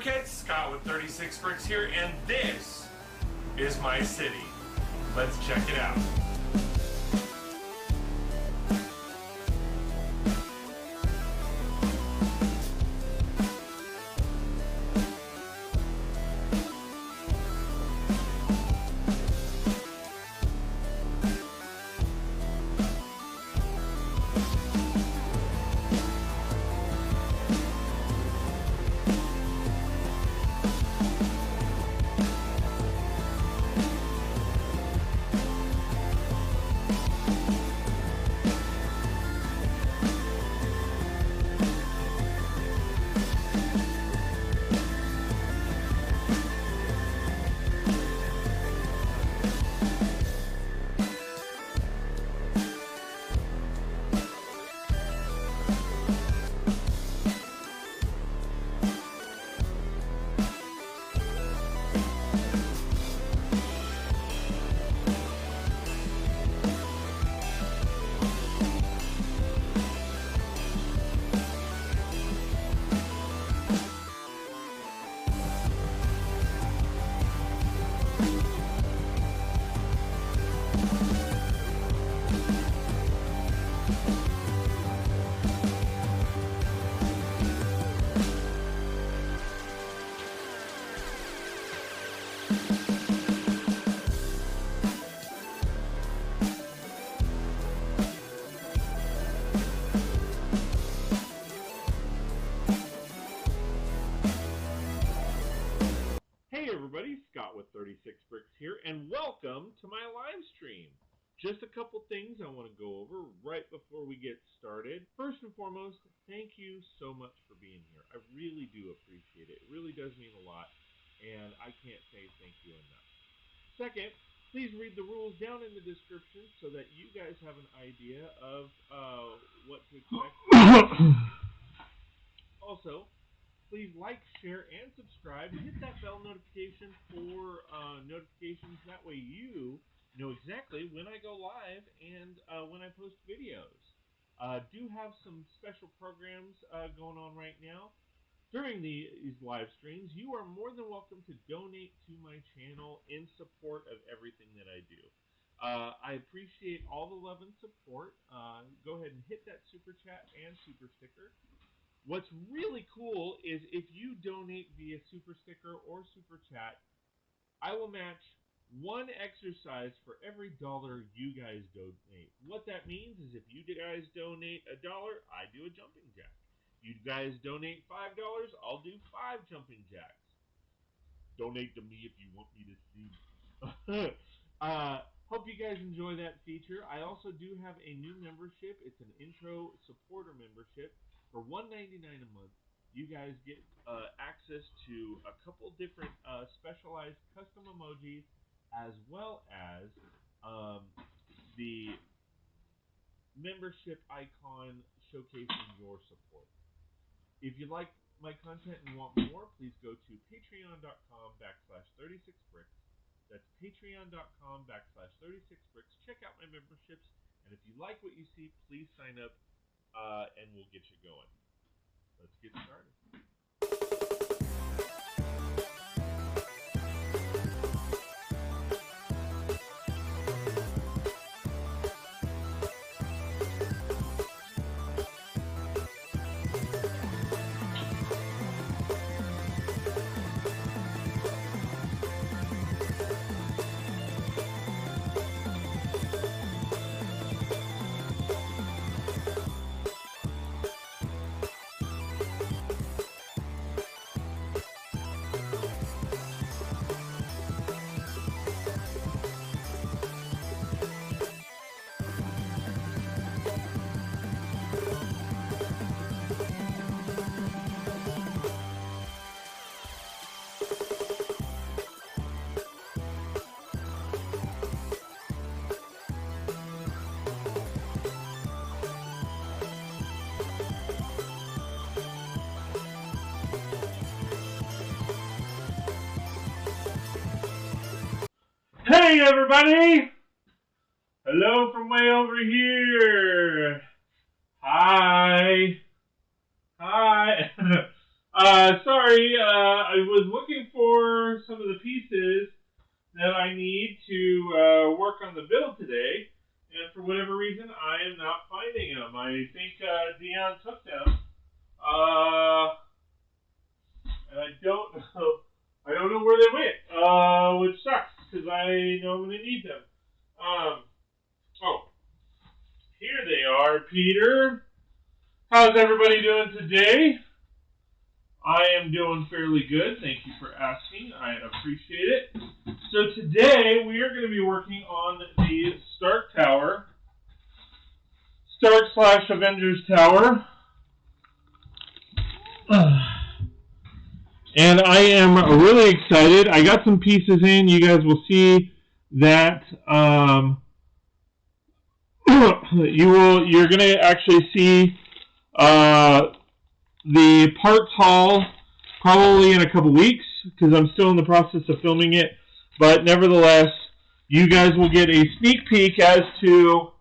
Cricket, Scott with 36 Bricks here, and this is my city. Let's check it out. Everybody, Scott with 36 Bricks here, and welcome to my live stream. Just a couple things I want to go over right before we get started. First and foremost, thank you so much for being here. I really do appreciate it. It really does mean a lot, and I can't say thank you enough. Second, please read the rules down in the description so that you guys have an idea of what to expect. Also, please like, share, and subscribe. Hit that bell notification for notifications. That way you know exactly when I go live and when I post videos. Do have some special programs going on right now. During these live streams, you are more than welcome to donate to my channel in support of everything that I do. I appreciate all the love and support. Go ahead and hit that super chat and super sticker. What's really cool is if you donate via super sticker or super chat, I will match one exercise for every $1 you guys donate. What that means is if you guys donate $1, I do a jumping jack. You guys donate $5, I'll do 5 jumping jacks. Donate to me if you want me to see. Hope you guys enjoy that feature. I also do have a new membership. It's an intro supporter membership. For $1.99 a month, you guys get access to a couple different specialized custom emojis, as well as the membership icon showcasing your support. If you like my content and want more, please go to patreon.com/36bricks. That's patreon.com/36bricks. Check out my memberships, and if you like what you see, please sign up. And we'll get you going. Let's get started. Hey everybody! Hello from way over here. Hi. Hi. Sorry, I was looking for some of the pieces that I need to work on the build today, and for whatever reason, I am not finding them. I think Dion took them, and I don't know where they went, which sucks because I know I'm going to need them. Oh, here they are, Peter. How's everybody doing today? I am doing fairly good. Thank you for asking. I appreciate it. So today we are going to be working on the Stark Tower. Stark/Avengers Tower. And I am really excited. I got some pieces in. You guys will see that you're going to actually see the parts haul probably in a couple weeks because I'm still in the process of filming it. But nevertheless, you guys will get a sneak peek as to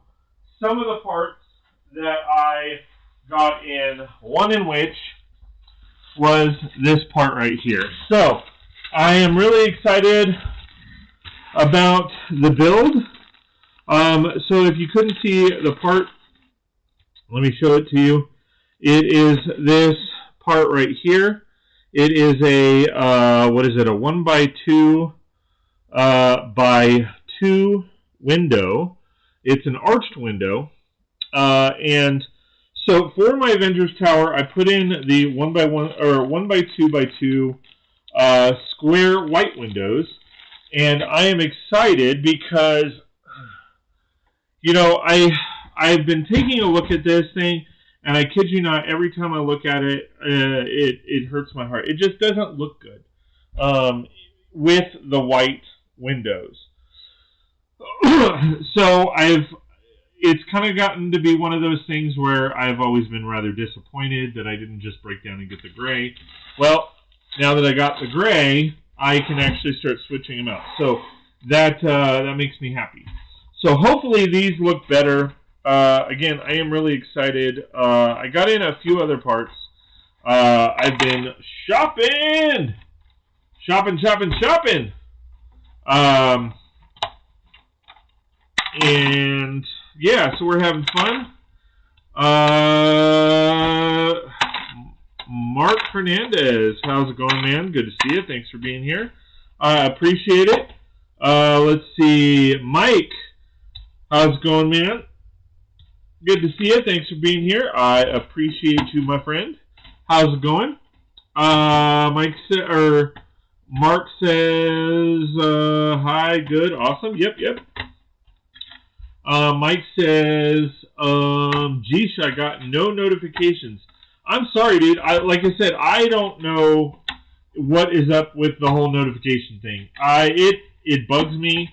some of the parts that I got in, one in which was this part right here. So, I am really excited about the build. So if you couldn't see the part, let me show it to you. It is this part right here. It is a, what is it, a 1x2 by 2 window. It's an arched window. And so for my Avengers Tower, I put in the 1x1 or 1x2x2 square white windows. And I am excited because, you know, I've been taking a look at this thing, and I kid you not, every time I look at it, it hurts my heart. It just doesn't look good with the white windows. So it's kind of gotten to be one of those things where I've always been rather disappointed that I didn't just break down and get the gray. Well, now that I got the gray, I can actually start switching them out. So that makes me happy. So hopefully these look better. Again, I am really excited. I got in a few other parts. I've been shopping! Shopping! And yeah, so we're having fun. Mark Hernandez, how's it going, man? Good to see you. Thanks for being here. I appreciate it. Let's see, Mike, how's it going, man? Good to see you. Thanks for being here. I appreciate you, my friend. How's it going? Mark says, hi, good, awesome. Yep. Mike says, geesh, I got no notifications. I'm sorry, dude. Like I said, I don't know what is up with the whole notification thing. It bugs me,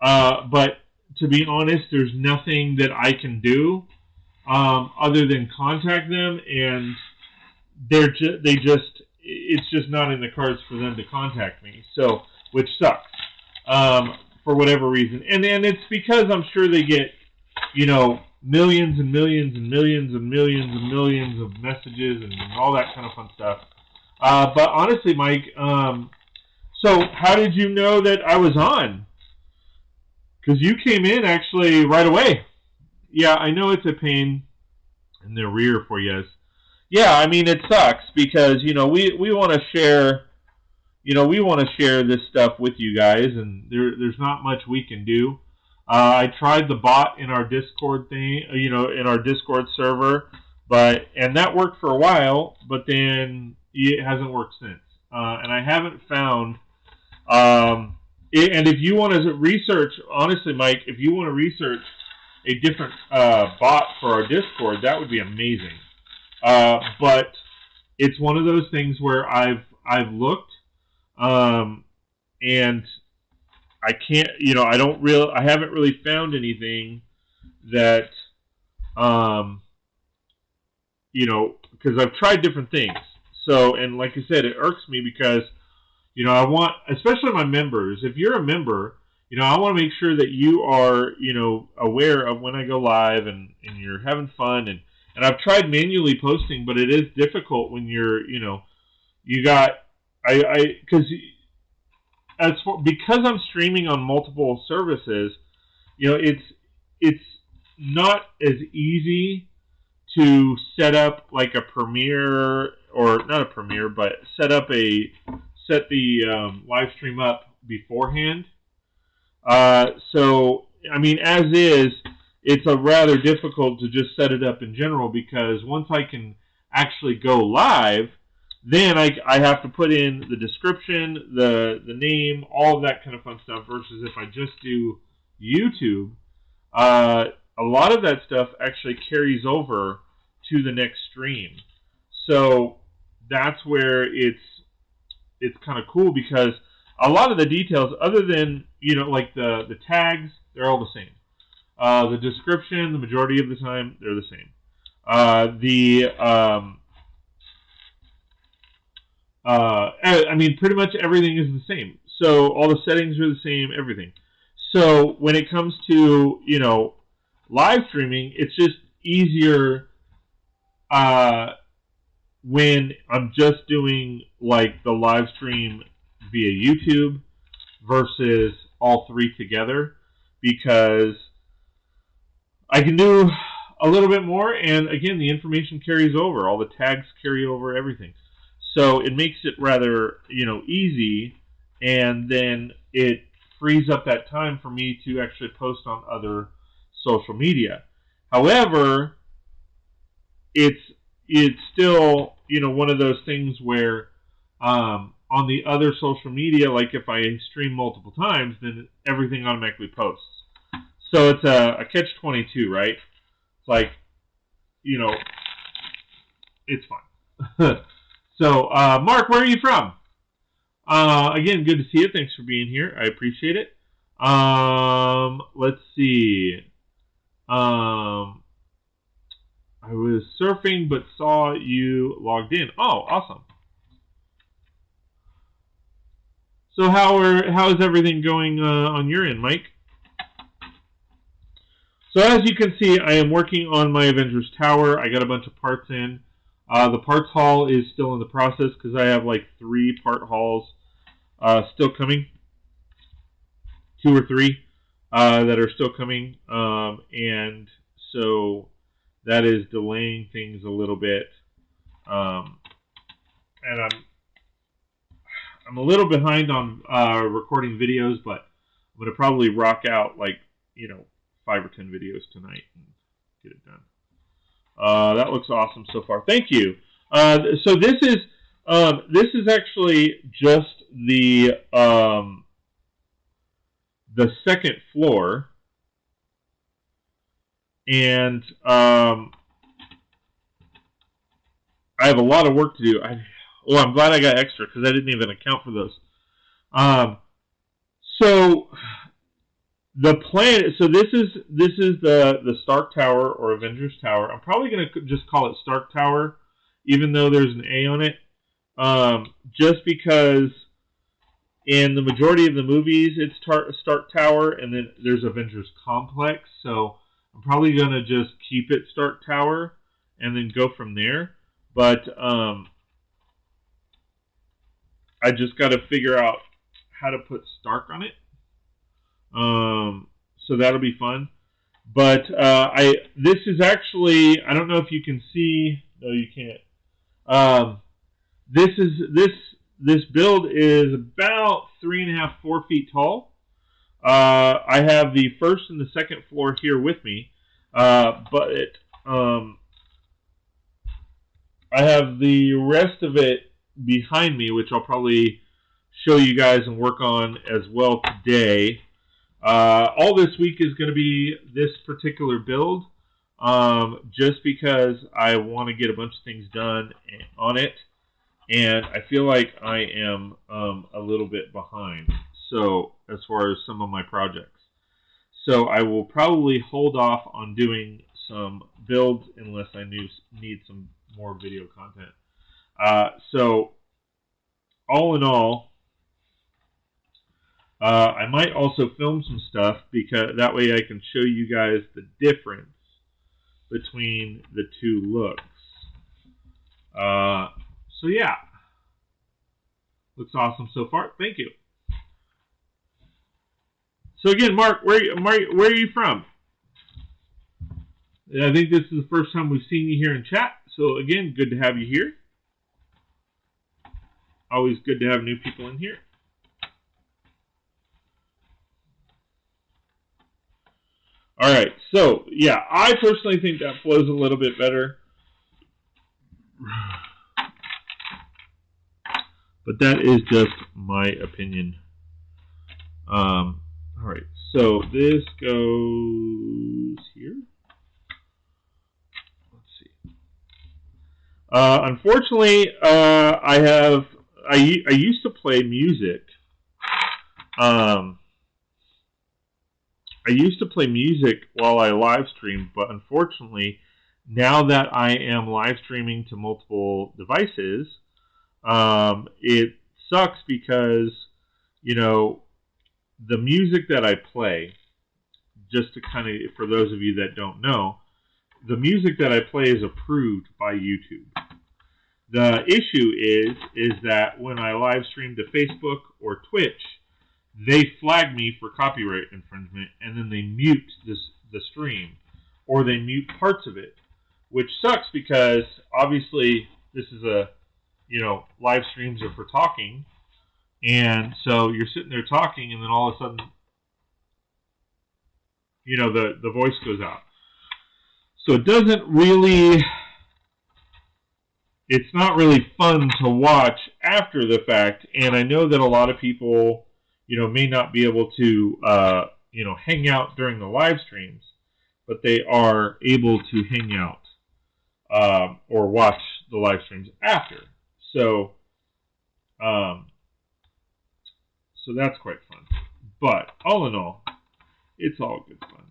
but to be honest, there's nothing that I can do other than contact them, and it's just not in the cards for them to contact me. So, which sucks for whatever reason, and it's because I'm sure they get, you know, millions and millions and millions and millions and millions of messages and all that kind of fun stuff. But honestly, Mike, so how did you know that I was on? Because you came in actually right away. Yeah, I know it's a pain in the rear for you. Yeah, I mean, it sucks because, you know, we want to share, you know, we want to share this stuff with you guys, and there's not much we can do. I tried the bot in our Discord thing, you know, in our Discord server, and that worked for a while, but then it hasn't worked since. And I haven't found, and if you want to research, honestly, Mike, if you want to research a different bot for our Discord, that would be amazing. But it's one of those things where I've looked, and I can't, you know, I haven't really found anything that, you know, because I've tried different things. So, and like I said, it irks me because, you know, I want, especially my members, if you're a member, you know, I want to make sure that you are, you know, aware of when I go live and you're having fun. And I've tried manually posting, but it is difficult when you're, you know, You got because I'm streaming on multiple services, you know, it's not as easy to set up like a Premiere, or not a Premiere, but set the live stream up beforehand. So I mean, as is, it's a rather difficult to just set it up in general, because once I can actually go live, then I have to put in the description, the name, all of that kind of fun stuff, versus if I just do YouTube, a lot of that stuff actually carries over to the next stream. So that's where it's kind of cool, because a lot of the details, other than, you know, like the tags, they're all the same. The description, the majority of the time, they're the same. I mean, pretty much everything is the same. So all the settings are the same, everything. So when it comes to, you know, live streaming, it's just easier when I'm just doing like the live stream via YouTube versus all three together, because I can do a little bit more, and again, the information carries over, all the tags carry over, everything. So it makes it rather, you know, easy, and then it frees up that time for me to actually post on other social media. However, it's still, you know, one of those things where on the other social media, like if I stream multiple times, then everything automatically posts. So it's a catch-22, right? It's like, you know, it's fun. So, Mark, where are you from? Again, good to see you. Thanks for being here. I appreciate it. Let's see. I was surfing but saw you logged in. Oh, awesome. So how is everything going on your end, Mike? So as you can see, I am working on my Avengers Tower. I got a bunch of parts in. The parts haul is still in the process, because I have like 3 part hauls still coming. 2 or 3 that are still coming. And so that is delaying things a little bit. And I'm a little behind on recording videos, but I'm going to probably rock out like, you know, 5 or 10 videos tonight and get it done. That looks awesome so far. Thank you. So this is actually just the second floor, and I have a lot of work to do. I'm glad I got extra, because I didn't even account for those. So the plan. So this is the Stark Tower, or Avengers Tower. I'm probably going to just call it Stark Tower, even though there's an A on it, just because in the majority of the movies it's Stark Tower, and then there's Avengers Complex. So I'm probably going to just keep it Stark Tower and then go from there. But I just got to figure out how to put Stark on it. So that'll be fun. But this is actually, I don't know if you can see. No, you can't. This build is about 3.5, 4 feet tall. I have the first and the second floor here with me, but I have the rest of it behind me, which I'll probably show you guys and work on as well today. All this week is going to be this particular build, just because I want to get a bunch of things done on it, and I feel like I am a little bit behind, so as far as some of my projects. So I will probably hold off on doing some builds unless I need some more video content. So all in all, I might also film some stuff, because that way I can show you guys the difference between the two looks. So yeah. Looks awesome so far. Thank you. So again, Mark, where are you from? I think this is the first time we've seen you here in chat. So again, good to have you here. Always good to have new people in here. All right, so yeah, I personally think that flows a little bit better. But that is just my opinion. All right, so this goes here. Let's see. Unfortunately, I used to play music. I used to play music while I live streamed, but unfortunately, now that I am live streaming to multiple devices, it sucks because, you know, the music that I play, just to kind of, for those of you that don't know, the music that I play is approved by YouTube. The issue is that when I live stream to Facebook or Twitch, they flag me for copyright infringement, and then they mute the stream, or they mute parts of it, which sucks because obviously this is a, you know, live streams are for talking, and so you're sitting there talking, and then all of a sudden, you know, the voice goes out. So it doesn't really, it's not really fun to watch after the fact, and I know that a lot of people, you know, may not be able to, you know, hang out during the live streams, but they are able to hang out or watch the live streams after. So, so that's quite fun. But all in all, it's all good fun.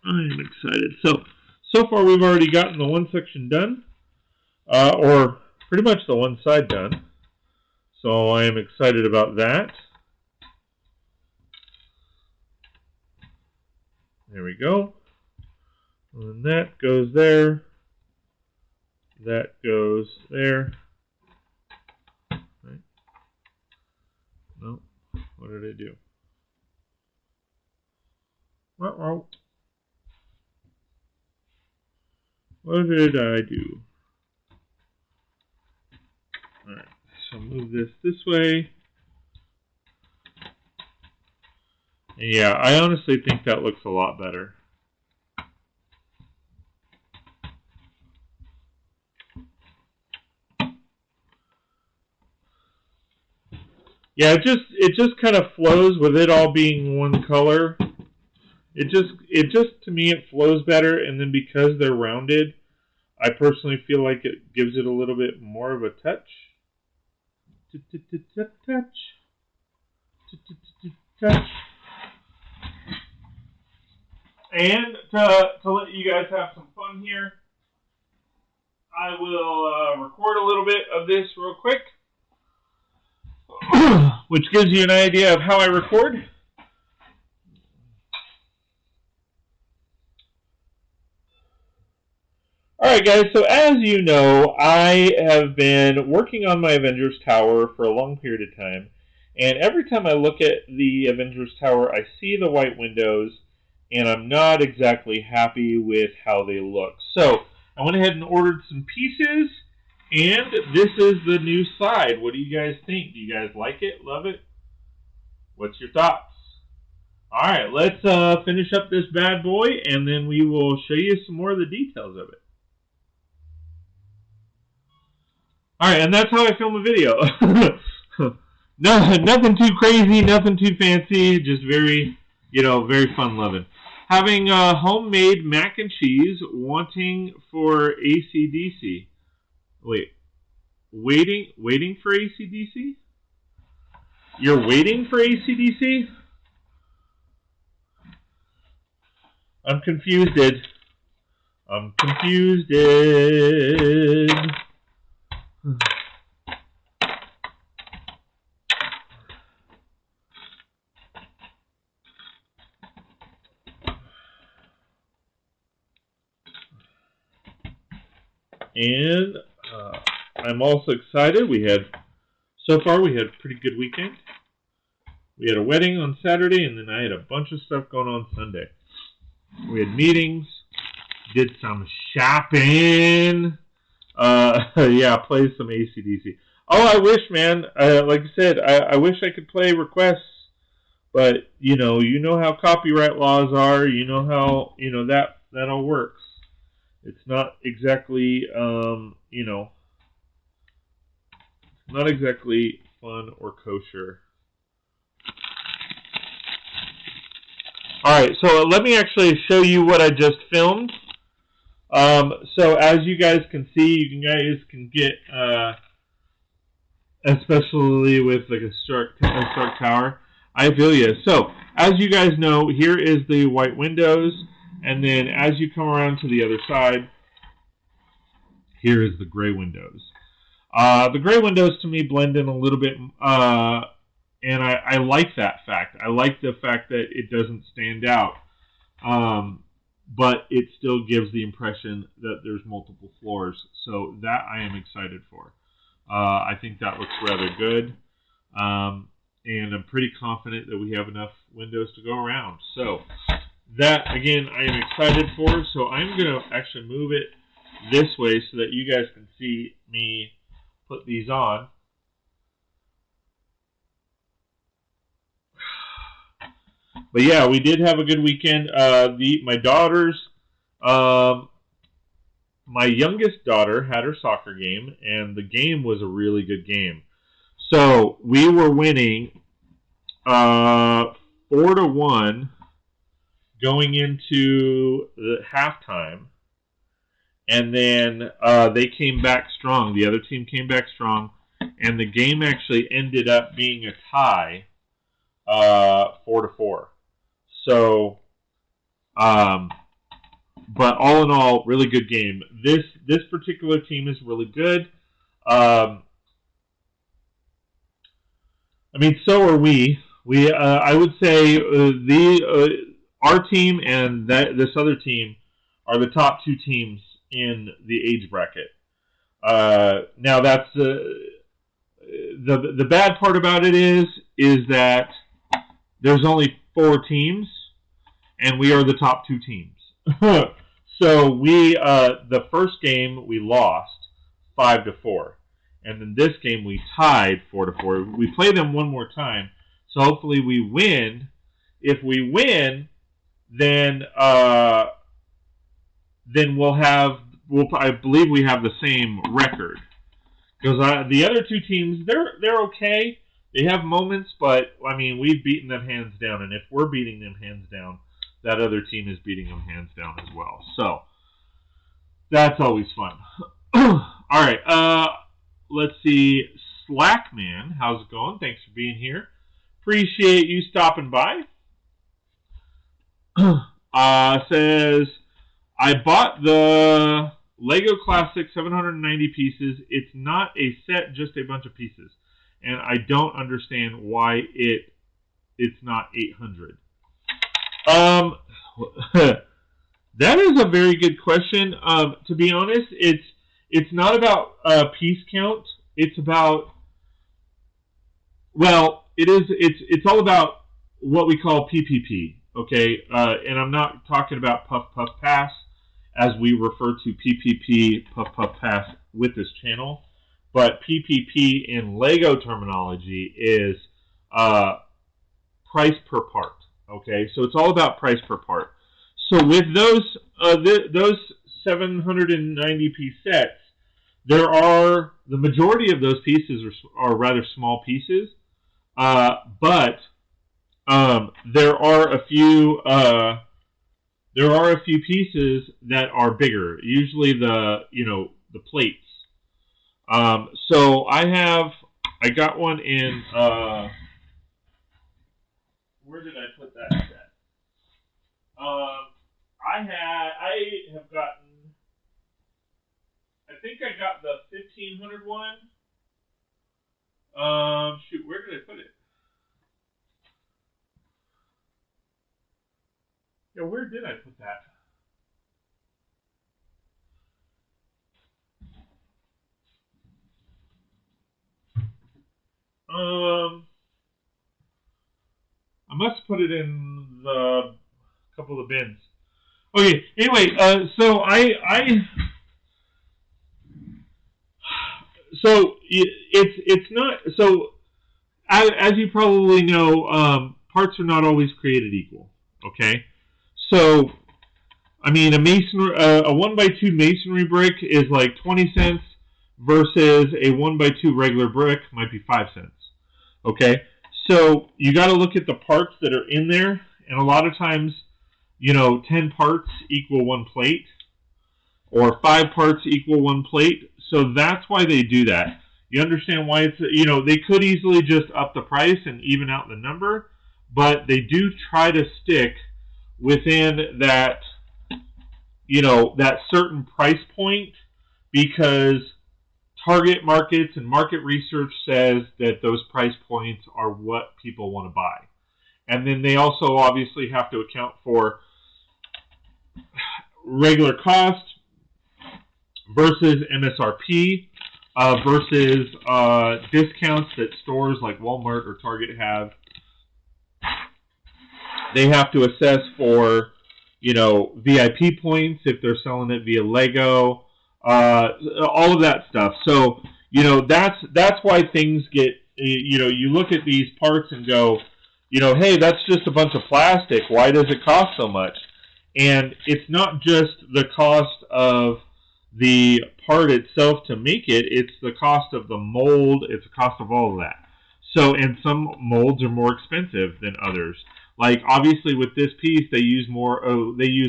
I am excited. So far we've already gotten the one section done, or pretty much the one side done. So I am excited about that. There we go. And that goes there. That goes there. Right. No. What did I do? Uh-oh. What did I do? Alright, so move this way. And yeah, I honestly think that looks a lot better. Yeah, it just kind of flows with it all being one color. It just to me it flows better, and then because they're rounded, I personally feel like it gives it a little bit more of a touch. Touch. And to let you guys have some fun here, I will record a little bit of this real quick, which gives you an idea of how I record. Alright guys, so as you know, I have been working on my Avengers Tower for a long period of time, and every time I look at the Avengers Tower, I see the white windows, and I'm not exactly happy with how they look. So, I went ahead and ordered some pieces, and this is the new side. What do you guys think? Do you guys like it? Love it? What's your thoughts? Alright, let's finish up this bad boy, and then we will show you some more of the details of it. Alright, and that's how I film a video. No, nothing too crazy, nothing too fancy, just very, you know, very fun loving. Having homemade mac and cheese, wanting for AC/DC. Wait, waiting for AC/DC? You're waiting for AC/DC? I'm confused. I'm confused. And I'm also excited. So far we had a pretty good weekend. We had a wedding on Saturday, and then I had a bunch of stuff going on Sunday. We had meetings, did some shopping. Yeah, played some AC/DC. Oh, I wish, man. Like I said, I wish I could play requests, but you know how copyright laws are. You know how that all works. It's not exactly not exactly fun or kosher. All right, so let me actually show you what I just filmed. So as you guys can see, you guys can get, especially with like a Stark Tower, I feel you. So as you guys know, here is the white windows, and then as you come around to the other side, here is the gray windows. The gray windows to me blend in a little bit, and I like that fact. I like the fact that it doesn't stand out, but it still gives the impression that there's multiple floors. So that I am excited for. I think that looks rather good, and I'm pretty confident that we have enough windows to go around. So that, again, I am excited for. So I'm going to actually move it this way so that you guys can see me put these on. But yeah, we did have a good weekend. My daughters, my youngest daughter had her soccer game, and the game was a really good game. So we were winning 4-1 going into the halftime, and then they came back strong. The other team came back strong, and the game actually ended up being a tie, 4-4. So, but all in all, really good game. This particular team is really good. I mean, so are we. I would say our team and this other team are the top two teams in the age bracket. Now, that's the bad part about it is that there's only 4 teams, and we are the top 2 teams. So we, the first game we lost 5-4, and then this game we tied 4-4. We play them one more time, so hopefully we win. If we win, then I believe we have the same record, because the other 2 teams, they're okay. They have moments, but, I mean, we've beaten them hands down. And if we're beating them hands down, that other team is beating them hands down as well. So, that's always fun. All right, let's see. Slackman, how's it going? Thanks for being here. Appreciate you stopping by. Says, I bought the Lego Classic 790 pieces. It's not a set, just a bunch of pieces. And I don't understand why it's not 800. That is a very good question. To be honest, it's not about piece count. It's about, well, it's all about what we call PPP. Okay, and I'm not talking about Puff Puff Pass, as we refer to PPP Puff Puff Pass with this channel. But PPP in Lego terminology is price per part. Okay, so it's all about price per part. So with those 790 piece sets, the majority of those pieces are rather small pieces, but there are a few pieces that are bigger. Usually the plates. So I got one in, where did I put that set? I have gotten, I think I got the 1500 one. Shoot, where did I put it? Yeah, where did I put that? must put it in the couple of bins. Okay. Anyway, so so it's not so. As you probably know, parts are not always created equal. Okay, so I mean, a 1x2 masonry brick is like 20 cents versus a 1x2 regular brick might be 5 cents. Okay, so you got to look at the parts that are in there, and a lot of times, 10 parts equal 1 plate, or 5 parts equal 1 plate. So that's why they do that. You understand why it's, they could easily just up the price and even out the number, but they do try to stick within that, that certain price point, because target markets and market research says that those price points are what people want to buy. And then they also obviously have to account for regular cost versus MSRP versus discounts that stores like Walmart or Target have. They have to assess for, VIP points if they're selling it via Lego, all of that stuff. So, that's why things get, you look at these parts and go, hey, that's just a bunch of plastic. Why does it cost so much? And it's not just the cost of the part itself to make it, it's the cost of the mold, it's the cost of all of that. So, and some molds are more expensive than others. Like, obviously with this piece, they use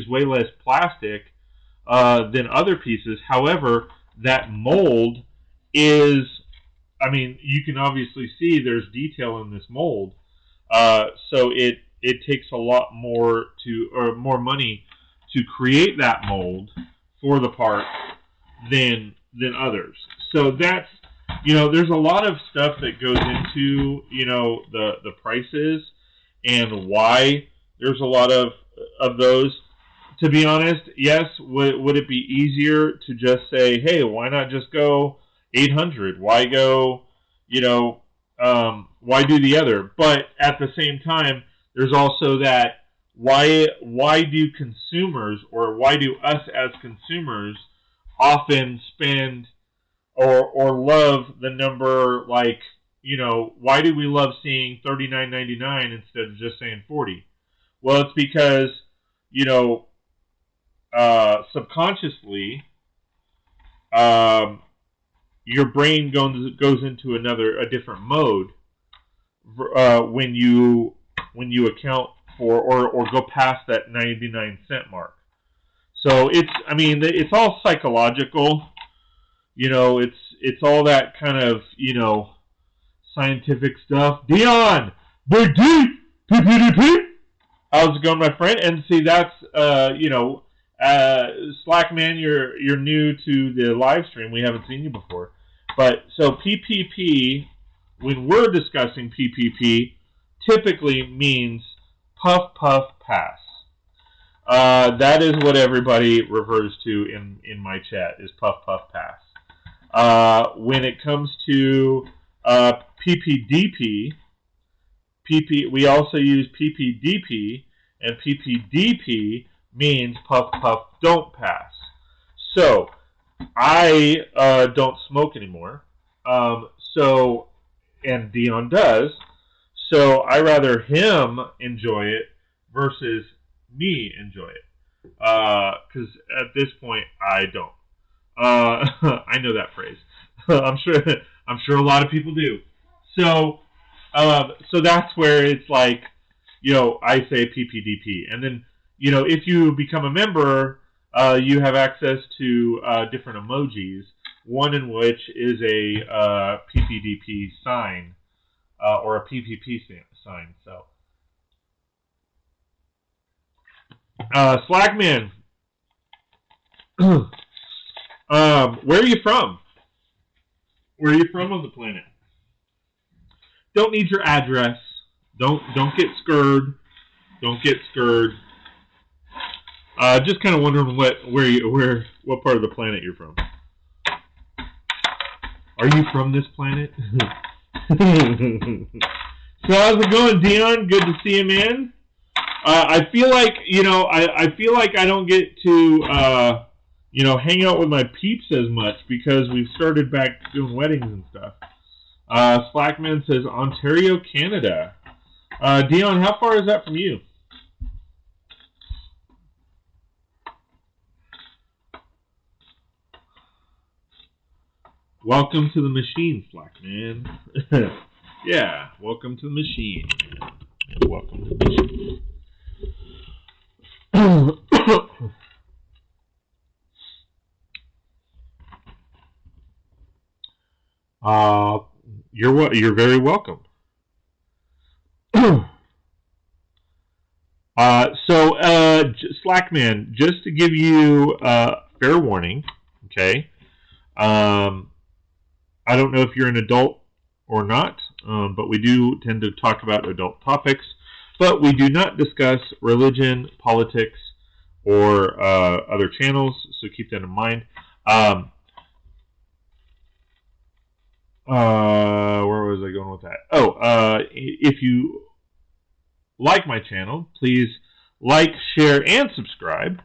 way less plastic than other pieces. However, that mold is, you can obviously see there's detail in this mold. So it takes a lot more more money to create that mold for the part than others. So that's, there's a lot of stuff that goes into, the prices and why there's a lot of those. To be honest, yes, would it be easier to just say, hey, why not just go 800? Why go, why do the other? But at the same time, there's also that why do consumers, or why do us as consumers often spend or love the number, like, why do we love seeing $39.99 instead of just saying $40? Well, it's because, subconsciously, your brain goes into a different mode when you account for or go past that 99-cent mark. So it's all psychological. It's all that kind of scientific stuff. Dion, big D, PPDP. How's it going, my friend? And see, that's Slackman, you're new to the live stream. We haven't seen you before. But so PPP, when we're discussing PPP, typically means puff, puff, pass. That is what everybody refers to in my chat, is puff, puff, pass. When it comes to PPDP, we also use PPDP, and PPDP means puff, puff, don't pass. So, I don't smoke anymore. And Dion does. So, I rather him enjoy it versus me enjoy it. Because at this point, I don't. I know that phrase. I'm sure a lot of people do. So that's where it's like, I say PPDP. And then, if you become a member, you have access to different emojis, one in which is a PPDP sign, or a PPP sign. So, Slackman, where are you from? Where are you from on the planet? Don't need your address. Don't get scared. Don't get scared. Just kind of wondering what part of the planet you're from. Are you from this planet? So how's it going, Dion? Good to see you, man. I feel like, I feel like I don't get to, hang out with my peeps as much because we've started back doing weddings and stuff. Slackman says Ontario, Canada. Dion, how far is that from you? Welcome to the machine, Slackman. Yeah, welcome to the machine. Welcome to the machine. You're very welcome. Slackman, just to give you fair warning, okay? I don't know if you're an adult or not, but we do tend to talk about adult topics. But we do not discuss religion, politics, or other channels, so keep that in mind. Where was I going with that? If you like my channel, please like, share, and subscribe.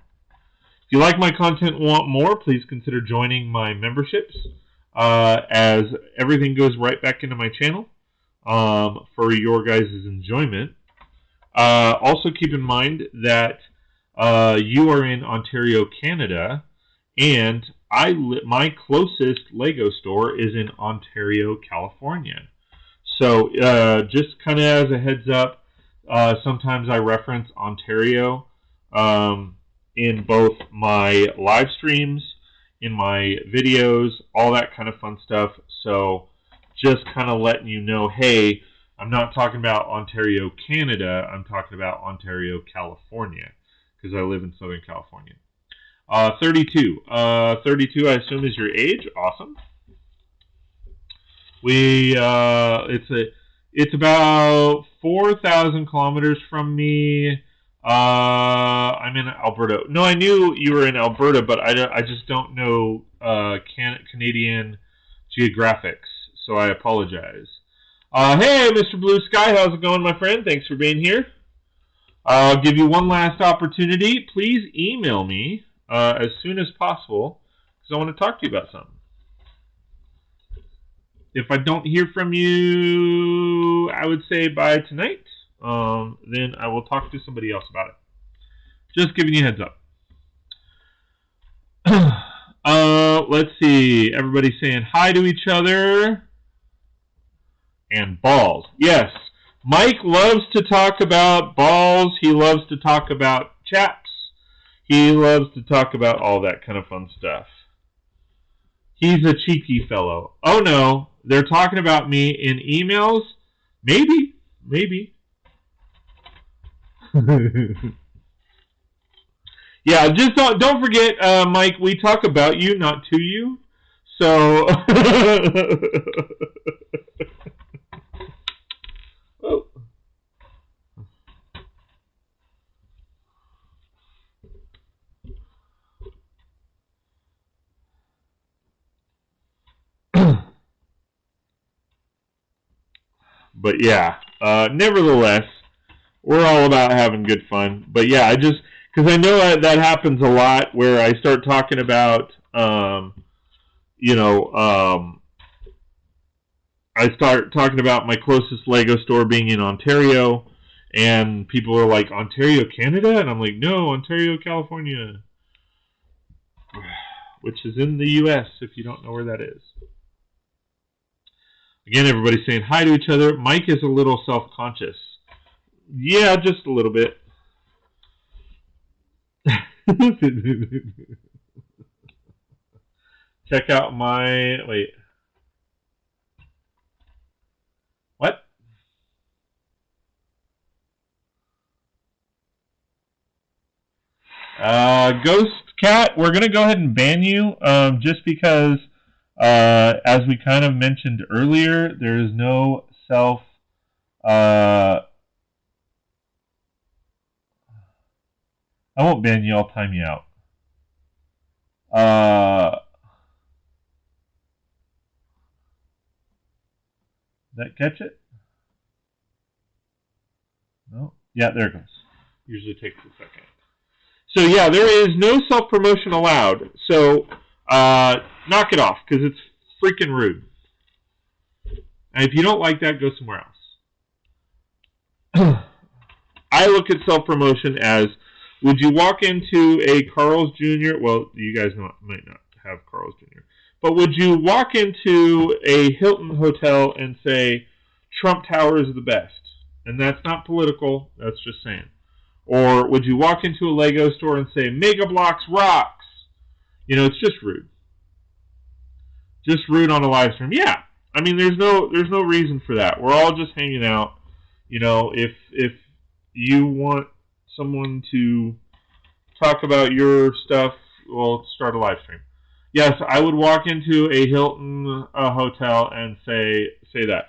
If you like my content and want more, please consider joining my memberships, as everything goes right back into my channel for your guys' enjoyment. Also keep in mind that you are in Ontario, Canada, and my closest Lego store is in Ontario, California. So just kind of as a heads up, sometimes I reference Ontario in both my live streams, in my videos, all that kind of fun stuff. So just kind of letting you know, hey, I'm not talking about Ontario, Canada. I'm talking about Ontario, California, because I live in Southern California. 32. 32, I assume, is your age. Awesome. It's about 4,000 kilometers from me. I'm in Alberta. No, I knew you were in Alberta, but I just don't know Canadian geographics, so I apologize. Hey, Mr. Blue Sky, how's it going, my friend? Thanks for being here. I'll give you one last opportunity. Please email me as soon as possible, because I want to talk to you about something. If I don't hear from you, I would say by tonight. Then I will talk to somebody else about it. Just giving you a heads up. Let's see. Everybody's saying hi to each other. And balls. Yes. Mike loves to talk about balls. He loves to talk about chaps. He loves to talk about all that kind of fun stuff. He's a cheeky fellow. Oh no, they're talking about me in emails? Maybe. Yeah, just don't forget, Mike, we talk about you, not to you. So oh. But yeah, nevertheless, we're all about having good fun. But yeah, because I know that happens a lot where I start talking about, I start talking about my closest Lego store being in Ontario, and people are like, Ontario, Canada? And I'm like, no, Ontario, California, which is in the U.S., if you don't know where that is. Again, everybody's saying hi to each other. Mike is a little self-conscious. Yeah, just a little bit. Check out my... Wait. What? Ghost Cat, we're going to go ahead and ban you, just because, as we kind of mentioned earlier, there is no I won't ban you, I'll time you out. That catch it? Oh, yeah, there it goes. Usually takes a second. So yeah, there is no self-promotion allowed. So knock it off, because it's freaking rude. And if you don't like that, go somewhere else. I look at self-promotion as, would you walk into a Carl's Jr.? Well, you guys might not have Carl's Jr. But would you walk into a Hilton hotel and say, Trump Tower is the best? And that's not political, that's just saying. Or would you walk into a Lego store and say, Mega Bloks rocks? You know, it's just rude. Just rude on a live stream. Yeah. I mean, there's no reason for that. We're all just hanging out. You know, if you want someone to talk about your stuff, well, start a live stream. Yes, I would walk into a Hilton hotel and say that.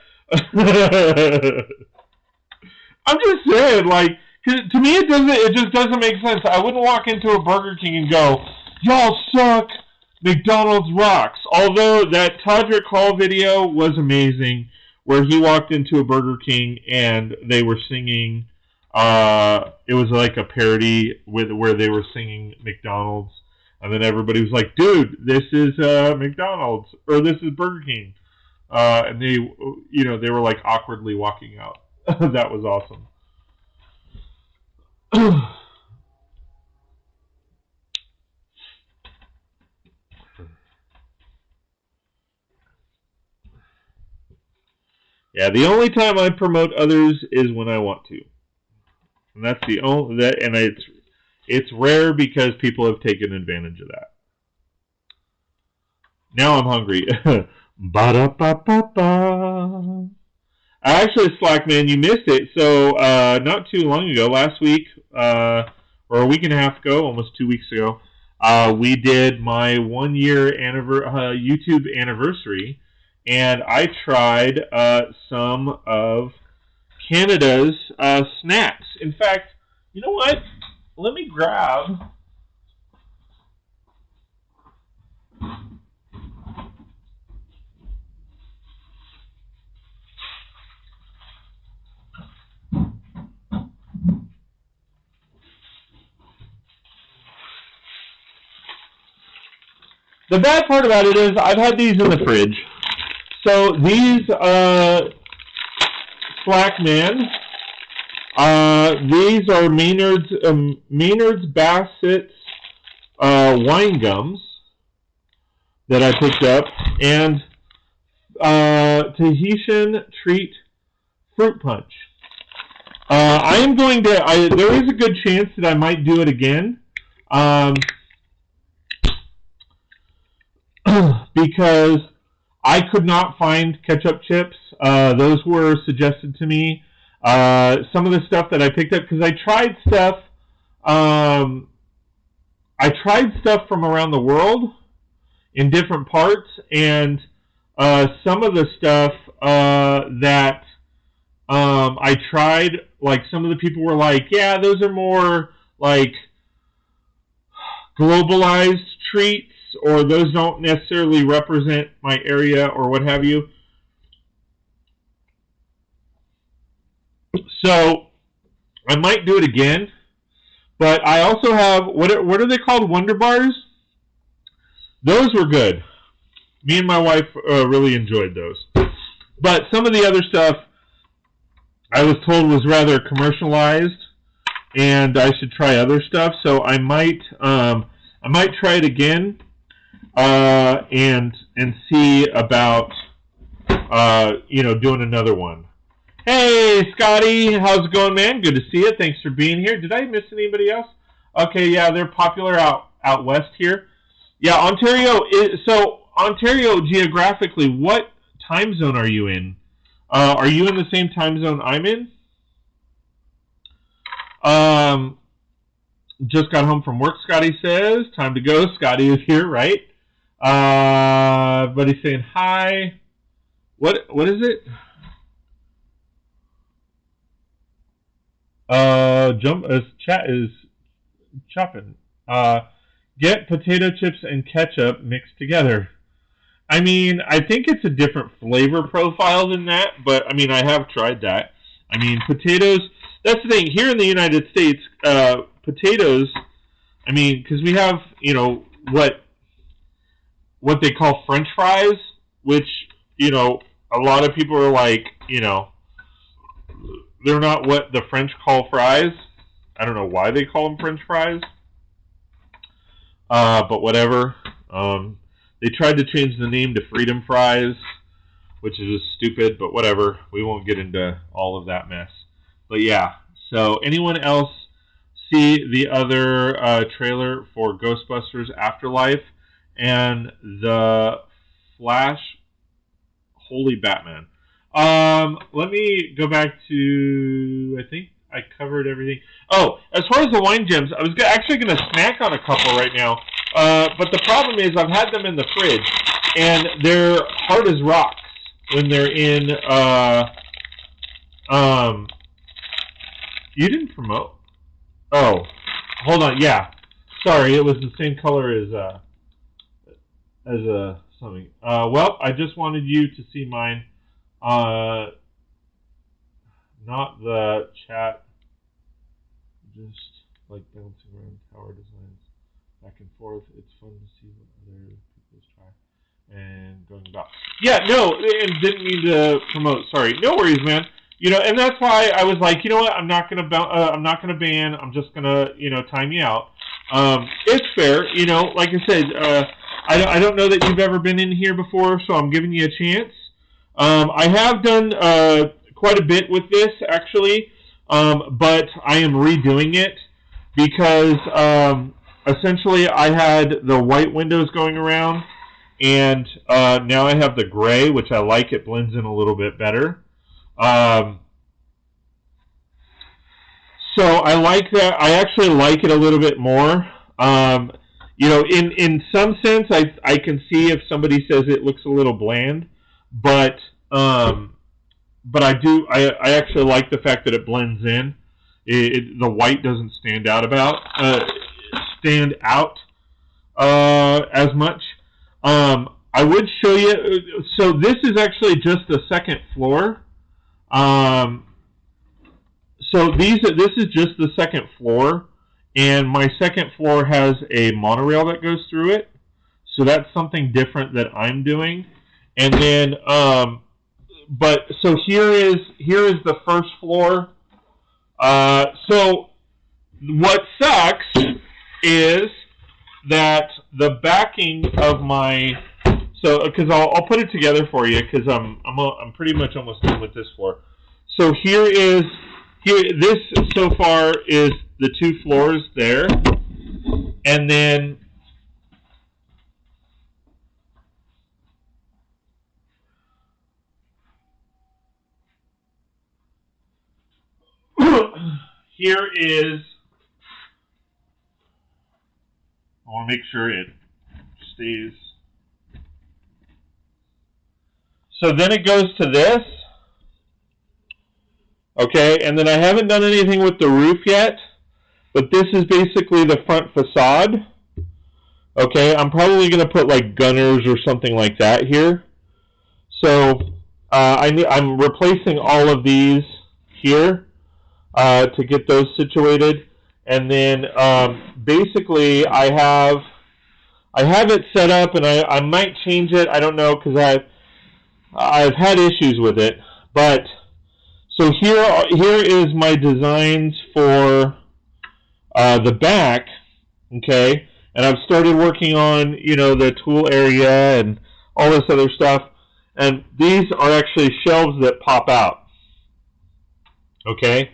I'm just saying, like, 'cause to me it just doesn't make sense. I wouldn't walk into a Burger King and go, y'all suck, McDonald's rocks. Although that Todrick Hall video was amazing, where he walked into a Burger King and they were singing, it was like a parody where they were singing McDonald's, and then everybody was like, dude, this is McDonald's, or this is Burger King. And they were like awkwardly walking out. That was awesome. Yeah, the only time I promote others is when I want to, and that's the only that, and it's rare because people have taken advantage of that. Now I'm hungry. Ba-da-ba-ba-ba. Actually, Slackman, you missed it. So not too long ago, last week, or a week and a half ago, almost 2 weeks ago, we did my 1 year YouTube anniversary, and I tried some of Canada's snacks. In fact, you know what? Let me grab... The bad part about it is I've had these in the fridge. So these Slackman, these are Maynard's Bassett's wine gums that I picked up, and Tahitian Treat Fruit Punch. I am going to. There is a good chance that I might do it again. Because I could not find ketchup chips. Those were suggested to me. Some of the stuff that I picked up, because I tried stuff. I tried stuff from around the world in different parts, and some of the stuff that I tried, like some of the people were like, yeah, those are more like globalized treats, or those don't necessarily represent my area, or what have you. So I might do it again, but I also have, what are they called, Wonder Bars? Those were good. Me and my wife really enjoyed those. But some of the other stuff I was told was rather commercialized, and I should try other stuff. So I might try it again. And see about doing another one. Hey Scotty, how's it going, man? Good to see you. Thanks for being here. Did I miss anybody else? Okay, yeah, they're popular out west here. Yeah, Ontario is, so Ontario geographically, what time zone are you in? Are you in the same time zone I'm in? Just got home from work, Scotty says. Time to go. Scotty is here, right? But he's saying hi. What is it? Chat is chopping. Get potato chips and ketchup mixed together. I mean, I think it's a different flavor profile than that, but I mean, I have tried that. I mean, potatoes. that's the thing. Here in the United States, potatoes, I mean, because we have, you know, what they call French fries, which, you know, a lot of people are like, you know, they're not what the French call fries. I don't know why they call them French fries. But whatever. They tried to change the name to Freedom Fries, which is just stupid, but whatever. We won't get into all of that mess. But yeah, so anyone else see the other trailer for Ghostbusters Afterlife and the Flash Holy Batman? Let me go back to, I think I covered everything. Oh, as far as the wine gems, I was actually going to snack on a couple right now. But the problem is I've had them in the fridge, and they're hard as rocks when they're in, you didn't promote? Oh, hold on, yeah. Sorry, it was the same color as something. Well, I just wanted you to see mine. Not the chat, just like bouncing around tower designs back and forth. It's fun to see what other people's try and going about. Yeah, no, and didn't mean to promote. Sorry, no worries, man. You know, and that's why I was like, you know what? I'm not gonna ban. I'm just gonna, you know, time you out. It's fair, you know. Like I said, I don't know that you've ever been in here before, so I'm giving you a chance. I have done quite a bit with this, actually, but I am redoing it because essentially I had the white windows going around, and now I have the gray, which I like. It blends in a little bit better. So I like that. I actually like it a little bit more. You know, in some sense, I can see if somebody says it looks a little bland, but I actually like the fact that it blends in. The white doesn't stand out as much. I would show you. So this is actually just the second floor. So this is just the second floor, and my second floor has a monorail that goes through it. So that's something different that I'm doing. And then, but so here is the first floor. So what sucks is that the backing of my, so because I'll put it together for you because I'm pretty much almost done with this floor. So this so far is the two floors there, and then here is, I want to make sure it stays. So then it goes to this. Okay, and then I haven't done anything with the roof yet, but this is basically the front facade. Okay, I'm probably going to put like gunners or something like that here. So I'm replacing all of these here to get those situated, and then basically I have it set up, and I might change it. I don't know because I've had issues with it, but. So here is my designs for the back, okay? And I've started working on, you know, the tool area and all this other stuff. And these are actually shelves that pop out, okay?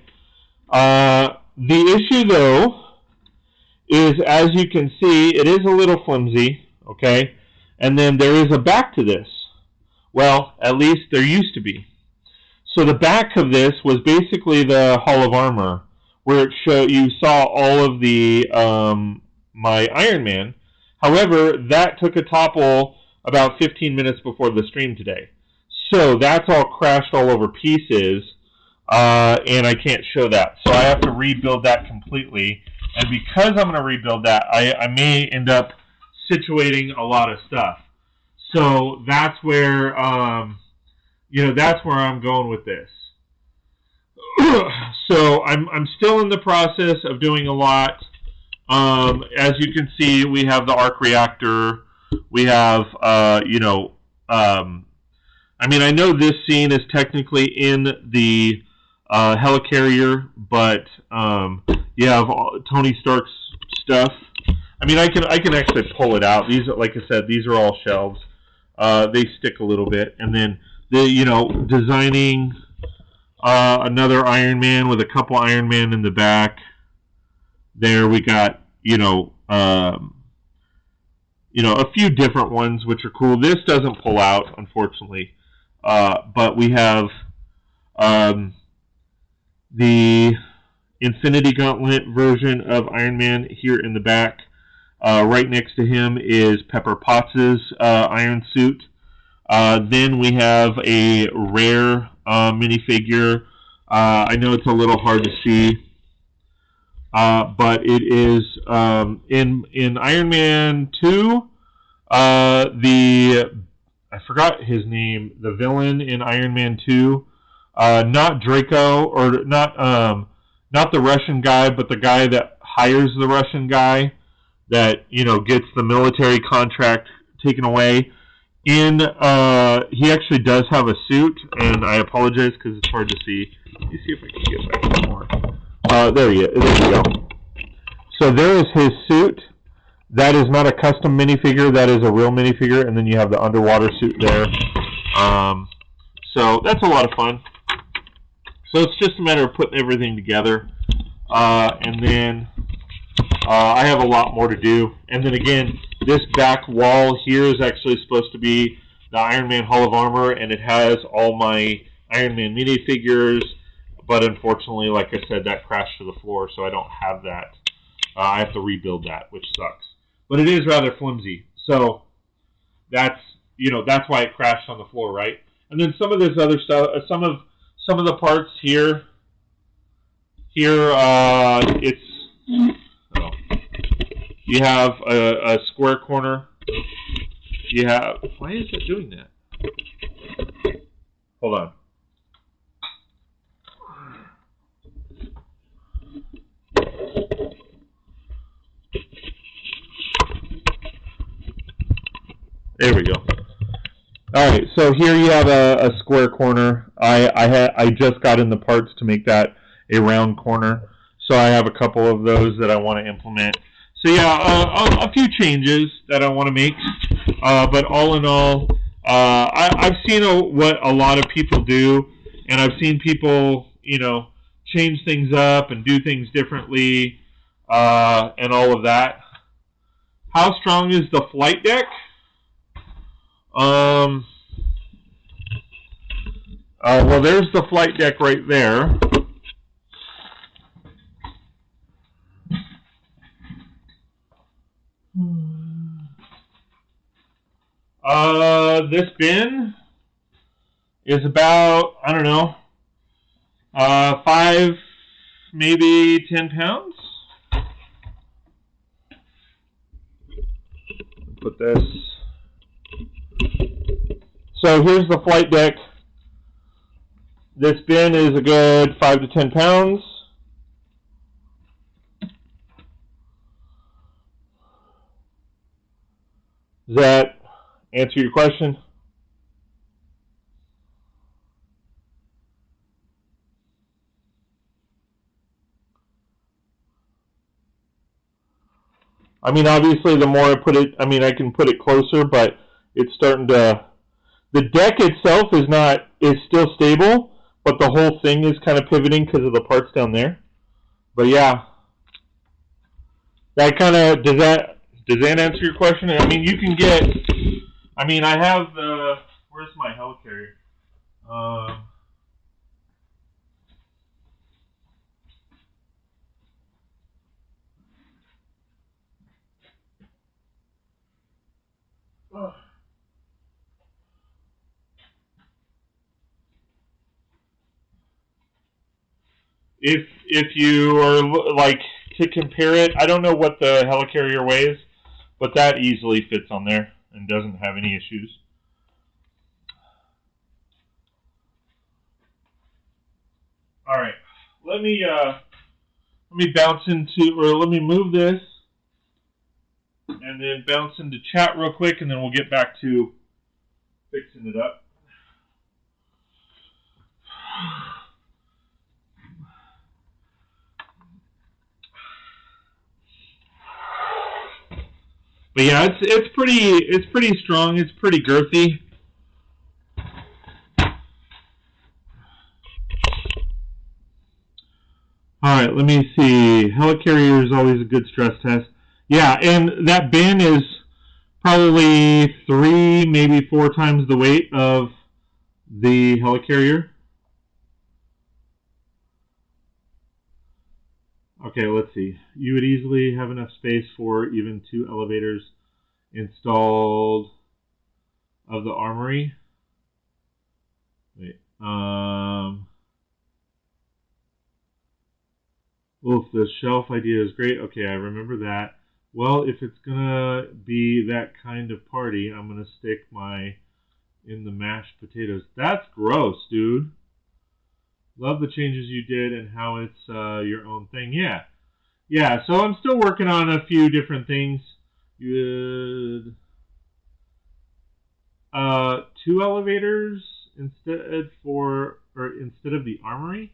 The issue, though, is as you can see, it is a little flimsy, okay? And then there is a back to this. Well, at least there used to be. So the back of this was basically the Hall of Armor, where you saw all of the my Iron Man. However, that took a topple about 15 minutes before the stream today. So that's all crashed all over pieces, and I can't show that. So I have to rebuild that completely. And because I'm going to rebuild that, I may end up situating a lot of stuff. So that's where... you know, that's where I'm going with this. So I'm still in the process of doing a lot. As you can see, we have the arc reactor. We have, you know, I mean, I know this scene is technically in the helicarrier, but you have Tony Stark's stuff. I mean, I can actually pull it out. These, like I said, these are all shelves. They stick a little bit, and then you know, designing another Iron Man with a couple Iron Man in the back. There we got, you know, a few different ones which are cool. This doesn't pull out, unfortunately, but we have the Infinity Gauntlet version of Iron Man here in the back. Right next to him is Pepper Potts' Iron Suit. Then we have a rare minifigure. I know it's a little hard to see, but it is in Iron Man 2. I forgot his name. The villain in Iron Man 2, not Draco, or not the Russian guy, but the guy that hires the Russian guy that, you know, gets the military contract taken away. He actually does have a suit, and I apologize because it's hard to see. Let me see if I can get back more. There you go. So there is his suit. That is not a custom minifigure. That is a real minifigure, and then you have the underwater suit there. So that's a lot of fun. So it's just a matter of putting everything together, and then I have a lot more to do. And then again, this back wall here is actually supposed to be the Iron Man Hall of Armor, and it has all my Iron Man minifigures, but unfortunately, like I said, that crashed to the floor, so I don't have that. I have to rebuild that, which sucks. But it is rather flimsy, so that's why it crashed on the floor, right? And then some of this other stuff, some of the parts here, it's. Oh. You have a square corner. You have... Why is it doing that? Hold on. There we go. All right, so here you have a square corner. I just got in the parts to make that a round corner. So I have a couple of those that I want to implement. So yeah, a few changes that I want to make, but all in all, I've seen what a lot of people do, and I've seen people, you know, change things up and do things differently, and all of that. How strong is the flight deck? Well, there's the flight deck right there. This bin is about, I don't know, 5, maybe 10 pounds. Put this. So here's the flight deck. This bin is a good 5 to 10 pounds. Does that answer your question? I mean, obviously, the more I put it, I mean, I can put it closer, but it's starting to... The deck itself is still stable, but the whole thing is kind of pivoting because of the parts down there. But yeah, that kind of... Does that answer your question? I mean, you can get... I mean, I have the... Where's my helicarrier? If you are, like, to compare it, I don't know what the helicarrier weighs, but that easily fits on there and doesn't have any issues. Alright, let me bounce into, or let me move this, and then bounce into chat real quick, and then we'll get back to fixing it up. But yeah, it's pretty strong. It's pretty girthy. All right, let me see. Helicarrier is always a good stress test. Yeah, and that bin is probably 3, maybe 4 times the weight of the helicarrier. Okay, let's see. You would easily have enough space for even 2 elevators installed of the armory. Wait. Oof, the shelf idea is great. Okay, I remember that. Well, if it's gonna be that kind of party, I'm gonna stick my in the mashed potatoes. That's gross, dude. Love the changes you did and how it's your own thing. Yeah. Yeah, so I'm still working on a few different things. Good. 2 elevators instead of the armory?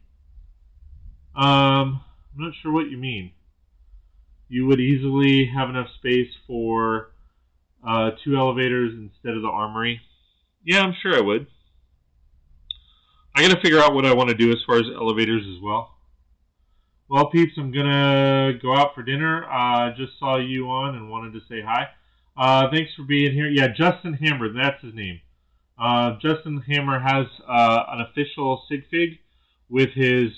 I'm not sure what you mean. You would easily have enough space for 2 elevators instead of the armory. Yeah, I'm sure I would. I gotta figure out what I want to do as far as elevators as well. Well, peeps, I'm gonna go out for dinner. Just saw you on and wanted to say hi. Thanks for being here. Yeah, Justin Hammer, that's his name. Justin Hammer has an official sig fig with his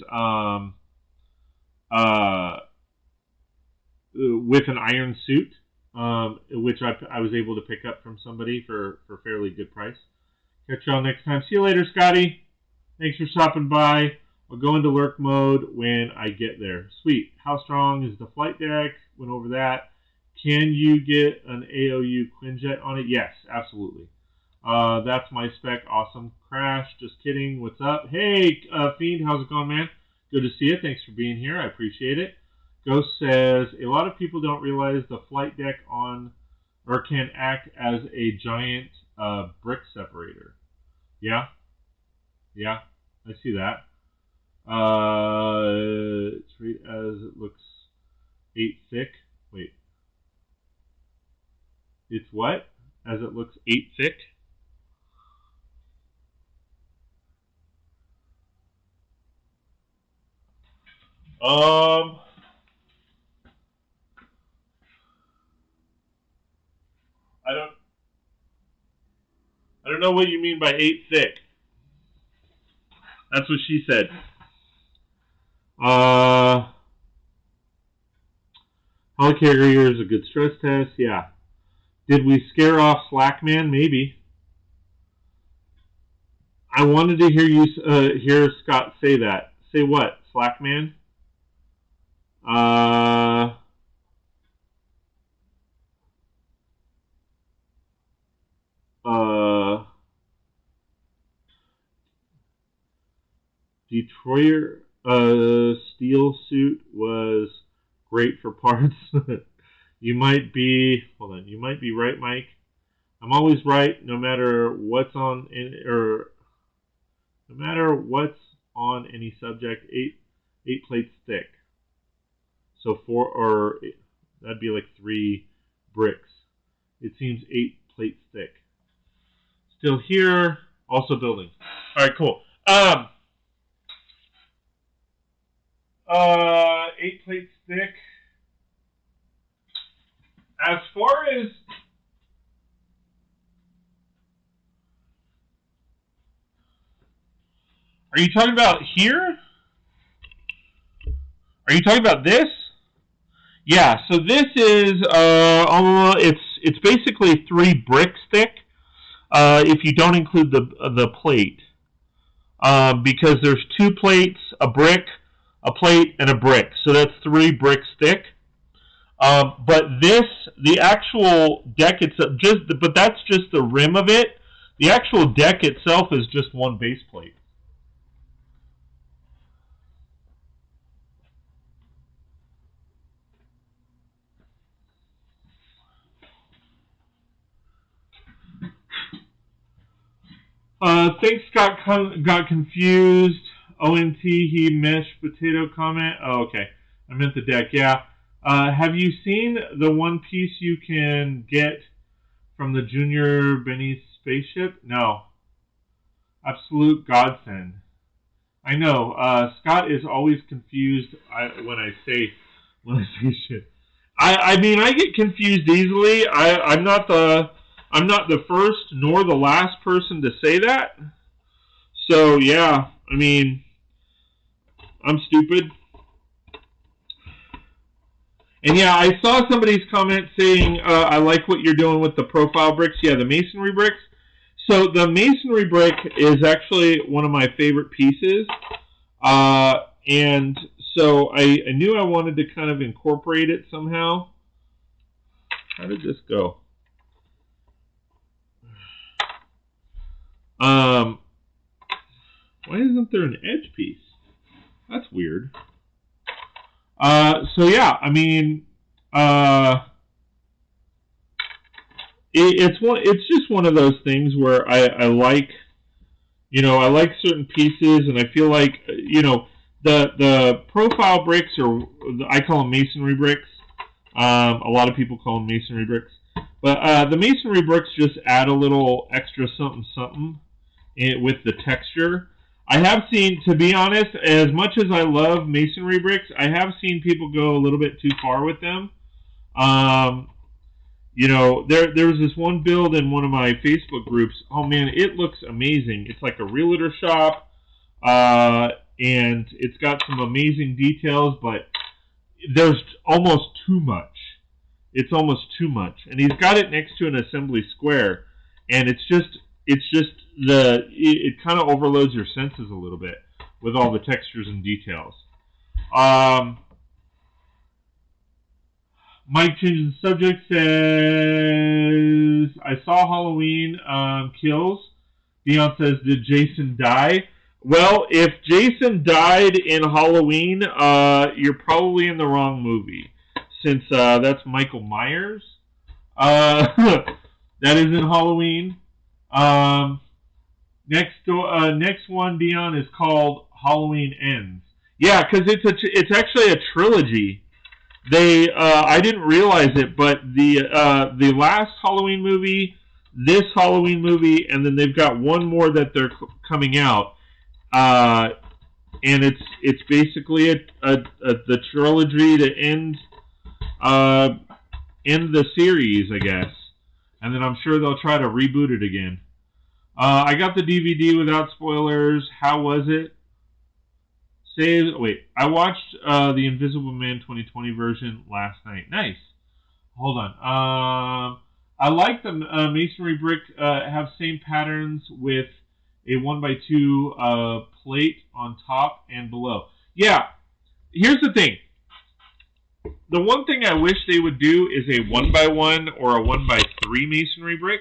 with an iron suit, which I was able to pick up from somebody for fairly good price. Catch y'all next time. See you later, Scotty. Thanks for stopping by. I'll go into lurk mode when I get there. Sweet. How strong is the flight deck? Went over that. Can you get an AOU Quinjet on it? Yes, absolutely. That's my spec. Awesome. Crash. Just kidding. What's up? Hey, Fiend. How's it going, man? Good to see you. Thanks for being here. I appreciate it. Ghost says, a lot of people don't realize the flight deck can act as a giant brick separator. Yeah? Yeah, I see that. Treat as it looks 8 thick. Wait. It's what? As it looks 8 thick? I don't know what you mean by 8 thick. That's what she said. Helicarrier is a good stress test. Yeah. Did we scare off Slackman? Maybe. I wanted to hear you hear Scott say that. Say what? Slackman? Detroiter steel suit was great for parts. You might be, hold on, you might be right, Mike. I'm always right, no matter what's on any subject. 8 plates thick. So that'd be like 3 bricks. It seems 8 plates thick. Still here, also building. All right, cool. 8 plates thick. As far as are you talking about here? Are you talking about this? Yeah, so this is it's basically 3 bricks thick. If you don't include the plate, because there's 2 plates, a brick, a plate, and a brick. So that's 3 bricks thick. But the actual deck itself, but that's just the rim of it. The actual deck itself is just 1 base plate. Thanks, got confused. ONT, he meshed potato comment. Oh, okay. I meant the deck, yeah. Have you seen the one piece you can get from the Junior Benny spaceship? No. Absolute godsend. I know. Scott is always confused when I say shit. I mean, I get confused easily. I'm not the first nor the last person to say that. So yeah, I mean, I'm stupid. And yeah, I saw somebody's comment saying, I like what you're doing with the profile bricks. Yeah, the masonry bricks. So the masonry brick is actually one of my favorite pieces. And so I knew I wanted to kind of incorporate it somehow. How did this go? Why isn't there an edge piece? That's weird. So yeah, I mean, it's just one of those things where I like, I like certain pieces, and I feel like, the profile bricks, or I call them masonry bricks. A lot of people call them masonry bricks, but the masonry bricks just add a little extra something with the texture. I have seen, to be honest, as much as I love masonry bricks, I have seen people go a little bit too far with them. There was this one build in one of my Facebook groups. Oh man, it looks amazing. It's like a realtor shop, and it's got some amazing details, but there's almost too much. It's almost too much. And he's got it next to an assembly square, and it kind of overloads your senses a little bit with all the textures and details. Mike changes the subject, says, I saw Halloween Kills. Dion says, did Jason die? Well, if Jason died in Halloween, you're probably in the wrong movie, since that's Michael Myers. That is in Halloween. Next one, Dion, is called Halloween Ends. Yeah, because it's actually a trilogy. I didn't realize it, but the last Halloween movie, this Halloween movie, and then they've got one more that they're coming out, and it's basically the trilogy to end the series, I guess, and then I'm sure they'll try to reboot it again. I got the DVD without spoilers. How was it? I watched the Invisible Man 2020 version last night. Nice. Hold on. I like the masonry brick have same patterns with a 1x2 plate on top and below. Yeah. Here's the thing. The one thing I wish they would do is a 1x1 or a 1x3 masonry brick.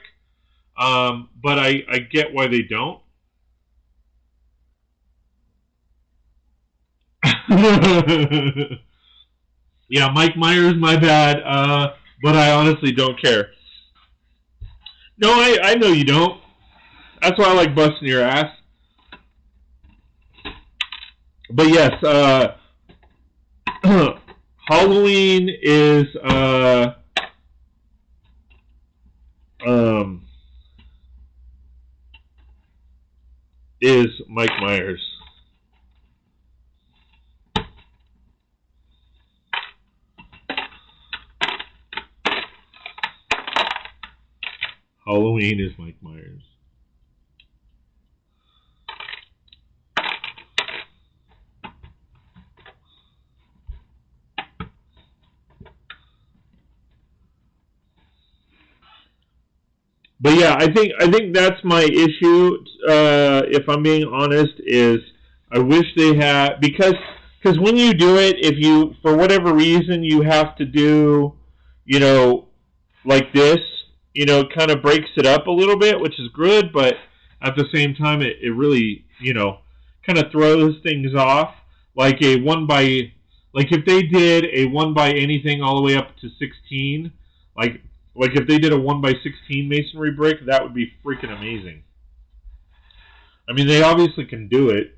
But I get why they don't. Yeah, Mike Myers, my bad. But I honestly don't care. No, I know you don't. That's why I like busting your ass. But yes, Halloween is Mike Myers. Halloween is Mike Myers. But yeah, I think that's my issue. If I'm being honest, is I wish they had, because when you do it, if you, for whatever reason, you have to do, like this, it kind of breaks it up a little bit, which is good, but at the same time, it really, kind of throws things off. Like like if they did a 1 by anything all the way up to 16, like if they did a 1 by 16 masonry brick, that would be freaking amazing. I mean, they obviously can do it.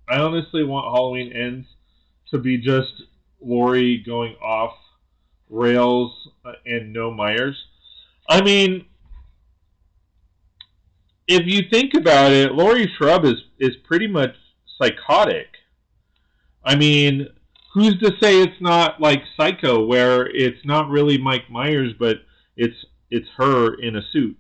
I honestly want Halloween Ends to be just Laurie going off rails and no Myers. I mean, if you think about it, Laurie Shrub is pretty much psychotic. I mean, who's to say it's not like Psycho, where it's not really Mike Myers, but it's her in a suit,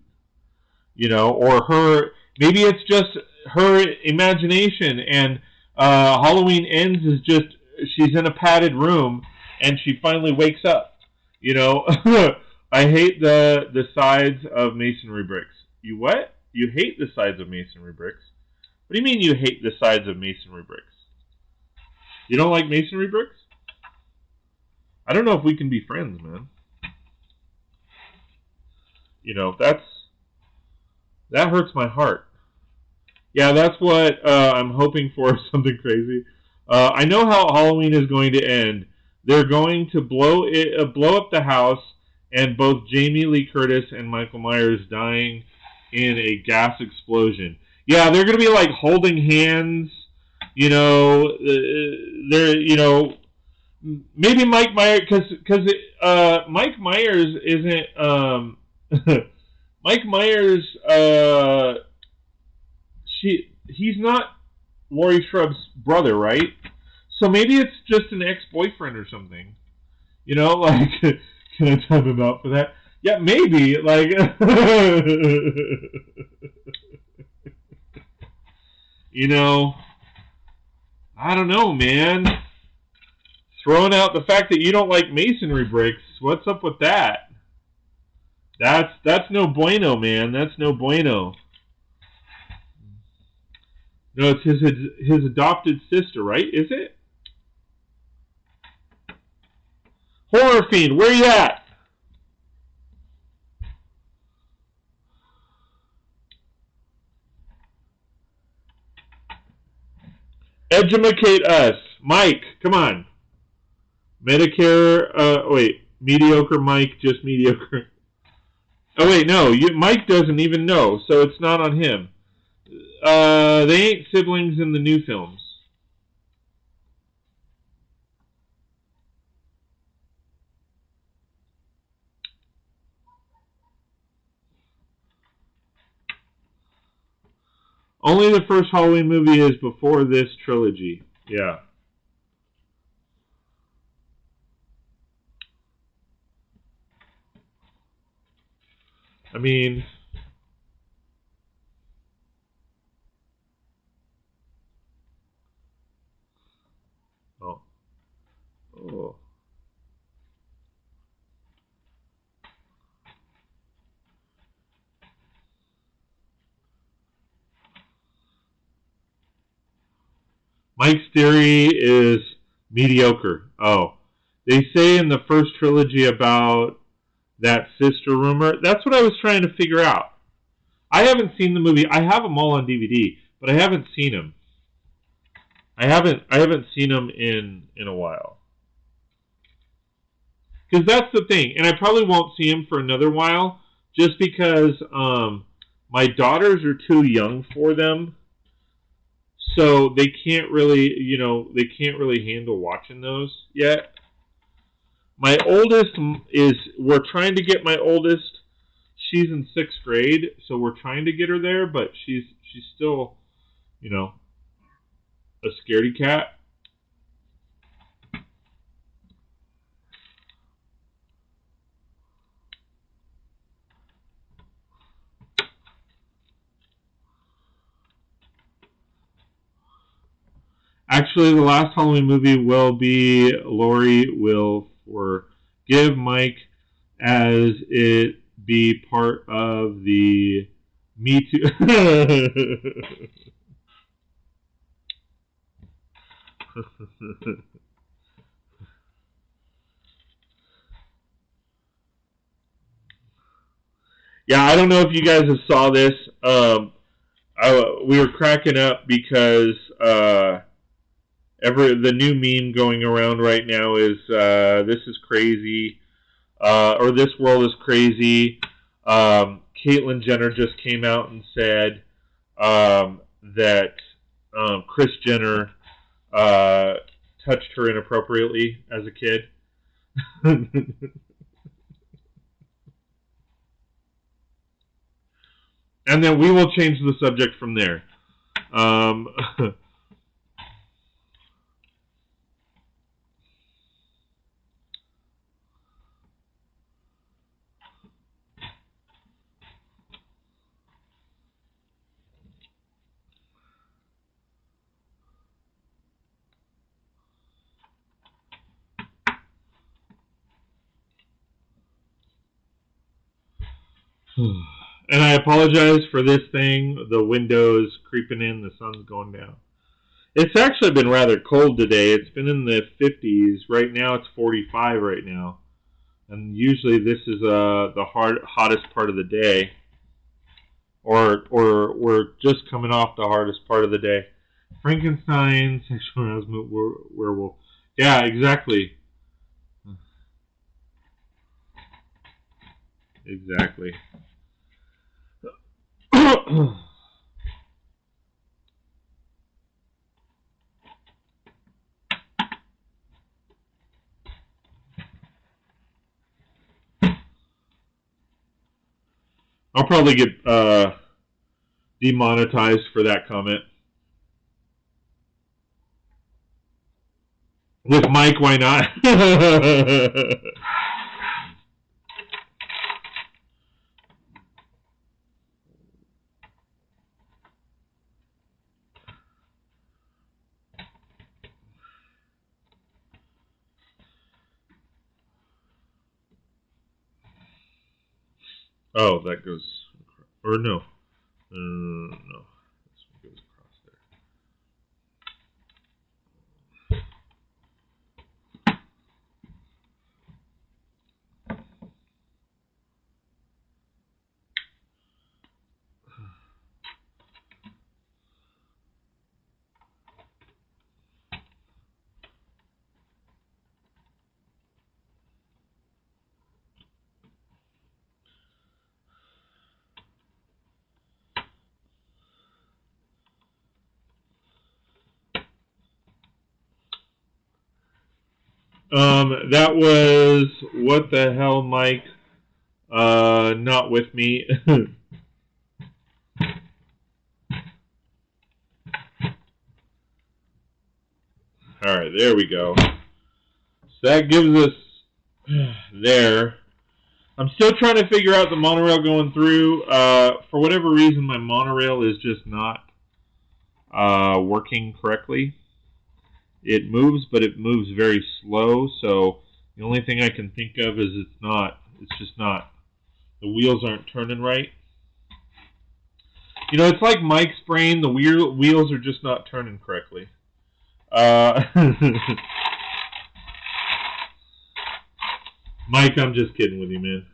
you know, or her. Maybe it's just her imagination, and Halloween Ends is just she's in a padded room and she finally wakes up. You know, I hate the sides of masonry bricks. You what? You hate the sides of masonry bricks? What do you mean you hate the sides of masonry bricks? You don't like masonry bricks? I don't know if we can be friends, man. You know, that hurts my heart. Yeah, that's what I'm hoping for, something crazy. I know how Halloween is going to end. They're going to blow up the house, and both Jamie Lee Curtis and Michael Myers dying in a gas explosion. Yeah, they're going to be like holding hands. You know, they're, you know, maybe Mike Myers, because Mike Myers isn't Mike Myers. He's not Laurie Shrub's brother, right? So maybe it's just an ex-boyfriend or something. You know, like, can I time him out for that? Yeah, maybe. Like, you know, I don't know, man. Throwing out the fact that you don't like masonry bricks. What's up with that? That's no bueno, man. That's no bueno. No, it's his adopted sister, right? Is it? Horror Fiend, where you at? Educate us. Mike, come on. Medicare, wait. Mediocre Mike, just mediocre. Oh, wait, no. Mike doesn't even know, so it's not on him. They ain't siblings in the new films. Only the first Halloween movie is before this trilogy. Yeah. I mean, oh. Mike's theory is mediocre. Oh. They say in the first trilogy about that sister rumor. That's what I was trying to figure out. I haven't seen the movie. I have them all on DVD, but I haven't seen them. I haven't seen them in a while. Because that's the thing. And I probably won't see them for another while, just because my daughters are too young for them. So they can't really, you know, they can't really handle watching those yet. My oldest we're trying to get my oldest. She's in 6th grade, so we're trying to get her there, but she's still, you know, a scaredy cat. Actually, the last Halloween movie will be Laurie will forgive Mike as it be part of the Me Too. Yeah, I don't know if you guys have saw this. We were cracking up because the new meme going around right now is this is crazy, or this world is crazy. Caitlyn Jenner just came out and said that Kris Jenner touched her inappropriately as a kid. And then we will change the subject from there. And I apologize for this thing. The window's creeping in. The sun's going down. It's actually been rather cold today. It's been in the 50s. Right now it's 45 right now. And usually this is the hottest part of the day. Or we're just coming off the hardest part of the day. Frankenstein, sexual harassment, werewolf. Yeah, exactly. Exactly. I'll probably get demonetized for that comment. With Mike, why not? Oh, that goes, or no, no, this one goes across there. That was, what the hell, Mike? Not with me. Alright, there we go. So that gives us there. I'm still trying to figure out the monorail going through. For whatever reason, my monorail is just not working correctly. It moves, but it moves very slow, so the only thing I can think of is it's just not, the wheels aren't turning right. You know, it's like Mike's brain, the wheels are just not turning correctly. Mike, I'm just kidding with you, man.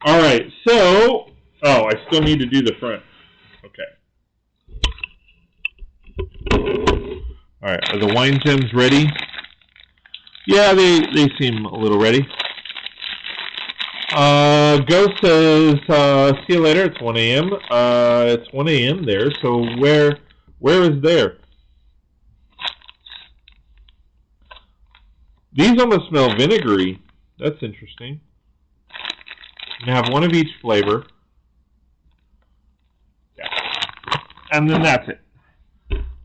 Alright, so, oh, I still need to do the front. Okay. Alright, are the wine gems ready? Yeah, they seem a little ready. Ghost says, see you later, it's 1 a.m. It's 1 a.m. there, so where is there? These almost smell vinegary. That's interesting. You have one of each flavor. Yeah. And then that's it.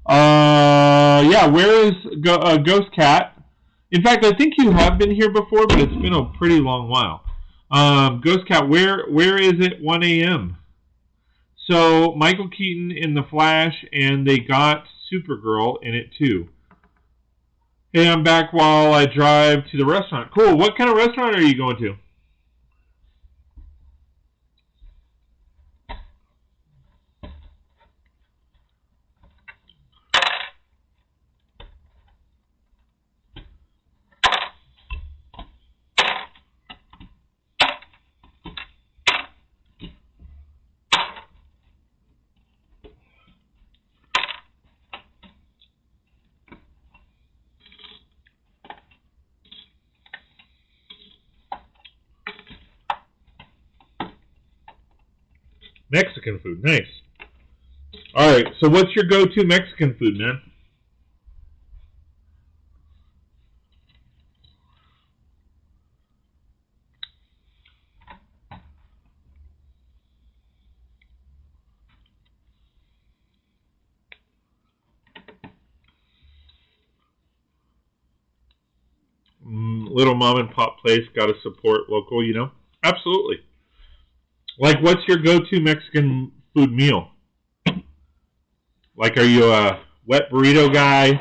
Yeah, where is Ghost Cat? In fact, I think you have been here before, but it's been a pretty long while. Ghost Cat, where is it 1 a.m.? So, Michael Keaton in The Flash, and they got Supergirl in it too. Hey, I'm back while I drive to the restaurant. Cool. What kind of restaurant are you going to? Mexican food, nice. All right, so what's your go-to Mexican food, man? Little mom and pop place, gotta support local, you know? Absolutely. Like, what's your go-to Mexican food meal? Like, are you a wet burrito guy?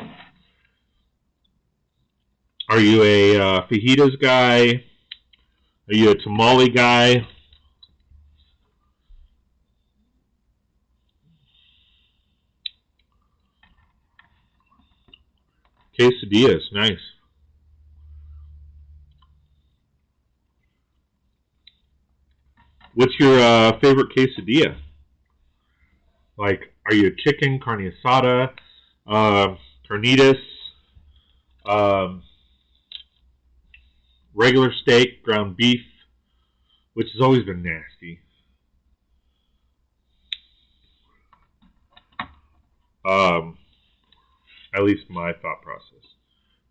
Are you a fajitas guy? Are you a tamale guy? Quesadillas, nice. What's your favorite quesadilla? Like, are you a chicken, carne asada, carnitas, regular steak, ground beef, which has always been nasty. At least my thought process,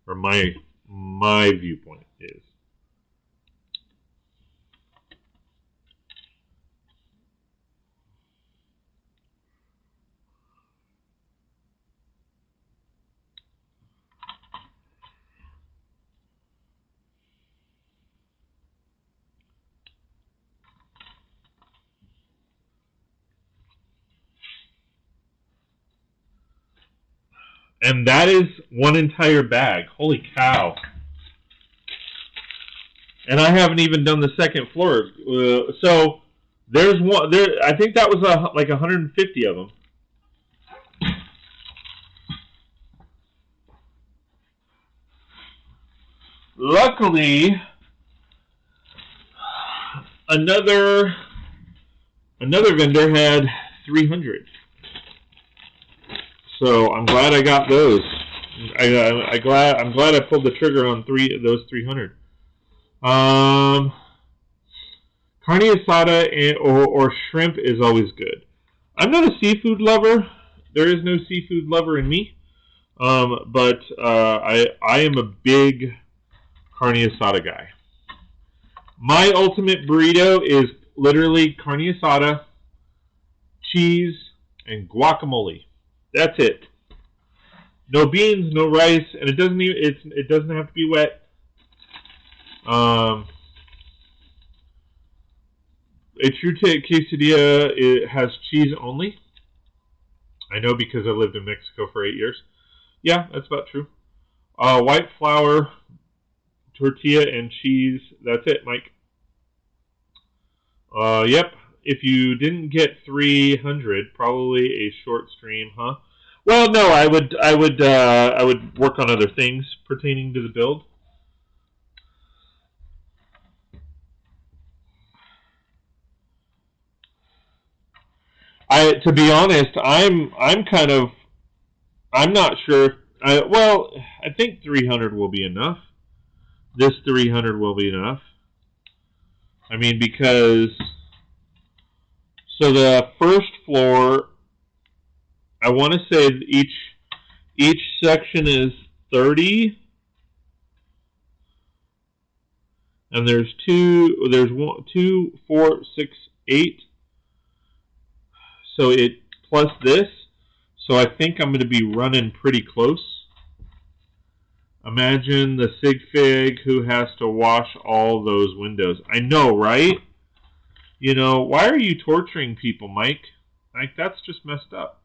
or my viewpoint is. And that is one entire bag. Holy cow. And I haven't even done the second floor. So there's one there. I think that was like 150 of them. Luckily, another vendor had 300. So I'm glad I got those. I'm glad I pulled the trigger on those 300. Carne asada or shrimp is always good. I'm not a seafood lover. There is no seafood lover in me. But I am a big carne asada guy. My ultimate burrito is literally carne asada, cheese, and guacamole. That's it. No beans, no rice, and it doesn't have to be wet. A true quesadilla, it has cheese only. I know because I lived in Mexico for 8 years. Yeah, that's about true. White flour, tortilla, and cheese. That's it, Mike. Yep. If you didn't get 300, probably a short stream, huh? Well, no, I would work on other things pertaining to the build. To be honest, I'm not sure. Well, I think 300 will be enough. This 300 will be enough. I mean, because so the first floor, I want to say each section is 30, and there's 2, 4, 6, 8. So it plus this, so I think I'm going to be running pretty close. Imagine the sig fig who has to wash all those windows. I know, right? You know, why are you torturing people, Mike? Like, that's just messed up.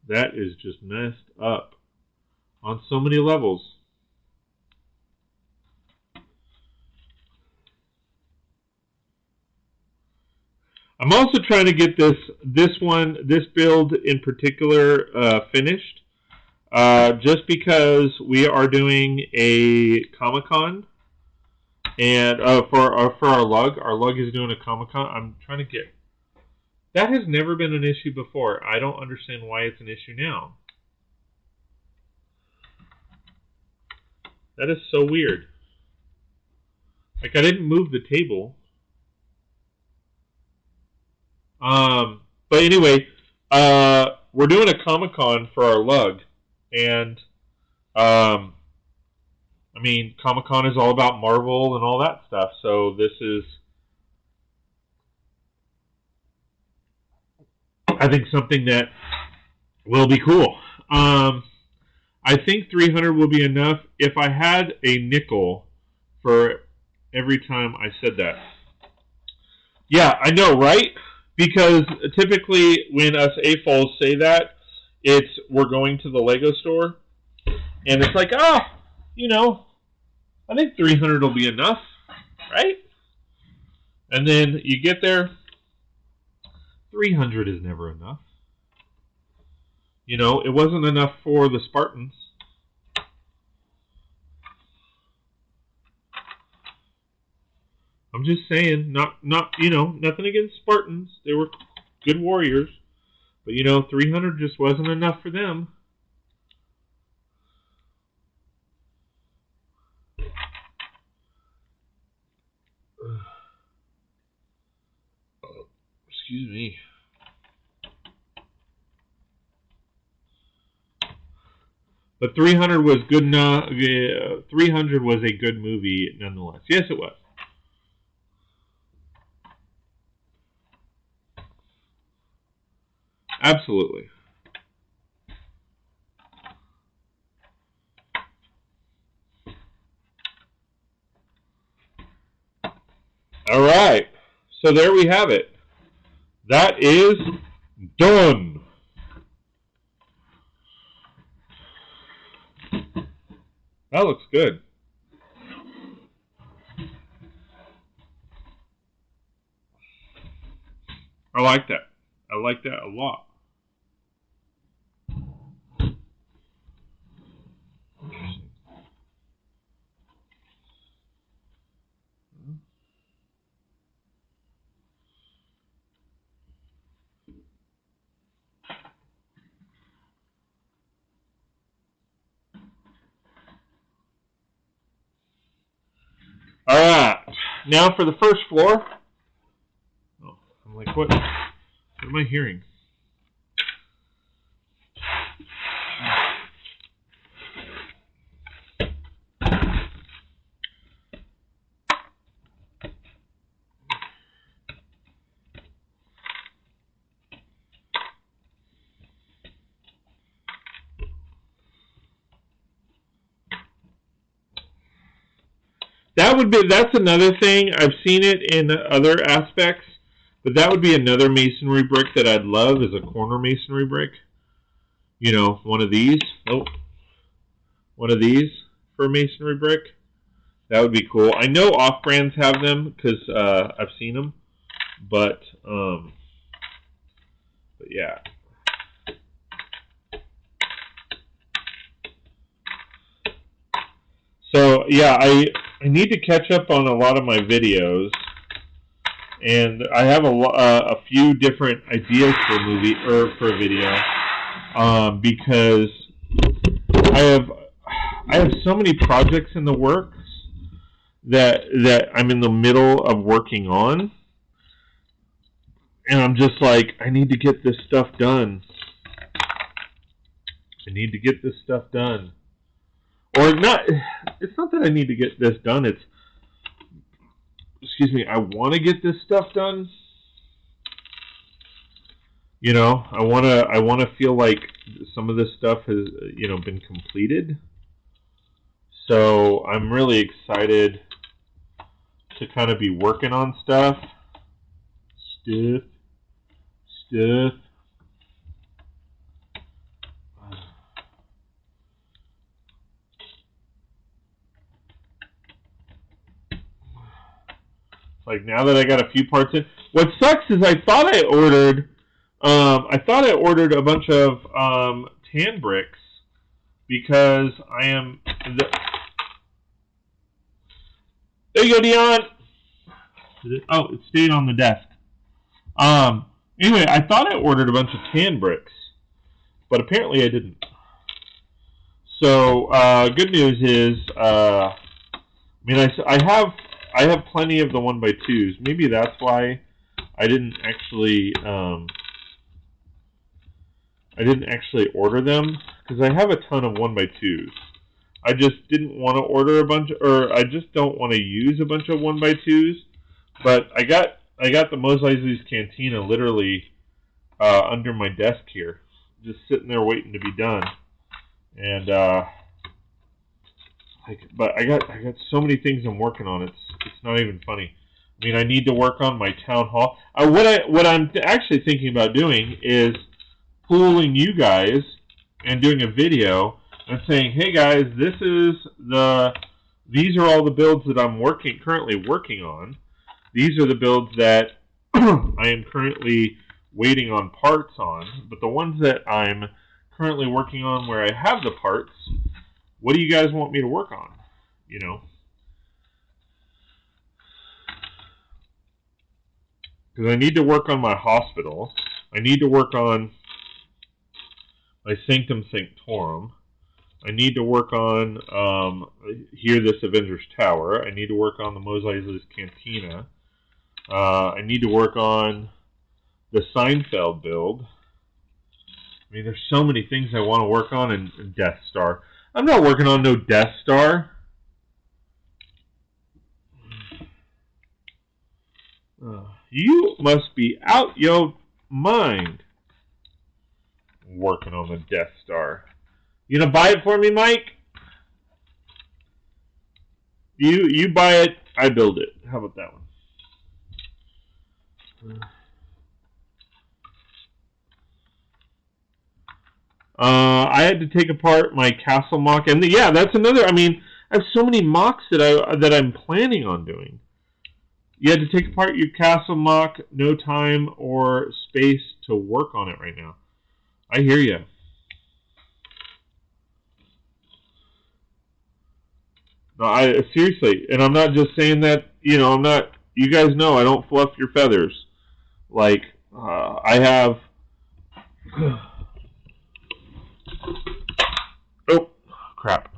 That is just messed up on so many levels. I'm also trying to get this build in particular finished, just because we are doing a Comic-Con And for our lug is doing a Comic-Con. I'm trying to get... That has never been an issue before. I don't understand why it's an issue now. That is so weird. Like, I didn't move the table. But anyway, we're doing a Comic-Con for our lug. And, I mean, Comic-Con is all about Marvel and all that stuff. So this is, I think, something that will be cool. I think 300 will be enough. If I had a nickel for every time I said that. Yeah, I know, right? Because typically when us AFOLs say that, it's we're going to the Lego store. And it's like, you know, I think 300 will be enough, right? And then you get there, 300 is never enough. You know, it wasn't enough for the Spartans. I'm just saying, not you know, nothing against Spartans. They were good warriors. But, you know, 300 just wasn't enough for them. Excuse me. But 300 was good enough. 300 was a good movie nonetheless. Yes, it was. Absolutely. All right. So there we have it. That is done. That looks good. I like that. I like that a lot. All right. Now for the first floor. Oh, I'm like, what am I hearing? That's another thing. I've seen it in other aspects, but that would be another masonry brick that I'd love is a corner masonry brick. You know, one of these. Oh, one of these for a masonry brick. That would be cool. I know off-brands have them because I've seen them, but yeah. So yeah, I need to catch up on a lot of my videos, and I have a few different ideas for a movie or for a video, because I have so many projects in the works that I'm in the middle of working on, and I'm just like, I need to get this stuff done. I need to get this stuff done. Or not, it's not that I need to get this done, it's, excuse me, I want to get this stuff done. You know, I want to feel like some of this stuff has, you know, been completed. So I'm really excited to kind of be working on stuff. Like now that I got a few parts in, what sucks is I thought I ordered a bunch of tan bricks because I am There you go, Dion. Oh, it stayed on the desk. Anyway, I thought I ordered a bunch of tan bricks, but apparently I didn't. So, good news is, I have plenty of the 1x2s. Maybe that's why I didn't actually order them, because I have a ton of 1x2s. I just didn't want to order a bunch, or I just don't want to use a bunch of 1x2s. But I got the Mos Eisley's Cantina literally under my desk here, just sitting there waiting to be done. And but I got so many things I'm working on. It's not even funny. I mean, I need to work on my town hall. What I'm actually thinking about doing is pooling you guys and doing a video and saying, hey guys, these are all the builds that I'm currently working on. These are the builds that I am currently waiting on parts on. But the ones that I'm currently working on where I have the parts, what do you guys want me to work on? You know? Because I need to work on my hospital. I need to work on my Sanctum Sanctorum. I need to work on this Avengers Tower. I need to work on the Mos Eisley's Cantina. I need to work on the Seinfeld build. I mean, there's so many things I want to work on in Death Star. I'm not working on no Death Star. You must be out your mind working on the Death Star. You gonna buy it for me, Mike? You buy it, I build it. How about that one? I had to take apart my castle mock, and yeah, that's another. I mean, I have so many mocks that I'm planning on doing. You had to take apart your castle mock. No time or space to work on it right now. I hear you. No, seriously, and I'm not just saying that. You know, I'm not. You guys know I don't fluff your feathers. Like I have. Oh, crap.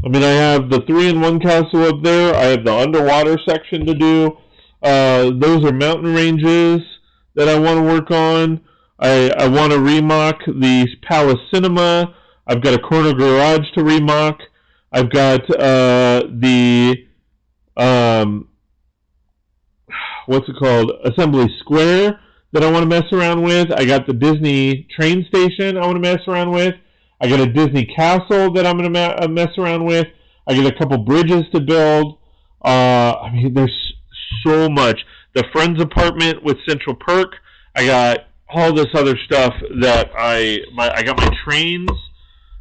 I mean, I have the 3-in-1 castle up there. I have the underwater section to do. Those are mountain ranges that I want to work on. I want to remock the Palace Cinema. I've got a corner garage to remock. I've got what's it called? Assembly Square that I want to mess around with. I got the Disney train station I want to mess around with. I got a Disney castle that I'm going to mess around with. I got a couple bridges to build. I mean, there's so much. The Friends apartment with Central Perk. I got all this other stuff that I got my trains,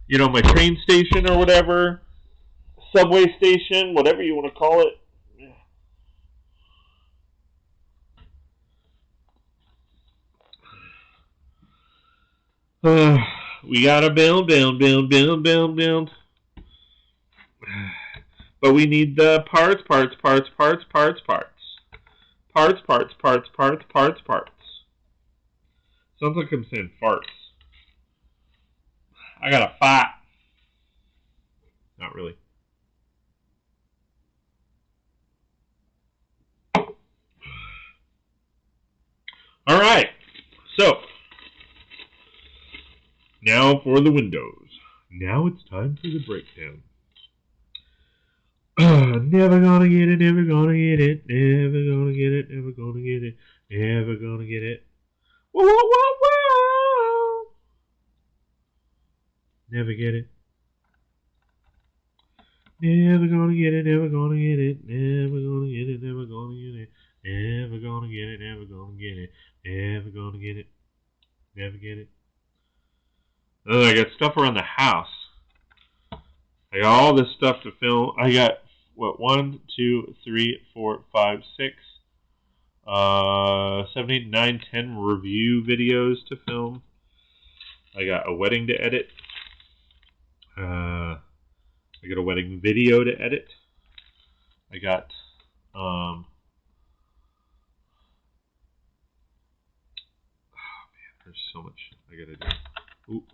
you know, my train station or whatever, subway station, whatever you want to call it. We gotta build. But we need the parts. Sounds like I'm saying farts. I got a fight. Not really. All right. So, now for the windows. Now it's time for the breakdown. Never gonna get it, never gonna get it, never gonna get it, never gonna get it, never gonna get it. Whoa, whoa, whoa, whoa. Never get it. Never gonna get it, never gonna get it, never gonna get it, never gonna get it, never gonna get it, never gonna get it, never gonna get it, never get it. Oh, I got stuff around the house. I got all this stuff to film. I got, what, 1, 2, 3, 4, 5, 6, 7, 8, 9, 10 review videos to film. I got a wedding to edit. I got a wedding video to edit. I got oh man, there's so much I gotta do. Ooh.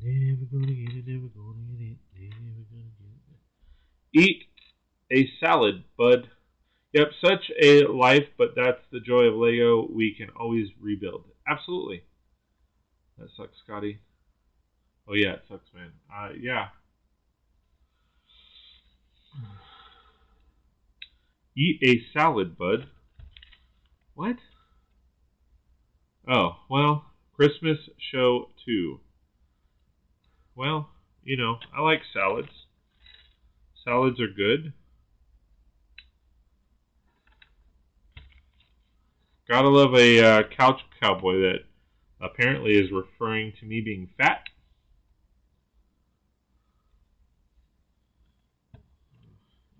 Never gonna get it, never gonna get it, never gonna get it. Eat a salad, bud. Yep, such a life, but that's the joy of Lego. We can always rebuild. Absolutely. That sucks, Scotty. Oh yeah, it sucks, man. Yeah. Eat a salad, bud. What? Oh, well, Christmas show 2. Well, you know, I like salads. Salads are good. Gotta love a couch cowboy that apparently is referring to me being fat.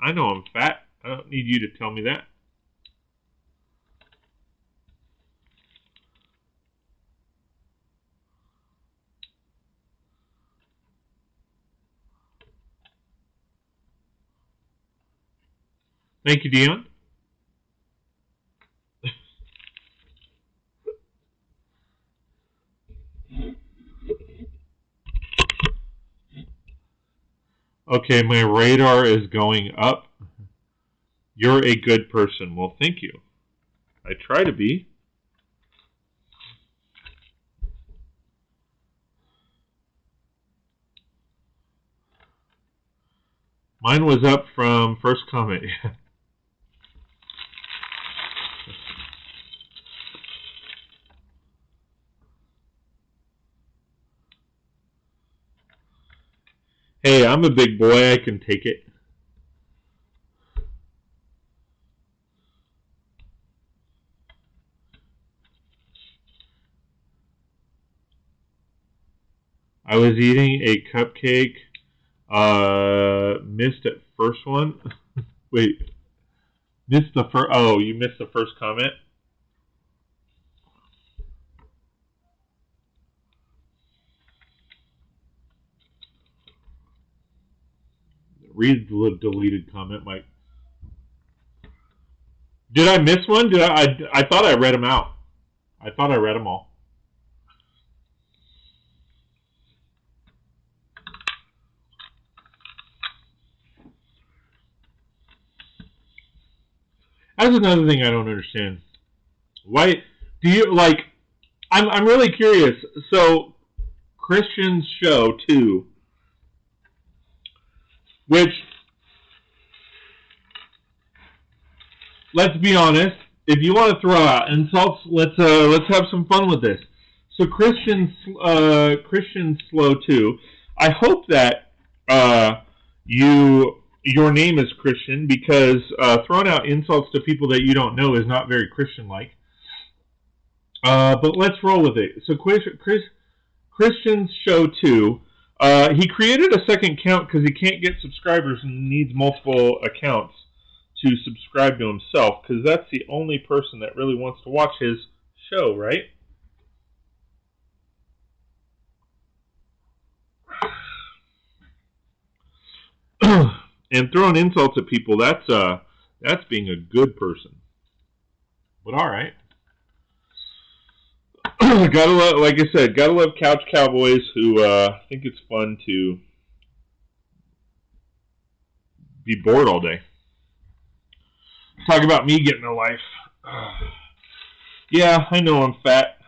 I know I'm fat. I don't need you to tell me that. Thank you, Dion. Okay, my radar is going up. You're a good person. Well, thank you. I try to be. Mine was up from first comment. Hey, I'm a big boy. I can take it. I was eating a cupcake. Missed at first one. Wait. Missed the first. Oh, you missed the first comment? Read the deleted comment, Mike. Did I miss one? Did I thought I read them out. I thought I read them all. That's another thing I don't understand. Why do you like? I'm really curious. So, Christian's show 2, which, let's be honest, if you want to throw out insults, let's have some fun with this. So, Christian's Slow 2. I hope that your name is Christian, because throwing out insults to people that you don't know is not very Christian-like. But let's roll with it. So Christian's show 2, he created a second account because he can't get subscribers and needs multiple accounts to subscribe to himself, because that's the only person that really wants to watch his show, right? And throwing insults at people, that's being a good person. But all right. Gotta love, like I said, gotta love couch cowboys who think it's fun to be bored all day. Talk about me getting a life. Yeah, I know I'm fat.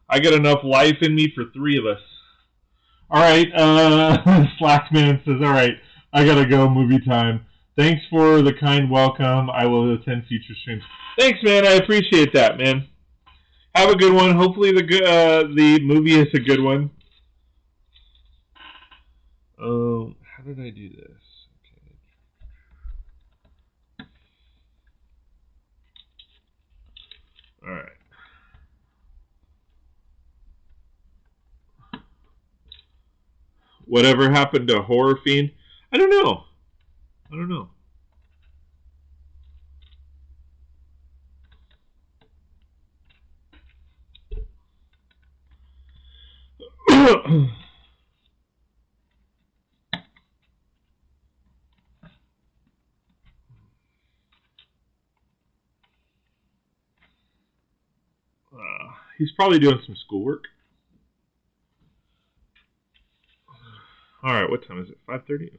I got enough life in me for 3 of us. All right, Slackman says, all right, I gotta go, movie time. Thanks for the kind welcome. I will attend future streams. Thanks, man. I appreciate that, man. Have a good one. Hopefully the movie is a good one. How did I do this? Okay. All right. Whatever happened to Horror Fiend? I don't know. I don't know. He's probably doing some schoolwork. All right, what time is it? 5:30? Okay.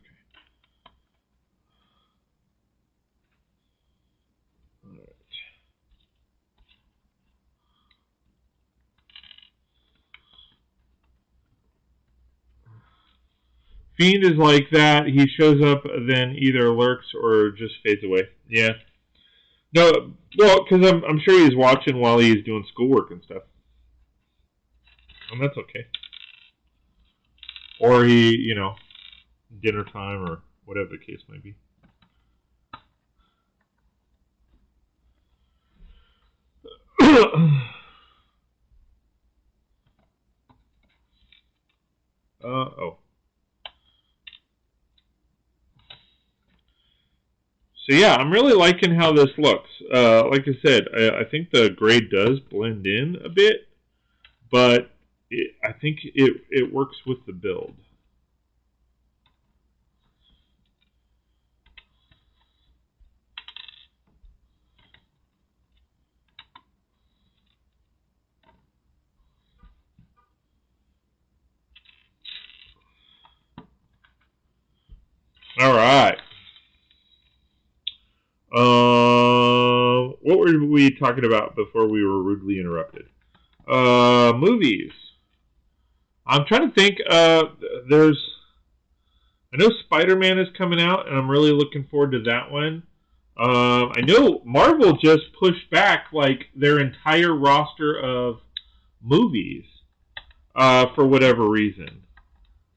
All right. Fiend is like that. He shows up, then either lurks or just fades away. Yeah. No, well, because I'm sure he's watching while he's doing schoolwork and stuff. And that's okay. Or he, you know, dinner time or whatever the case may be. Oh. So yeah, I'm really liking how this looks. Like I said, I think the gray does blend in a bit, but I think it works with the build. All right. What were we talking about before we were rudely interrupted? Movies. I'm trying to think. I know Spider-Man is coming out, and I'm really looking forward to that one. I know Marvel just pushed back like their entire roster of movies for whatever reason.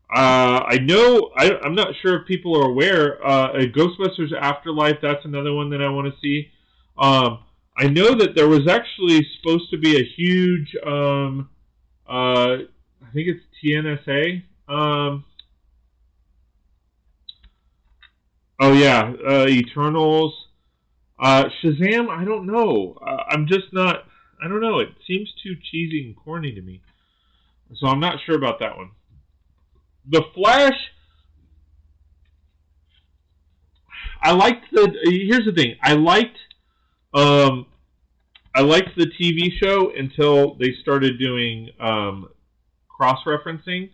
I know, I'm not sure if people are aware, Ghostbusters Afterlife, that's another one that I want to see. I know that there was actually supposed to be a huge, I think it's TNSA. Eternals. Shazam, I don't know. I'm just not, I don't know, it seems too cheesy and corny to me. So I'm not sure about that one. The Flash, here's the thing, I liked the TV show until they started doing cross-referencing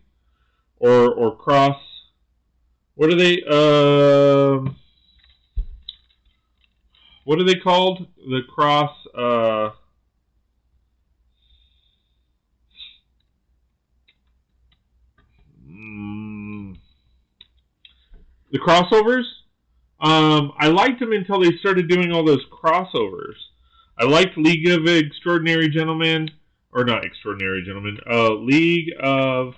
or cross, what are they called? The cross, the crossovers. I liked them until they started doing all those crossovers. I liked League of Extraordinary Gentlemen, or not Extraordinary Gentlemen, League of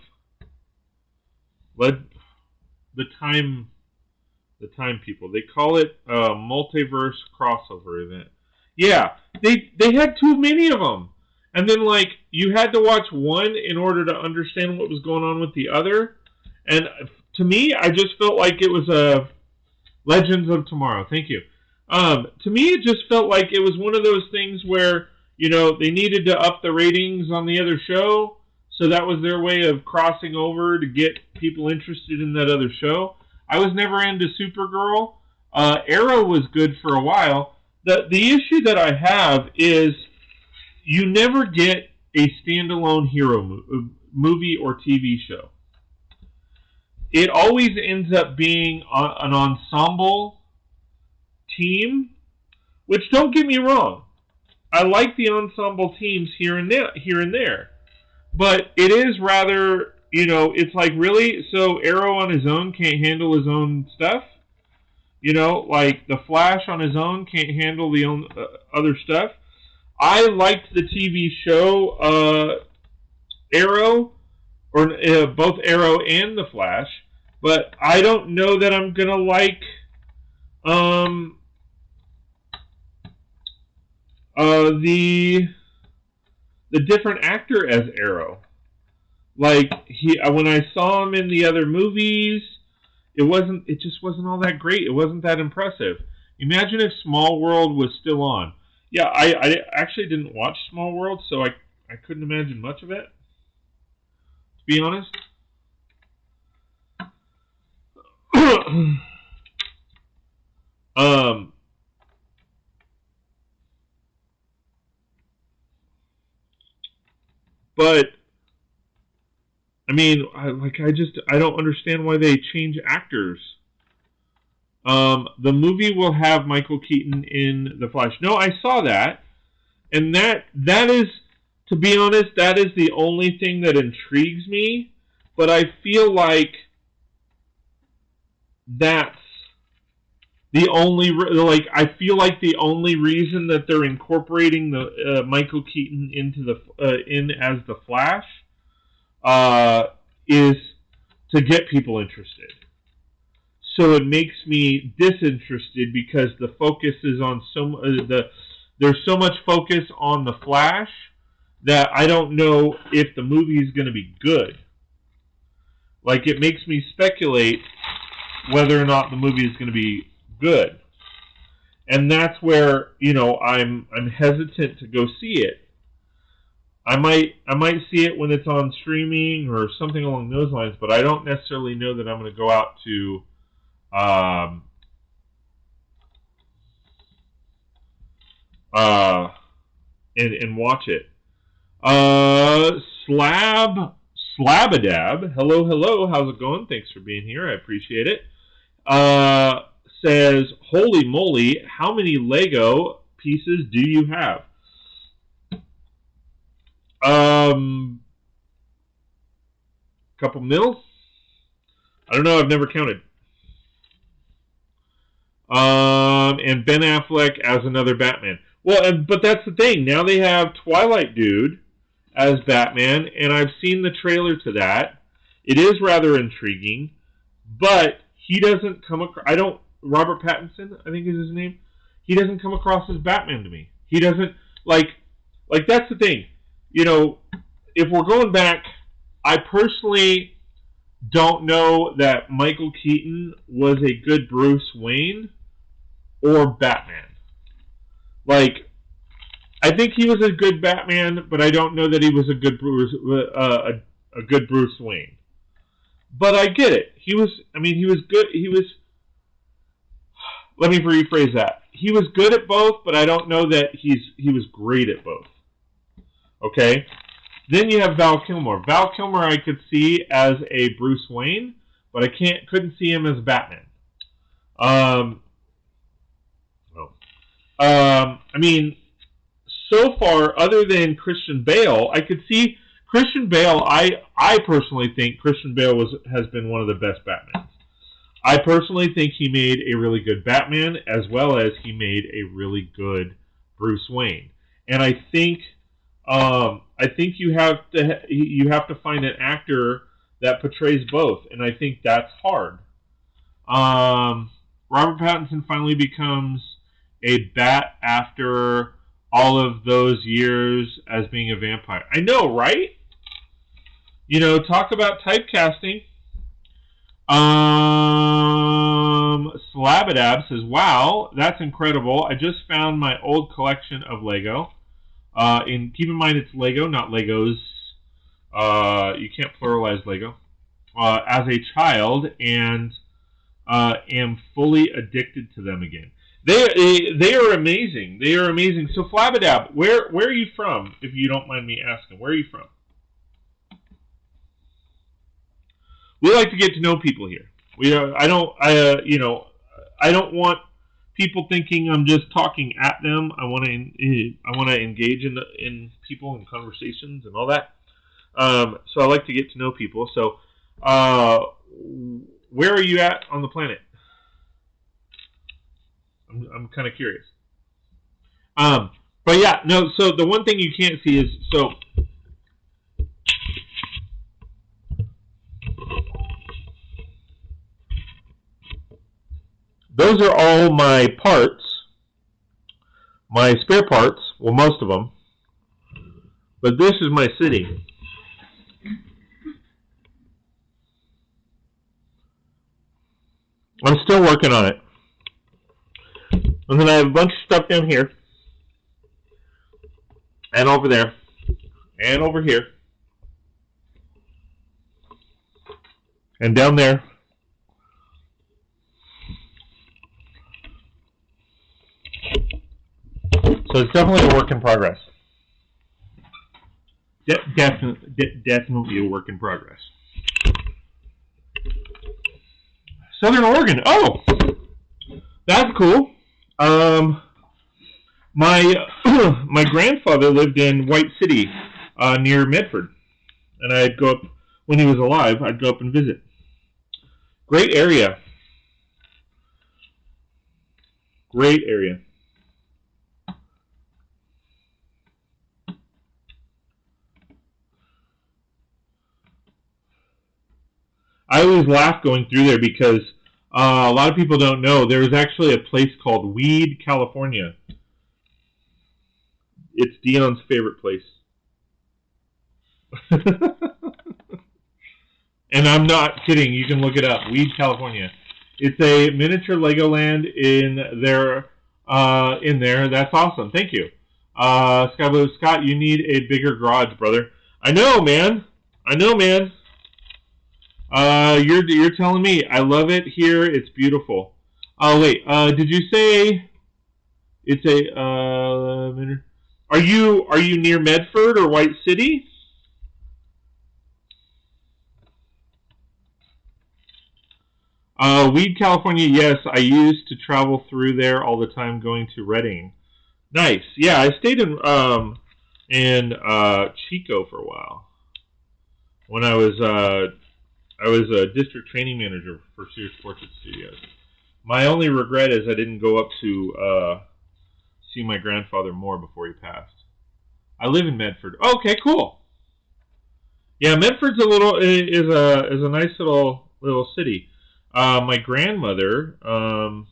the Time People. They call it a multiverse crossover event. Yeah, they had too many of them, and then like you had to watch one in order to understand what was going on with the other, and to me, I just felt like it was a Legends of Tomorrow. Thank you. To me, it just felt like it was one of those things where, you know, they needed to up the ratings on the other show, so that was their way of crossing over to get people interested in that other show. I was never into Supergirl. Arrow was good for a while. The issue that I have is you never get a standalone hero movie or TV show. It always ends up being an ensemble team, which, don't get me wrong, I like the ensemble teams here and there, but it is rather, you know, it's like, really, so Arrow on his own can't handle his own stuff? You know, like the Flash on his own can't handle the other stuff? I liked the TV show Arrow, or both Arrow and the Flash, but I don't know that I'm gonna like the different actor as Arrow. Like when I saw him in the other movies, it just wasn't all that great. It wasn't that impressive. Imagine if Small World was still on. Yeah, I actually didn't watch Small World, so I couldn't imagine much of it, to be honest. but I mean, I don't understand why they change actors. The movie will have Michael Keaton in The Flash. No, I saw that, and that is, to be honest, that is the only thing that intrigues me. But I feel like that's the only I feel like the only reason that they're incorporating the Michael Keaton into the in as the Flash is to get people interested. So it makes me disinterested because the focus is on there's so much focus on the Flash that I don't know if the movie is going to be good. Like, it makes me speculate whether or not the movie is going to be good. And that's where, you know, I'm hesitant to go see it. I might see it when it's on streaming or something along those lines, but I don't necessarily know that I'm going to go out to and watch it. Slabadab, hello, how's it going? Thanks for being here, I appreciate it. Says, holy moly, how many Lego pieces do you have? Couple mil? I don't know, I've never counted. And Ben Affleck as another Batman. Well, but that's the thing. Now they have Twilight Dude as Batman, and I've seen the trailer to that. It is rather intriguing, but he doesn't come across... Robert Pattinson, I think is his name. He doesn't come across as Batman to me. He doesn't... Like that's the thing. You know, if we're going back, I personally don't know that Michael Keaton was a good Bruce Wayne or Batman. Like, I think he was a good Batman, but I don't know that he was a good Bruce Wayne. But I get it. He was good. Let me rephrase that. He was good at both, but I don't know that he was great at both. Okay? Then you have Val Kilmer. Val Kilmer I could see as a Bruce Wayne, but I couldn't see him as Batman. I mean, so far, other than Christian Bale, I could see Christian Bale. I personally think Christian Bale has been one of the best Batmans. I personally think he made a really good Batman, as well as he made a really good Bruce Wayne. And I think you have to find an actor that portrays both, and I think that's hard. Robert Pattinson finally becomes a bat after all of those years as being a vampire. I know, right? You know, talk about typecasting. Slabadab says, wow, that's incredible. I just found my old collection of Lego. Keep in mind it's Lego, not Legos. You can't pluralize Lego. As a child, and am fully addicted to them again. They are amazing. They are amazing. So Flabadab, where are you from? If you don't mind me asking, where are you from? We like to get to know people here. I don't want people thinking I'm just talking at them. I want to engage in people and conversations and all that. So I like to get to know people. So where are you at on the planet? I'm kind of curious. But yeah, no. So the one thing you can't see is those are all my parts, my spare parts. Well, most of them. But this is my city. I'm still working on it. And then I have a bunch of stuff down here. And over there. And over here. And down there. So it's definitely a work in progress. definitely a work in progress. Southern Oregon. Oh, that's cool. My my grandfather lived in White City, near Medford, and I'd go up when he was alive. I'd go up and visit. Great area. Great area. I always laugh going through there because a lot of people don't know there's actually a place called Weed, California. It's Dion's favorite place. And I'm not kidding. You can look it up. Weed, California. It's a miniature Legoland in there. That's awesome. Thank you. Scott, you need a bigger garage, brother. I know, man. You're telling me. I love it here. It's beautiful. Oh wait. Did you say it's a Are you near Medford or White City? Weed, California. Yes, I used to travel through there all the time, going to Redding. Nice. Yeah, I stayed in Chico for a while when I was a district training manager for Sears Portrait Studios. My only regret is I didn't go up to see my grandfather more before he passed. I live in Medford. Okay, cool. Yeah, Medford's is a nice little city. My grandmother, my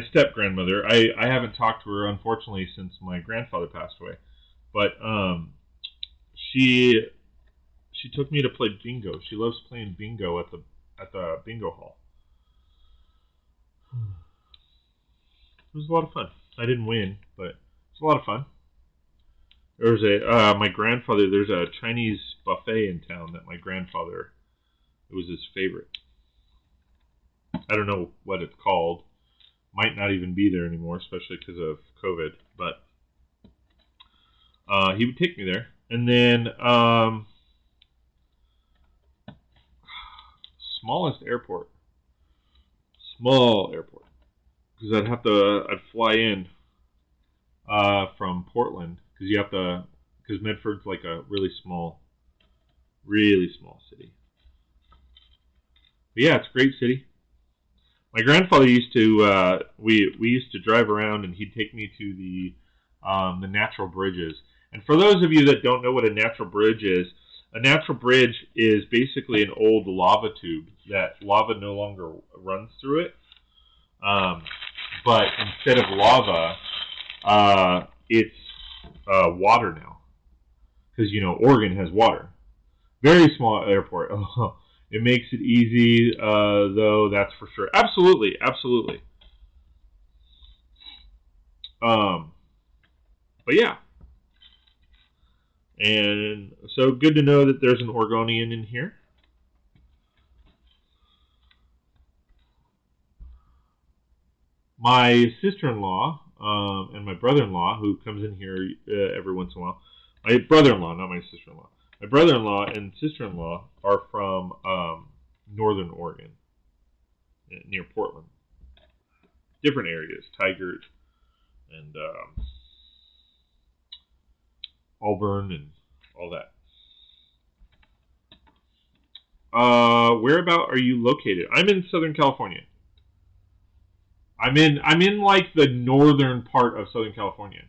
step grandmother. I haven't talked to her unfortunately since my grandfather passed away, but she took me to play bingo. She loves playing bingo at the bingo hall. It was a lot of fun. I didn't win, but it's a lot of fun. There was there's a Chinese buffet in town that my grandfather, it was his favorite. I don't know what it's called. Might not even be there anymore, especially because of COVID, but he would take me there. And then small airport, because I'd fly in from Portland, because Medford's like a really small city. But yeah, it's a great city. My grandfather used to we used to drive around, and he'd take me to the natural bridges. And for those of you that don't know what a natural bridge is, a natural bridge is basically an old lava tube that lava no longer runs through it. But instead of lava, it's water now. Because, Oregon has water. Very small airport. It makes it easy, though, that's for sure. Absolutely. But yeah. And so good to know that there's an Oregonian in here. My sister-in-law and my brother-in-law, who comes in here every once in a while. My brother-in-law, not my sister-in-law. My brother-in-law and sister-in-law are from northern Oregon, near Portland. Different areas, Tigard and Auburn and all that. Whereabout are you located? I'm in Southern California. I'm in like the northern part of Southern California,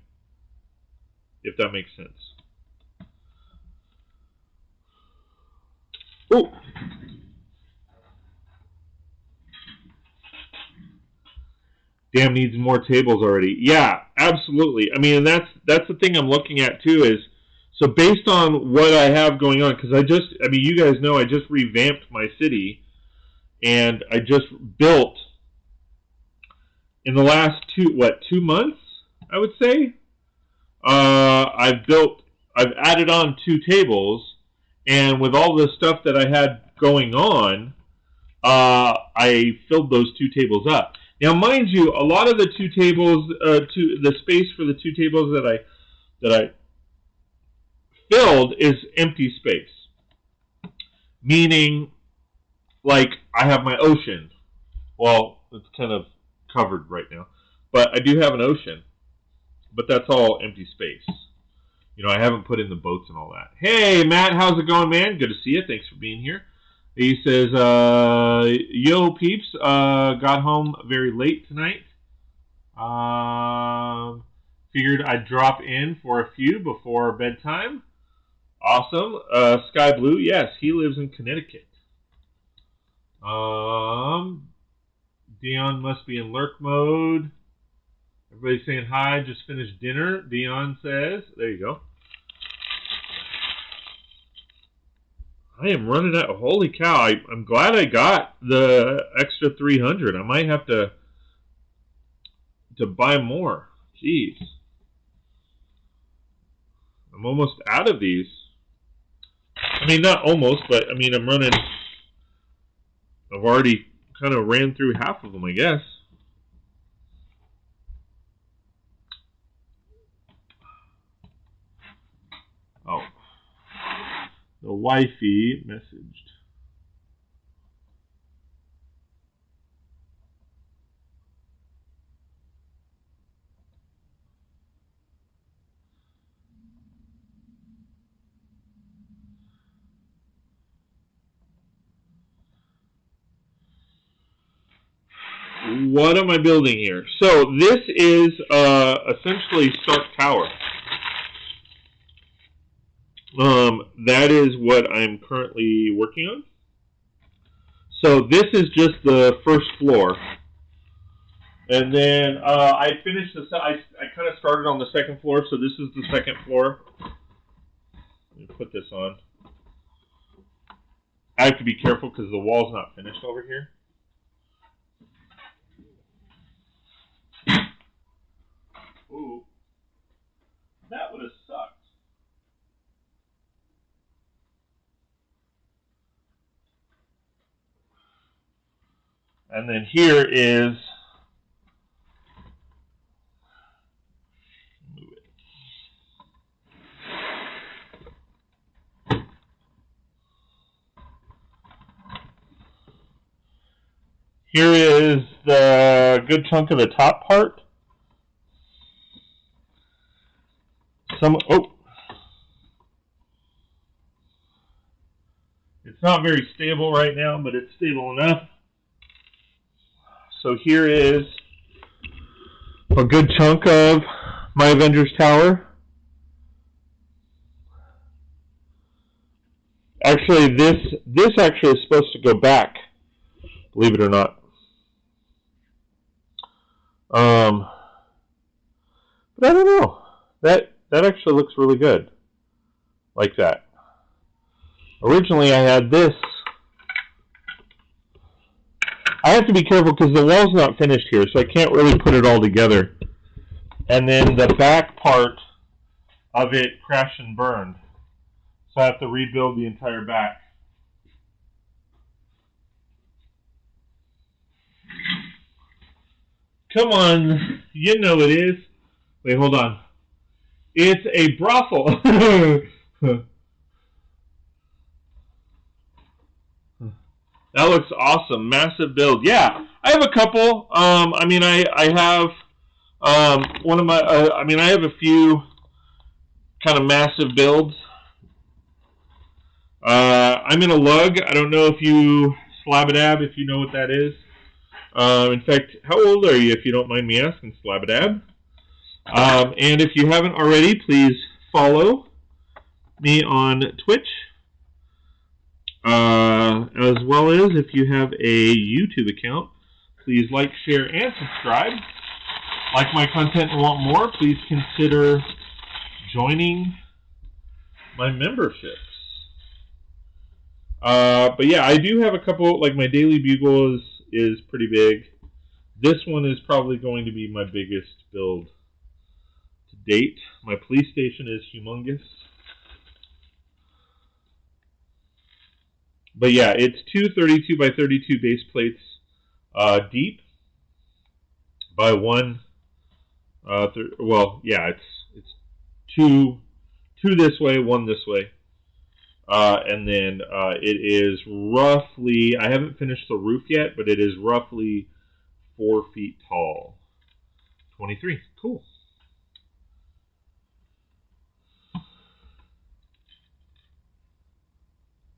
if that makes sense. Oh. Damn, needs more tables already. Yeah, absolutely. I mean, that's the thing I'm looking at too, is so based on what I have going on, because you guys know I just revamped my city, and I just built in the last 2 months, I would say. I've added on 2 tables, and with all the stuff that I had going on, I filled those 2 tables up. Now, mind you, a lot of the 2 tables, the space for the 2 tables that I build is empty space. Meaning, like, I have my ocean. Well, it's kind of covered right now. But I do have an ocean. But that's all empty space. You know, I haven't put in the boats and all that. Hey, Matt, how's it going, man? Good to see you. Thanks for being here. He says, yo, peeps, got home very late tonight. Figured I'd drop in for a few before bedtime. Awesome. Sky Blue, yes, he lives in Connecticut. Dion must be in lurk mode. Everybody's saying hi, just finished dinner. Dion says, there you go. I am running out. Holy cow, I'm glad I got the extra 300. I might have to buy more. Jeez. I'm almost out of these. I mean, not almost, but I mean, I'm running. I've already kind of ran through half of them, I guess. Oh. The wifey messaged. What am I building here? So this is essentially Stark Tower. That is what I'm currently working on. So this is just the first floor. And then I finished I kind of started on the second floor, so this is the second floor. Let me put this on. I have to be careful because the wall's not finished over here. Ooh, that would have sucked. And then here is, move it. Here is the good chunk of the top part. It's not very stable right now, but it's stable enough. So here is a good chunk of my Avengers tower. Actually, this actually is supposed to go back, believe it or not. But I don't know. That actually looks really good, like that. Originally, I had this. I have to be careful because the wall's not finished here, so I can't really put it all together. And then the back part of it crashed and burned, so I have to rebuild the entire back. Come on, you know it is. Wait, hold on. It's a brothel. That looks awesome. Massive build. Yeah, I have a couple. I mean, I have one of my. I mean, I have a few kind of massive builds. I'm in a lug. I don't know if you Slabadab, if you know what that is. In fact, how old are you, if you don't mind me asking, Slabadab? And if you haven't already, please follow me on Twitch. As well as if you have a YouTube account, please like, share, and subscribe. Like my content and want more, please consider joining my memberships. But yeah, I do have a couple, like my Daily Bugle is pretty big. This one is probably going to be my biggest build to date. My police station is humongous. But yeah, it's two 32 by 32 base plates deep by one. Well, yeah, it's two 2 this way, 1 this way. And then it is roughly, I haven't finished the roof yet, but it is roughly 4 feet tall. 23. Cool.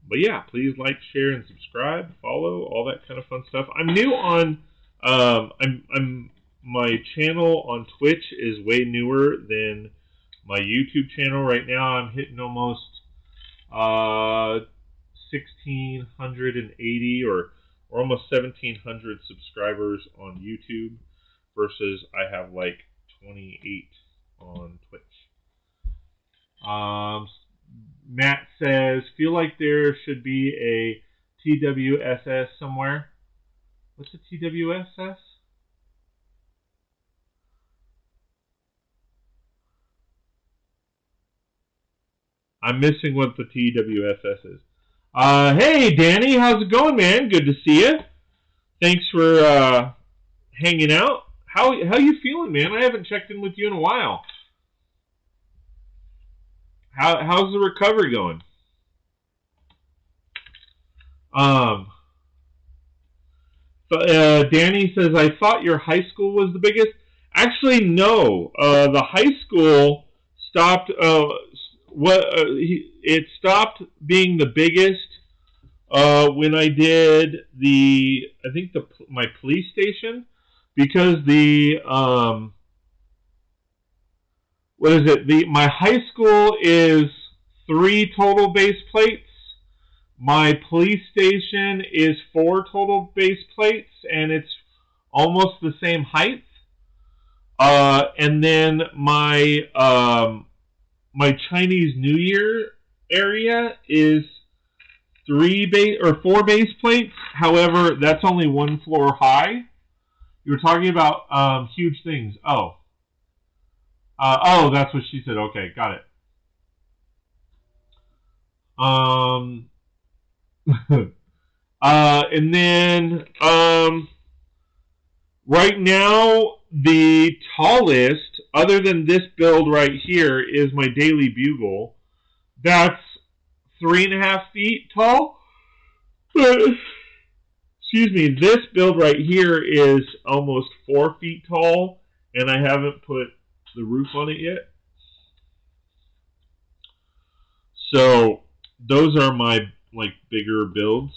But yeah, please like, share, and subscribe, follow, all that kind of fun stuff. I'm new on, my channel on Twitch is way newer than my YouTube channel. Right now I'm hitting almost 1,680 or almost 1,700 subscribers on YouTube versus I have like 28 on Twitch. Matt says, feel like there should be a TWSS somewhere. What's a TWSS? I'm missing what the TWSS is. Hey, Danny, how's it going, man? Good to see you. Thanks for hanging out. How you feeling, man? I haven't checked in with you in a while. How's the recovery going? Danny says, I thought your high school was the biggest. Actually, no. The high school stopped. It stopped being the biggest when I did my police station, because my high school is 3 total base plates. My police station is 4 total base plates, and it's almost the same height. And then my Chinese New Year area is 4 base plates. However, that's only 1 floor high. You were talking about huge things. Oh, that's what she said. Okay, got it. And then right now the tallest, other than this build right here, is my Daily Bugle. That's 3.5 feet tall. Excuse me, this build right here is almost 4 feet tall, and I haven't put the roof on it yet. So those are my bigger builds.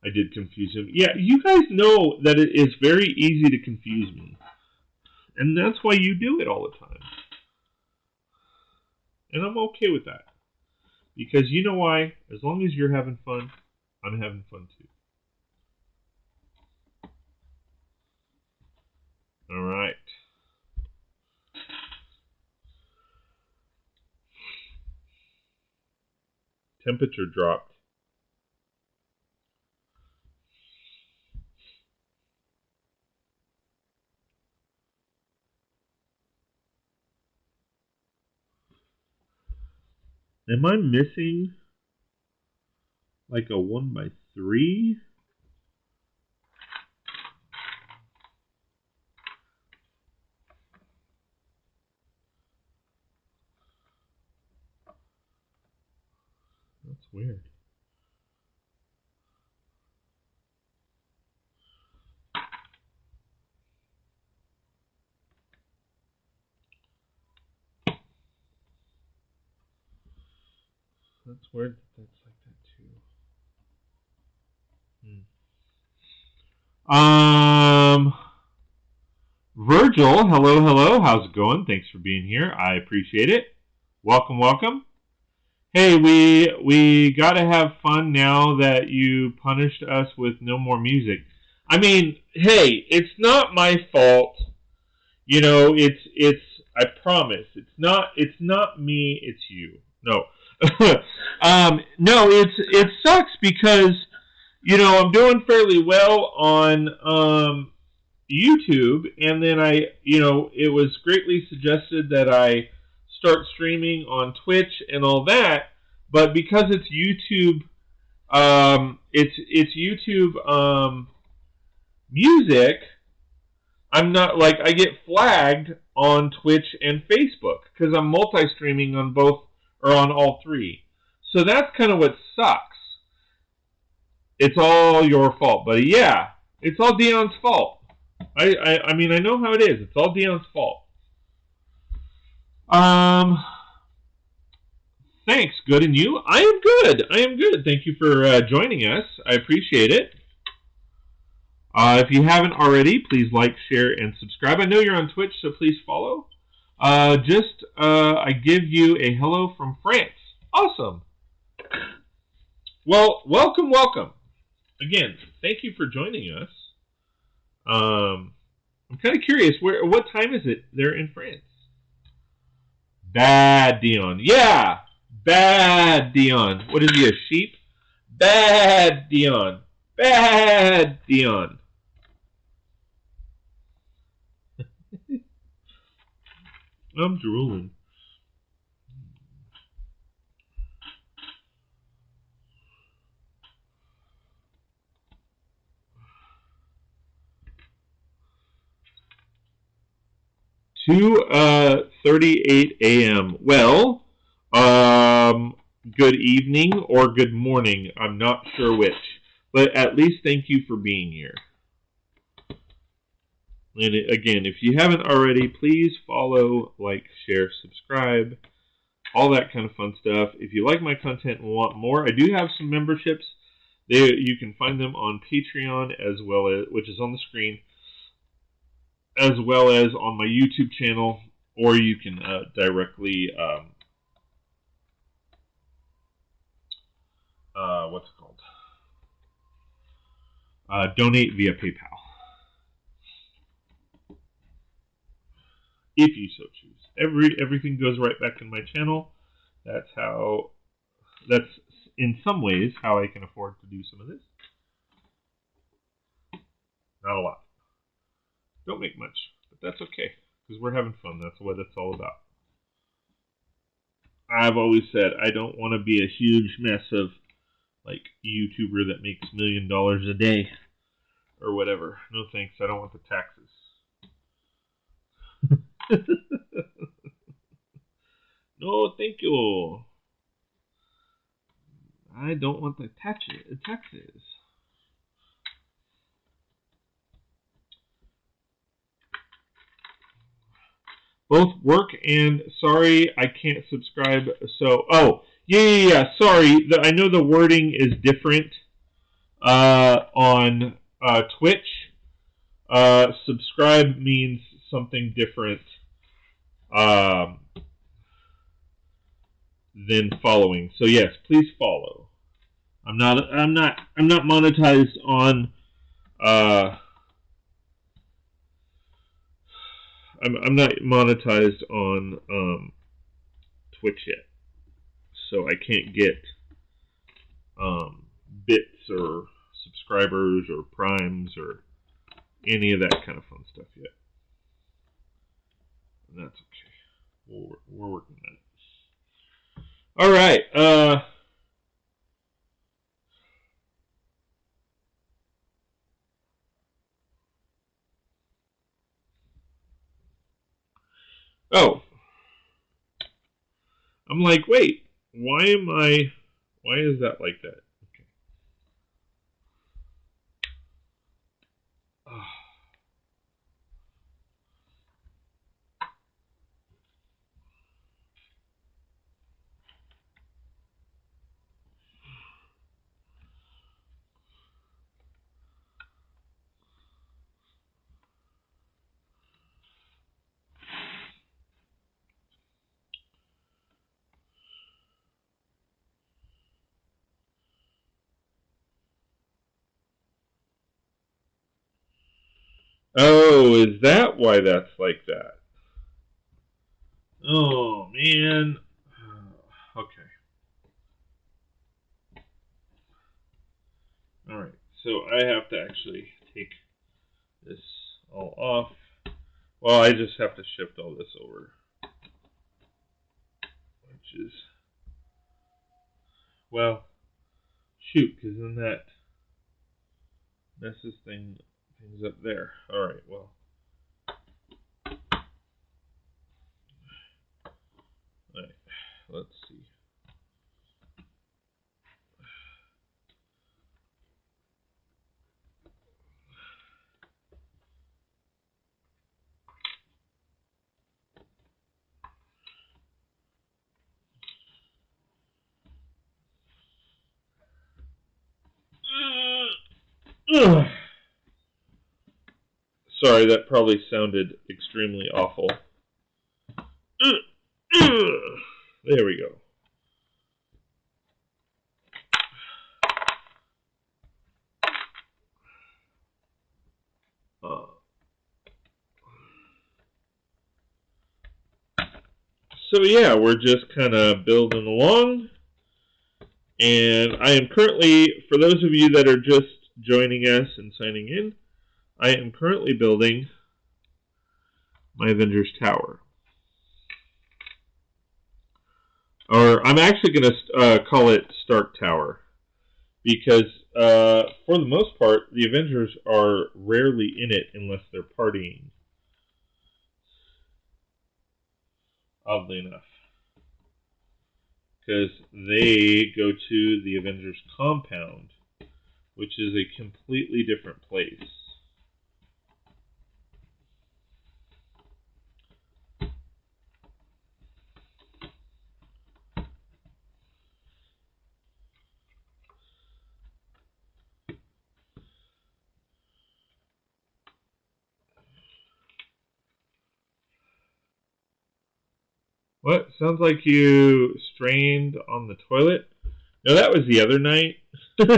I did confuse him. Yeah, you guys know that it is very easy to confuse me. And that's why you do it all the time. And I'm okay with that. Because you know why? As long as you're having fun, I'm having fun too. Alright. Temperature dropped. Am I missing like a 1x3? That's weird. That's weird. That's like that too. Virgil, hello. How's it going? Thanks for being here. I appreciate it. Welcome. Hey, we gotta have fun now that you punished us with no more music. I mean, hey, it's not my fault. You know, it's. I promise, it's not me. It's you. No. No, it sucks because, you know, I'm doing fairly well on YouTube, and then it was greatly suggested that I start streaming on Twitch and all that, but because it's YouTube It's YouTube music. I'm not like I get flagged on Twitch and Facebook because I'm multi-streaming on both or on all three. So that's kind of what sucks. It's all your fault, buddy. Yeah, it's all Dion's fault. I mean I know how it is. It's all Dion's fault. Thanks, good, and you? I am good. I am good. Thank you for joining us. I appreciate it. If you haven't already, please like, share, and subscribe. I know you're on Twitch, so please follow. I give you a hello from France. Awesome. Well, welcome, welcome. Again, thank you for joining us. I'm kind of curious, what time is it there in France? Bad, Dion. Yeah, bad, Dion. What is he, a sheep? Bad, Dion. Bad, Dion. I'm drooling. Two 38 a.m. Well, good evening or good morning. I'm not sure which, but at least thank you for being here. And again, if you haven't already, please follow, like, share, subscribe, all that kind of fun stuff. If you like my content and want more, I do have some memberships. You can find them on Patreon as well as, which is on the screen, as well as on my YouTube channel, or you can directly what's it called? Donate via PayPal. If you so choose. Everything goes right back in my channel. That's in some ways how I can afford to do some of this. Not a lot. Don't make much, but that's okay, because we're having fun. That's what it's all about. I've always said I don't want to be a huge mess of like YouTuber that makes $1 million a day or whatever. No thanks. I don't want the taxes. No, thank you. I don't want the taxes. Both work and sorry, I can't subscribe. So, yeah. Sorry, I know the wording is different on Twitch. Subscribe means something different than following. So yes, please follow. I'm not monetized on. I'm not monetized on Twitch yet, so I can't get bits or subscribers or primes or any of that kind of fun stuff yet. And that's okay. We're working on it. All right. Oh. I'm like, wait, why is that like that? Okay. Oh, is that why that's like that? Oh, man. Okay. Alright, so I have to actually take this all off. Well, I just have to shift all this over. Which is... Well, Shoot, because then that messes things up there. All right, well. All right, let's see. Sorry, that probably sounded extremely awful. There we go. So yeah, we're just kind of building along. And I am currently, for those of you that are just joining us and signing in, I am currently building my Avengers Tower. Or I'm actually going to call it Stark Tower. Because for the most part, the Avengers are rarely in it unless they're partying. Oddly enough. Because they go to the Avengers compound, which is a completely different place. What? Sounds like you strained on the toilet? No, that was the other night. That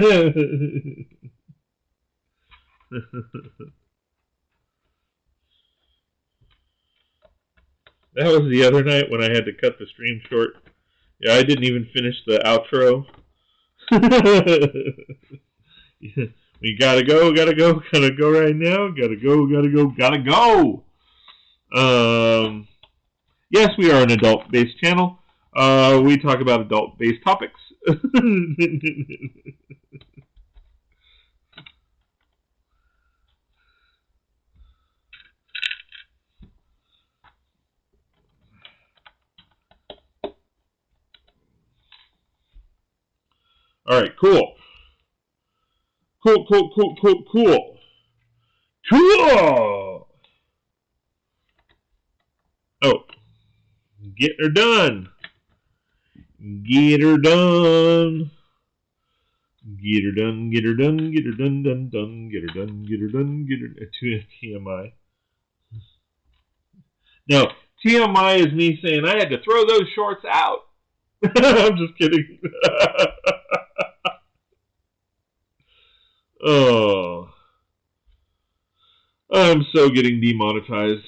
was the other night when I had to cut the stream short. Yeah, I didn't even finish the outro. We gotta go right now. Gotta go. Yes, we are an adult-based channel. We talk about adult-based topics. All right, cool. Cool. Oh, get her done. Get her done. To TMI. No, TMI is me saying I had to throw those shorts out. I'm just kidding. Oh, I'm so getting demonetized.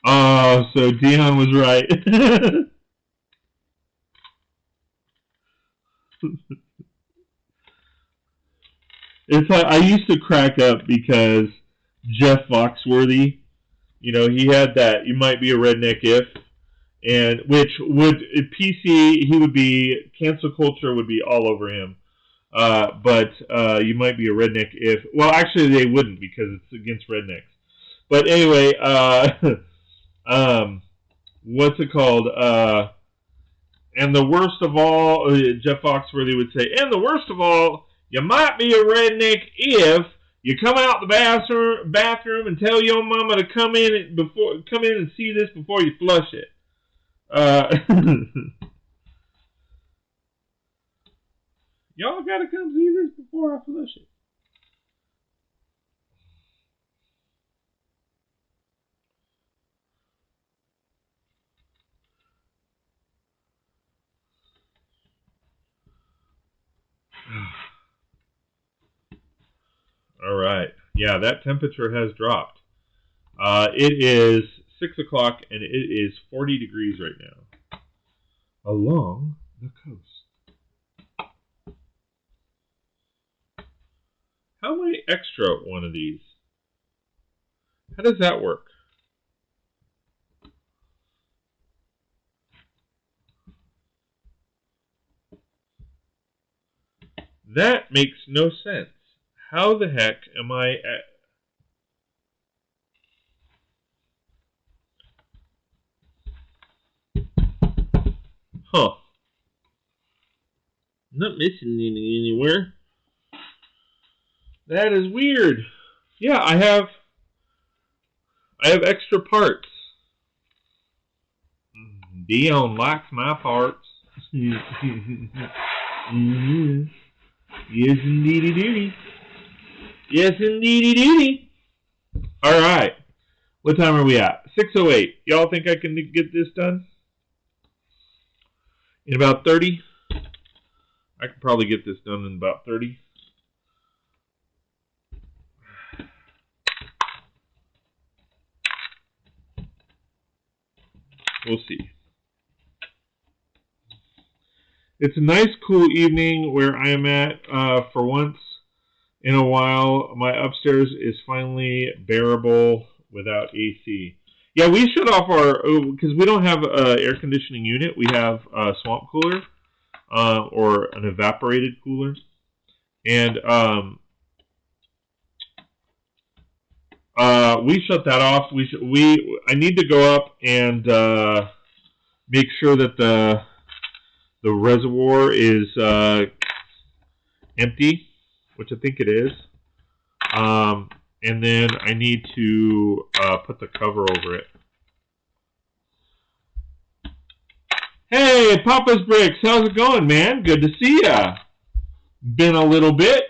Oh, so Dion was right. It's like, I used to crack up because Jeff Foxworthy, you know, he had that "you might be a redneck if," and which would PC, he would be, cancel culture would be all over him. But you might be a redneck if, well, actually they wouldn't because it's against rednecks. But anyway, what's it called? And the worst of all, Jeff Foxworthy would say, and the worst of all, you might be a redneck if you come out the bathroom and tell your mama to come in and see this before you flush it. Y'all gotta come see this before I flush it. All right. Yeah, that temperature has dropped. It is 6 o'clock and it is 40 degrees right now along the coast. How am I extra one of these? How does that work? That makes no sense. How the heck am I at... Huh. I'm not missing anything anywhere. That is weird. Yeah, I have extra parts. Dion likes my parts. Mm-hmm. Yes, indeedy doody. Yes, indeedy doody. All right. What time are we at? 6:08. Y'all think I can get this done in about 30? I could probably get this done in about 30. We'll see. It's a nice, cool evening where I am at. For once in a while, my upstairs is finally bearable without AC. Yeah, we shut off our, because we don't have an air conditioning unit. We have a swamp cooler, or an evaporated cooler. And we shut that off. I need to go up and make sure that the reservoir is empty, which I think it is. And then I need to put the cover over it. Hey, Papa's Bricks, how's it going, man? Good to see ya. Been a little bit.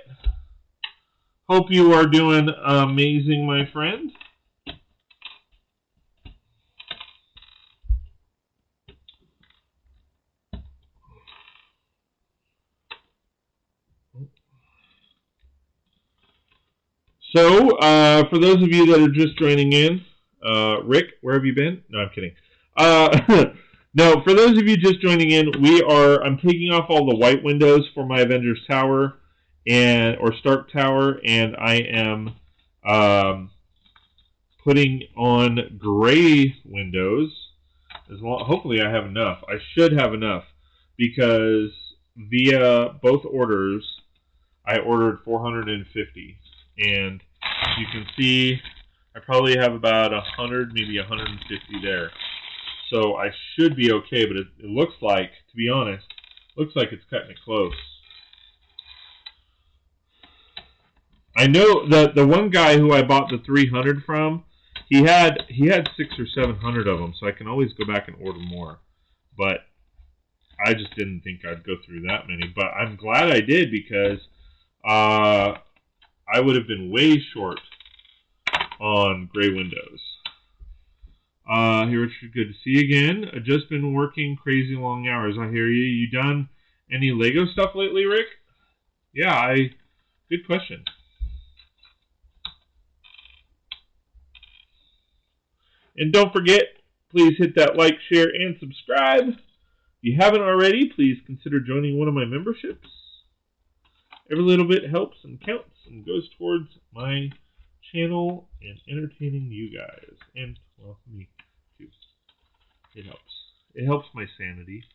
Hope you are doing amazing, my friend. So, for those of you that are just joining in, Rick, where have you been? No, I'm kidding. No, for those of you just joining in, I'm taking off all the white windows for my Avengers Tower or Stark Tower, and I am putting on gray windows. Hopefully I have enough. I should have enough because via both orders, I ordered 450. And you can see I probably have about 100, maybe 150 there. So I should be okay, but it looks like, to be honest, looks like it's cutting it close. I know that the one guy who I bought the 300 from, he had 600 or 700 of them, so I can always go back and order more. But I just didn't think I'd go through that many. But I'm glad I did because I would have been way short on gray windows. Hey Richard, good to see you again. I've just been working crazy long hours. I hear you. You done any Lego stuff lately, Rick? Yeah, good question. And don't forget, please hit that like, share, and subscribe. If you haven't already, please consider joining one of my memberships. Every little bit helps and counts and goes towards my channel and entertaining you guys. And, well, me too. It helps. It helps my sanity.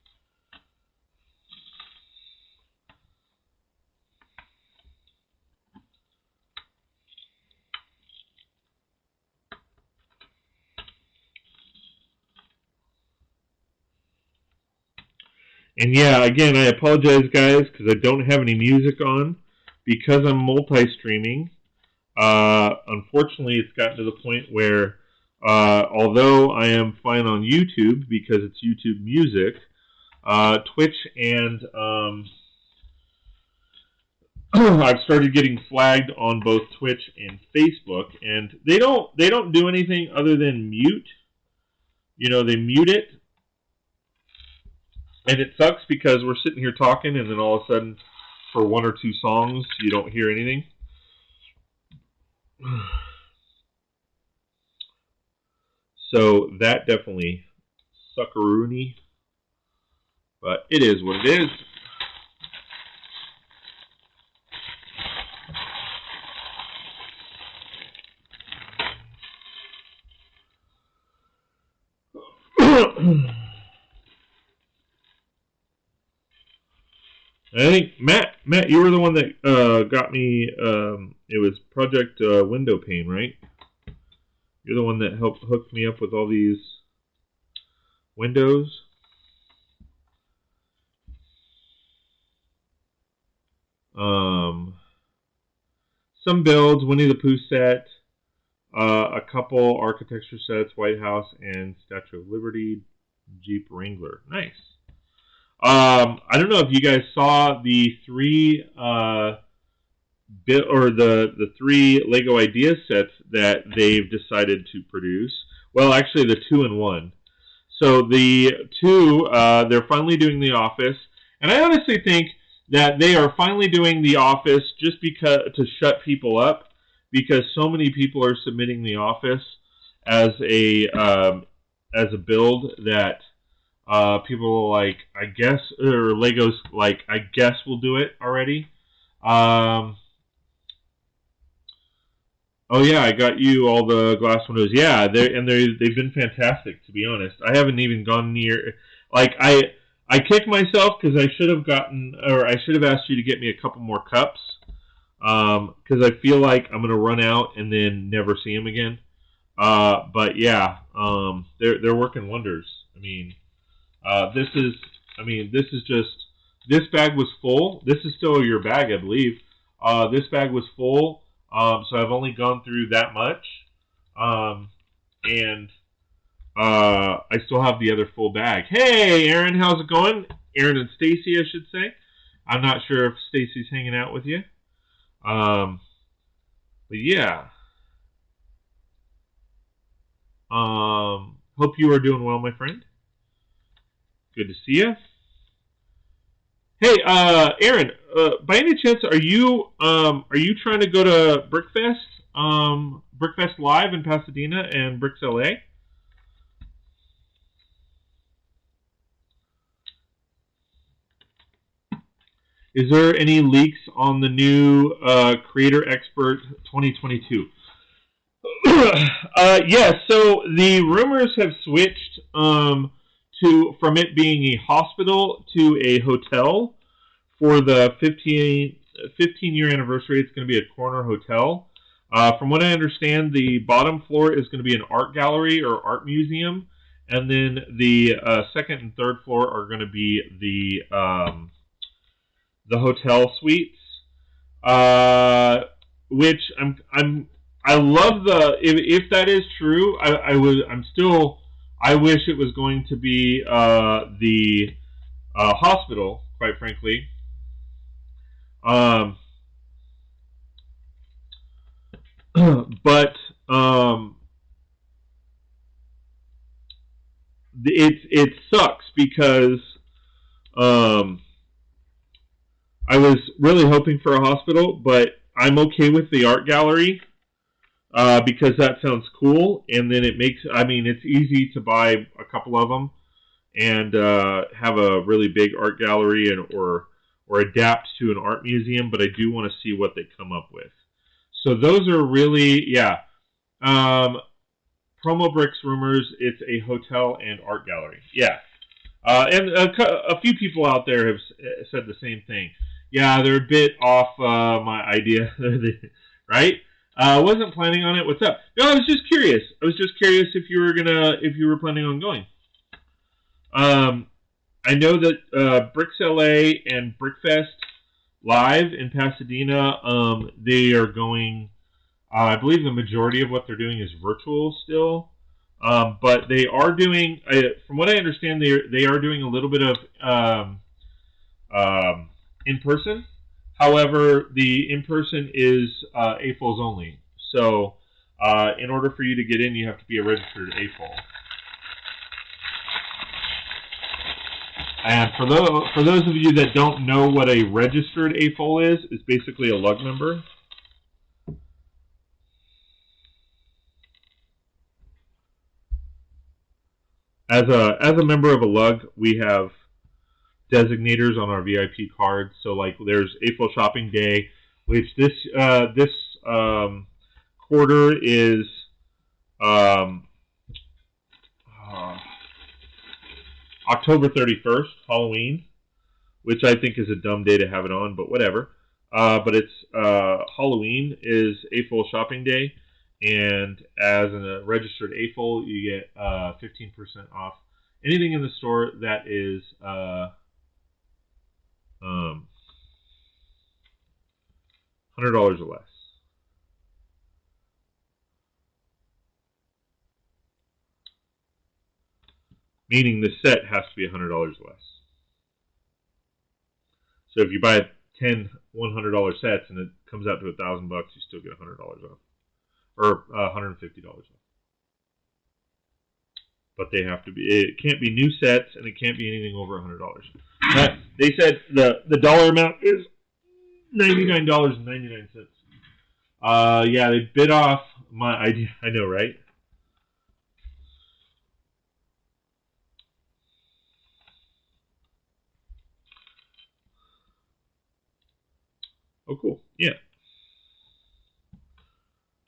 And yeah, again, I apologize, guys, because I don't have any music on. Because I'm multi-streaming, unfortunately, it's gotten to the point where, although I am fine on YouTube because it's YouTube Music, Twitch and I've started getting flagged on both Twitch and Facebook, and they don't do anything other than mute. You know, they mute it. And it sucks because we're sitting here talking and then all of a sudden for one or two songs you don't hear anything. So that definitely suckaroony. But it is what it is. I think Matt, you were the one that got me. It was Project Window Pane, right? You're the one that helped hook me up with all these windows. Some builds, Winnie the Pooh set, a couple architecture sets, White House and Statue of Liberty, Jeep Wrangler. Nice. I don't know if you guys saw the three the three Lego Idea sets that they've decided to produce. Well, actually, the 2-in-1. So the two, they're finally doing The Office, and I honestly think that they are finally doing The Office just because to shut people up, because so many people are submitting The Office as a build that people are like, I guess, or Lego's like, I guess we'll do it already. Oh yeah, I got you all the glass windows. Yeah, they've been fantastic, to be honest. I haven't even gone near, like, I kick myself because I should have asked you to get me a couple more cups, because I feel like I'm gonna run out and then never see them again. But yeah, they're working wonders. I mean, this bag was full. This is still your bag, I believe. This bag was full. So I've only gone through that much, and I still have the other full bag. Hey, Aaron, how's it going? Aaron and Stacy, I should say. I'm not sure if Stacy's hanging out with you. But yeah. Hope you are doing well, my friend. Good to see you. Hey, Aaron, by any chance, are you trying to go to Brickfest, Brickfest Live in Pasadena and Brix LA? Is there any leaks on the new Creator Expert 2022? Yes. So the rumors have switched from it being a hospital to a hotel. For the 15-year anniversary, it's going to be a corner hotel. From what I understand, the bottom floor is going to be an art gallery or art museum, and then the second and third floor are going to be the hotel suites. Which I love if that is true. I wish it was going to be the hospital, quite frankly. But it sucks because I was really hoping for a hospital, but I'm okay with the art gallery. Because that sounds cool, and then it's easy to buy a couple of them and have a really big art gallery or adapt to an art museum, but I do want to see what they come up with. So those are really, yeah. Promo Bricks rumors, it's a hotel and art gallery. Yeah. And a few people out there have said the same thing. Yeah, they're a bit off my idea, right? I wasn't planning on it. What's up? No, I was just curious. I was just curious if you were planning on going. I know that Brix LA and Brickfest Live in Pasadena, they are going. I believe the majority of what they're doing is virtual still, but they are doing. From what I understand, they are doing a little bit of in person. However, the in-person is AFOLs only. So, in order for you to get in, you have to be a registered AFOL. And for those of you that don't know what a registered AFOL is, it's basically a lug member. As a member of a lug, we have designators on our VIP cards. So like there's AFOL Shopping Day, which this quarter is October 31st, Halloween, which I think is a dumb day to have it on, but whatever. But it's Halloween is AFOL shopping day, and as a registered AFOL, you get 15% off anything in the store that is $100 or less. Meaning the set has to be $100 or less. So if you buy 10 $100 sets and it comes out to $1,000, you still get $100 off, or $150 off. But they have to be. It can't be new sets, and it can't be anything over $100. They said the dollar amount is $99.99. Yeah, they bid off my idea. I know, right? Oh, cool. Yeah.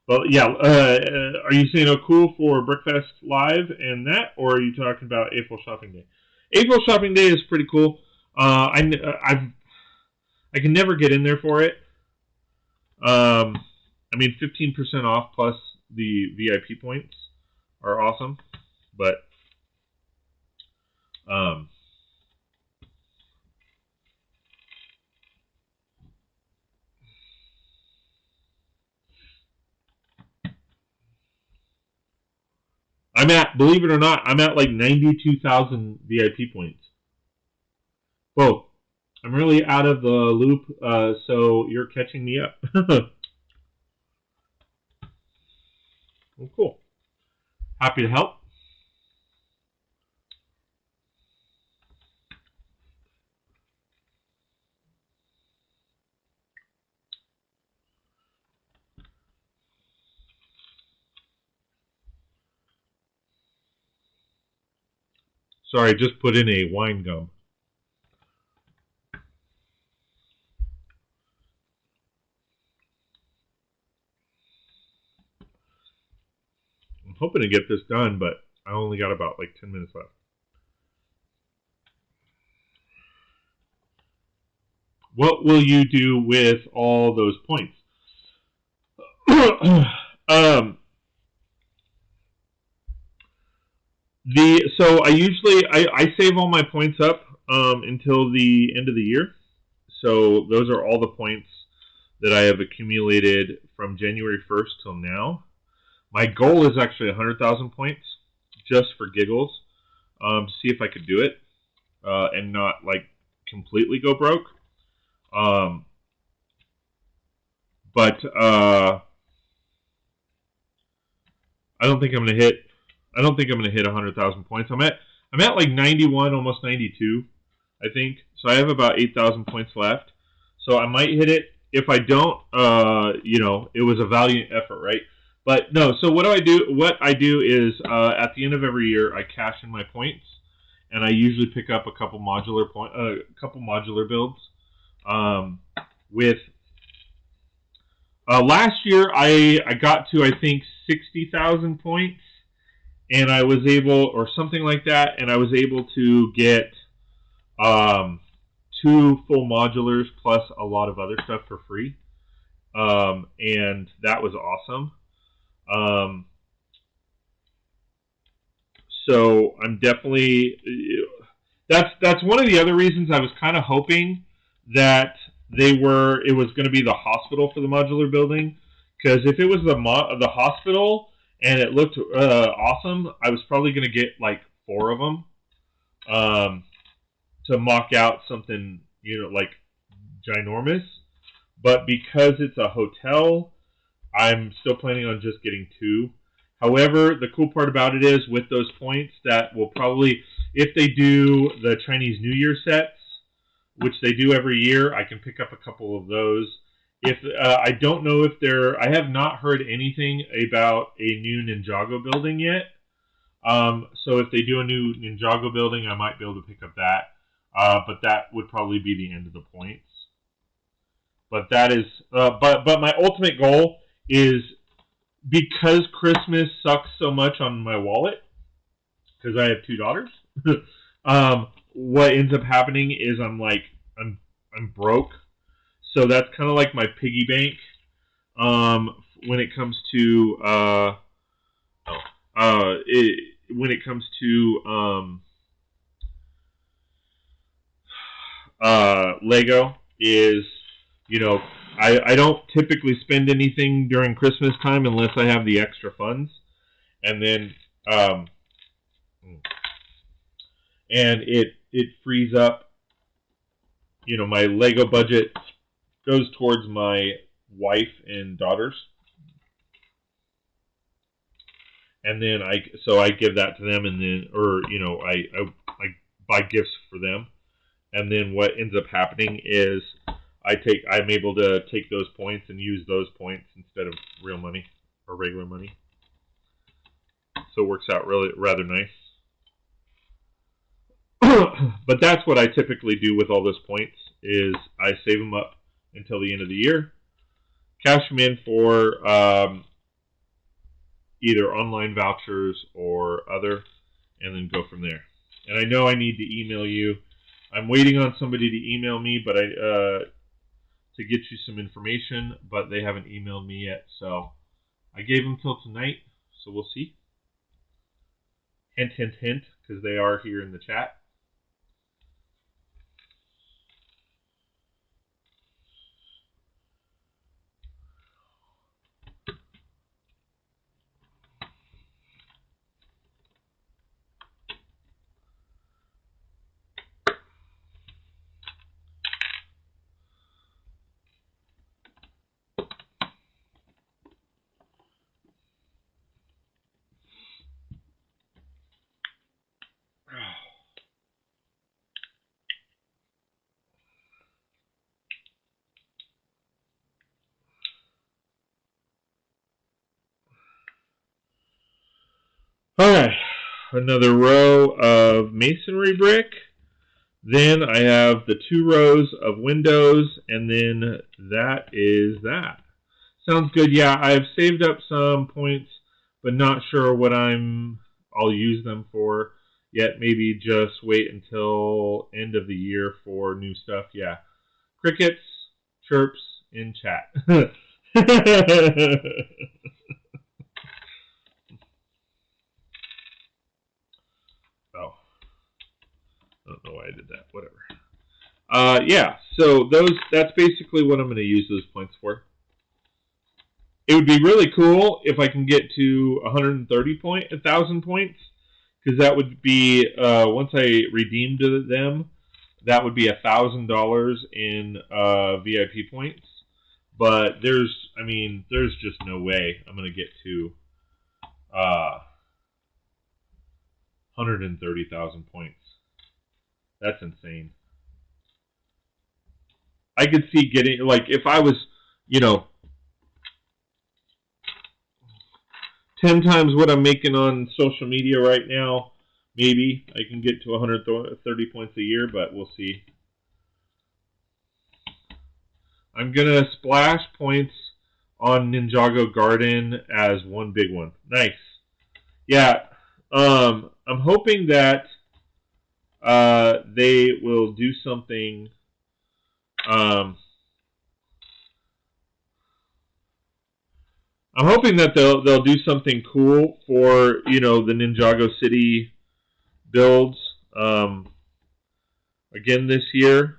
Well, yeah. Are you saying, oh, cool for Brickfest Live and that, or are you talking about April Shopping Day? April Shopping Day is pretty cool. I can never get in there for it. I mean, 15% off plus the VIP points are awesome, but believe it or not, I'm at like 92,000 VIP points. Whoa, I'm really out of the loop, so you're catching me up. Well, cool. Happy to help. Sorry, I just put in a wine gum. I'm hoping to get this done, but I only got about like 10 minutes left. What will you do with all those points? So I save all my points up until the end of the year. So those are all the points that I have accumulated from January 1st till now. My goal is actually 100,000 points, just for giggles, to see if I could do it and not like completely go broke. But I don't think I'm gonna hit. I don't think I'm gonna hit 100,000 points. I'm at like 91, almost 92, I think. So I have about 8,000 points left. So I might hit it. If I don't, it was a valiant effort, right? But no. So what do? What I do is at the end of every year, I cash in my points, and I usually pick up a couple modular builds. With last year, I got to I think 60,000 points, and I was able, or something like that, and I was able to get 2 full modulars plus a lot of other stuff for free, and that was awesome. So I'm definitely that's one of the other reasons I was kind of hoping that it was going to be the hospital for the modular building, because if it was the hospital and it looked awesome, I was probably going to get like 4 of them to mock out something like ginormous. But because it's a hotel, I'm still planning on just getting 2. However, the cool part about it is with those points that will probably, if they do the Chinese New Year sets, which they do every year, I can pick up a couple of those. If I don't know if I have not heard anything about a new Ninjago building yet. So if they do a new Ninjago building, I might be able to pick up that. But that would probably be the end of the points. But that is, but my ultimate goal is, because Christmas sucks so much on my wallet, because I have 2 daughters, What ends up happening is I'm broke, so that's kind of like my piggy bank. When it comes to when it comes to Lego is, I don't typically spend anything during Christmas time unless I have the extra funds, and then and it frees up, my Lego budget goes towards my wife and daughters, and then I give that to them, and then I buy gifts for them, and then what ends up happening is I'm able to take those points and use those points instead of real money or regular money, so it works out really rather nice. But that's what I typically do with all those points is I save them up until the end of the year, cash them in for either online vouchers or other, and then go from there. And I know I need to email you. I'm waiting on somebody to email me, but to get you some information, but they haven't emailed me yet. So I gave them till tonight, so we'll see. Hint, hint, hint, because they are here in the chat. Alright, another row of masonry brick. Then I have the 2 rows of windows, and then that is that. Sounds good. Yeah, I've saved up some points, but not sure what I'll use them for yet. Maybe just wait until end of the year for new stuff. Yeah. Crickets, chirps in chat. Oh. I don't know why I did that. Whatever. Yeah, so that's basically what I'm going to use those points for. It would be really cool if I can get to 1,000 points, because that would be, once I redeemed them, that would be $1,000 in VIP points. But there's just no way I'm going to get to 130,000 points. That's insane. I could see getting, like, if I was, 10 times what I'm making on social media right now, maybe I can get to 130 points a year, but we'll see. I'm going to splash points on Ninjago Garden as one big one. Nice. Yeah, I'm hoping that they will do something. I'm hoping that they'll do something cool for the Ninjago City builds again this year.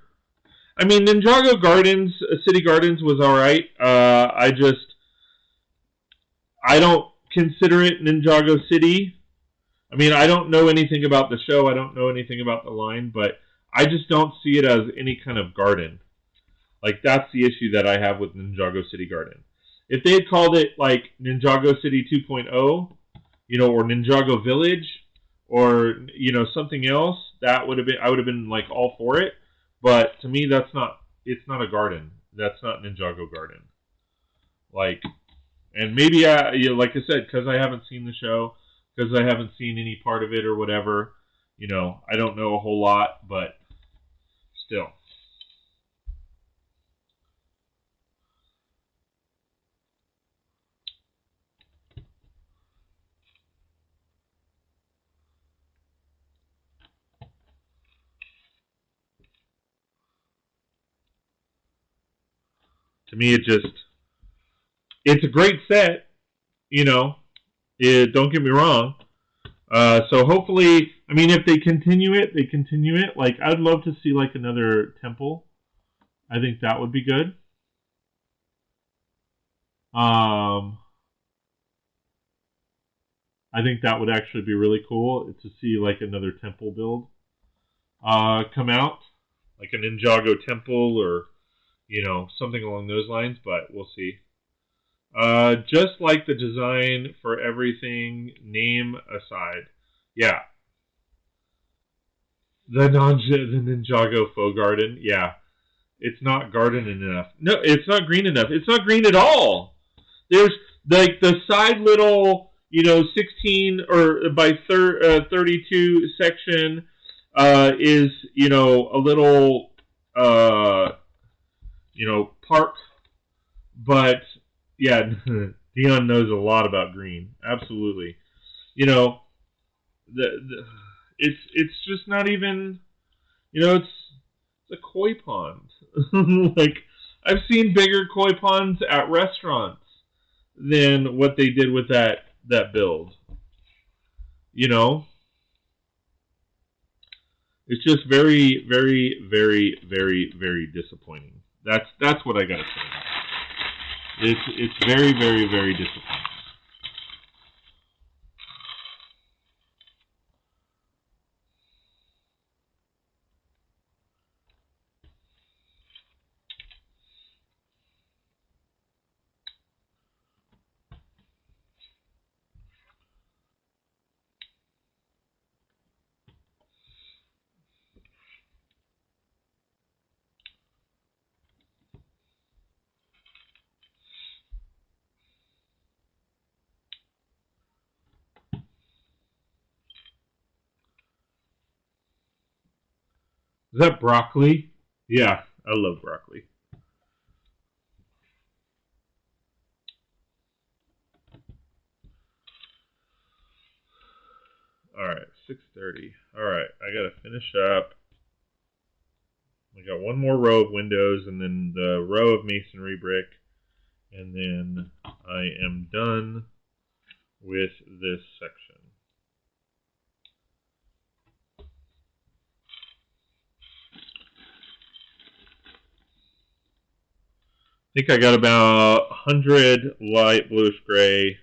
I mean, Ninjago Gardens, City Gardens was all right. I don't consider it Ninjago City. I mean, I don't know anything about the show. I don't know anything about the line, but I just don't see it as any kind of garden. Like, that's the issue that I have with Ninjago City Garden. If they had called it, like, Ninjago City 2.0, or Ninjago Village, or, something else, I would have been, like, all for it. But to me, it's not a garden. That's not Ninjago Garden. Like, and maybe, like I said, because I haven't seen the show, because I haven't seen any part of it or whatever, I don't know a whole lot, but still. to me, it's a great set. You know, don't get me wrong. So hopefully, I mean, if they continue it, they continue it. Like, I'd love to see like another temple. I think that would be good. I think that would actually be really cool to see like another temple build come out, like a Ninjago temple or, you know, something along those lines. But we'll see. Just like the design for everything, name aside. Yeah. The Ninjago faux garden. Yeah. It's not garden enough. No, it's not green enough. It's not green at all. There's like the side little, you know, 16 or by 32 section is, you know, a little, you know, park. But, yeah, Dion knows a lot about green. Absolutely. You know, it's just not even, you know, it's a koi pond. Like, I've seen bigger koi ponds at restaurants than what they did with that build. You know? It's just very, very, very, very, very disappointing. That's what I gotta say. It's very, very, very disappointing. Is that broccoli? Yeah, I love broccoli. Alright, 6:30. Alright, I gotta finish up. I got one more row of windows and then the row of masonry brick. And then I am done with this section. I think I got about 100 light bluish gray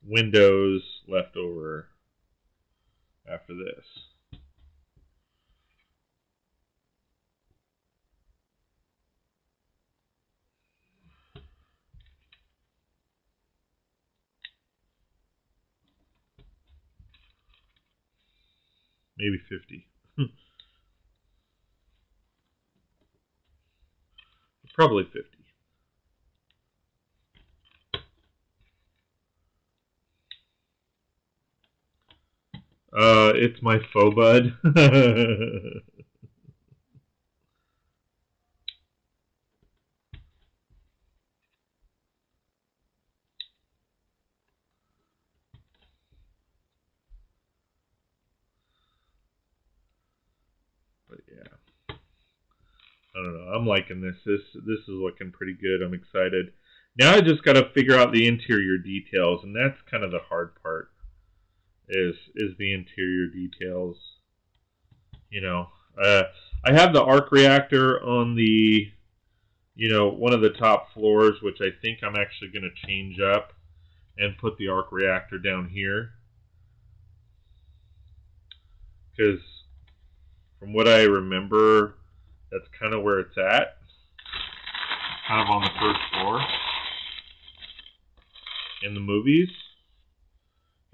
windows left over after this. Maybe 50. Probably 50. It's my faux bud. But yeah, I don't know. I'm liking this. This is looking pretty good. I'm excited. Now I just got to figure out the interior details, and that's kind of the hard part. Is the interior details. You know, I have the arc reactor on the, you know, one of the top floors, which I think I'm actually going to change up and put the arc reactor down here. Because from what I remember, that's kind of where it's at. Kind of on the first floor in the movies.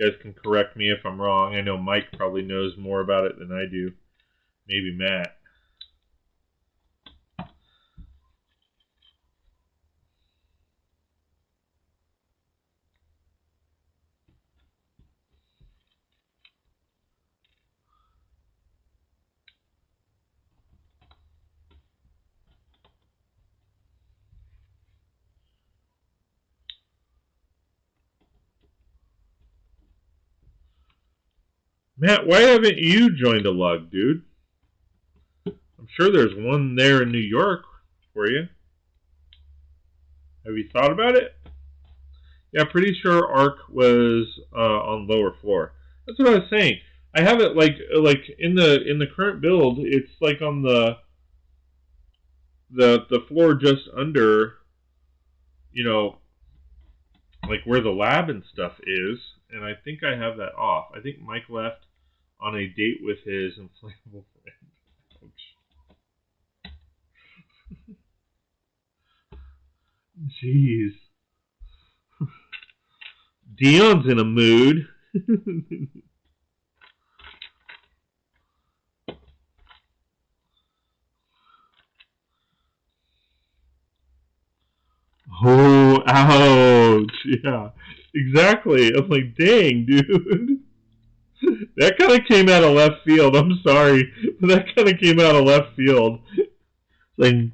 You guys can correct me if I'm wrong. I know Mike probably knows more about it than I do. Maybe Matt. Matt, why haven't you joined a lug, dude? I'm sure there's one there in New York for you. Have you thought about it? Yeah, pretty sure Arc was on lower floor. That's what I was saying. I have it like in the current build. It's like on the floor just under, you know, like where the lab and stuff is. And I think I have that off. I think Mike left on a date with his inflatable friend. Ouch. Jeez. Dion's in a mood. Oh, ouch. Yeah, exactly. I'm like, dang, dude. That kind of came out of left field. I'm sorry. But that kind of came out of left field. Like,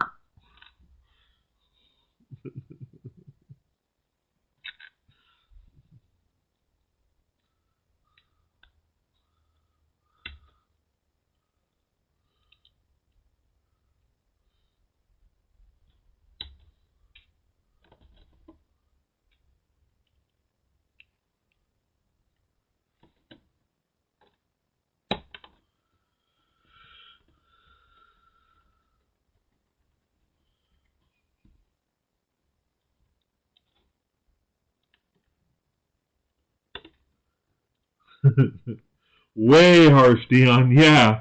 way harsh, Dion. Yeah.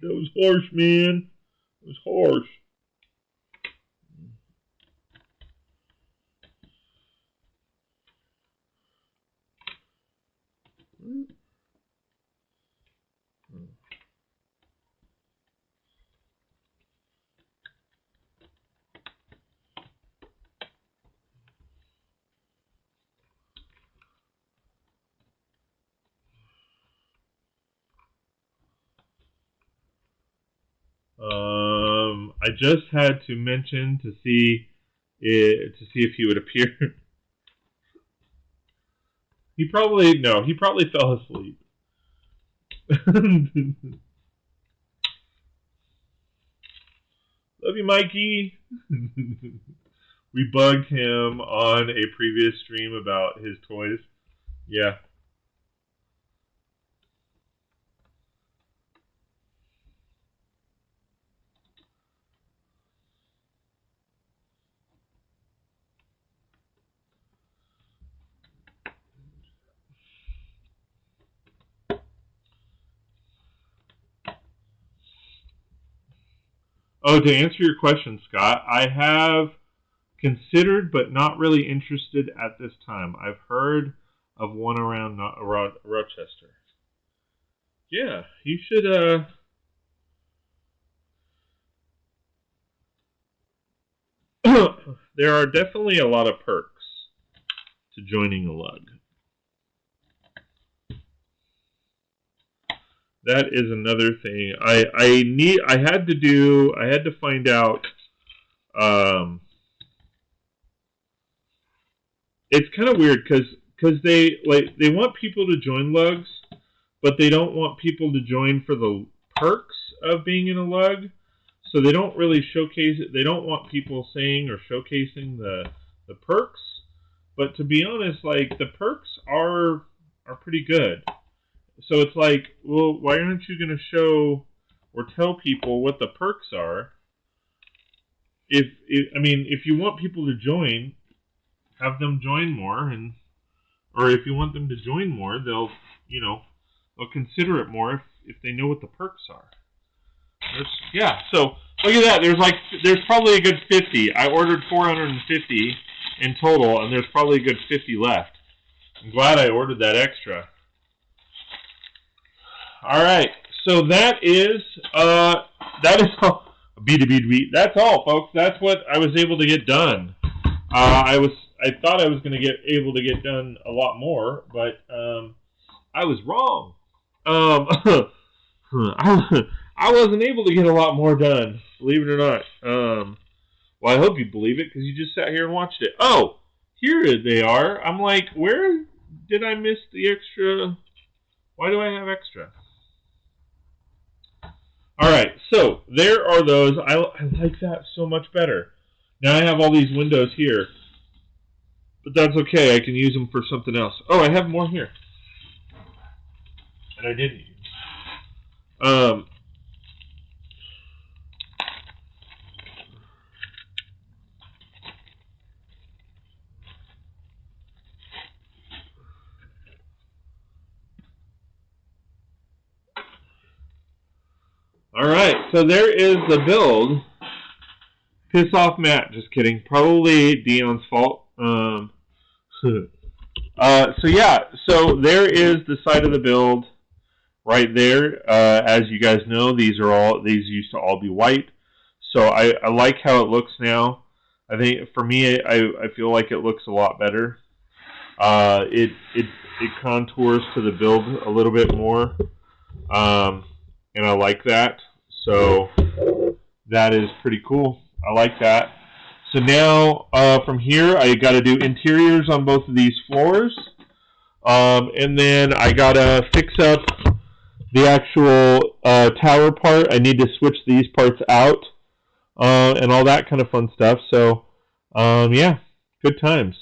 That was harsh, man. It was harsh. I just had to mention to see if he would appear. He probably fell asleep. Love you, Mikey. We bugged him on a previous stream about his toys. Yeah. Oh, to answer your question, Scott, I have considered but not really interested at this time. I've heard of one around Rochester. Yeah, you should. There are definitely a lot of perks to joining a lug. That is another thing. I had to find out. It's kind of weird because they want people to join lugs, but they don't want people to join for the perks of being in a lug. So they don't really showcase it. They don't want people saying or showcasing the perks. But to be honest, like the perks are pretty good. So it's like, well, why aren't you going to show or tell people what the perks are? If you want people to join, have them join more, or if you want them to join more, they'll consider it more if they know what the perks are. So look at that. There's probably a good 50. I ordered 450 in total, and there's probably a good 50 left. I'm glad I ordered that extra. All right, so that is all. That's all, folks. That's what I was able to get done. I thought I was going to get able to get done a lot more, but I was wrong. I wasn't able to get a lot more done, believe it or not. Well, I hope you believe it because you just sat here and watched it. Oh, here they are. I'm like, where did I miss the extra? Why do I have extra? All right, so there are those. I like that so much better. Now I have all these windows here, but that's okay. I can use them for something else. Oh, I have more here that I didn't use. Alright, so there is the build. Piss off Matt, just kidding. Probably Dion's fault. So yeah, so there is the side of the build right there. As you guys know, these used to all be white. So I like how it looks now. I think for me, I feel like it looks a lot better. It contours to the build a little bit more. And I like that. So that is pretty cool. I like that. So now from here, I got to do interiors on both of these floors. And then I got to fix up the actual tower part. I need to switch these parts out and all that kind of fun stuff. So, yeah, good times.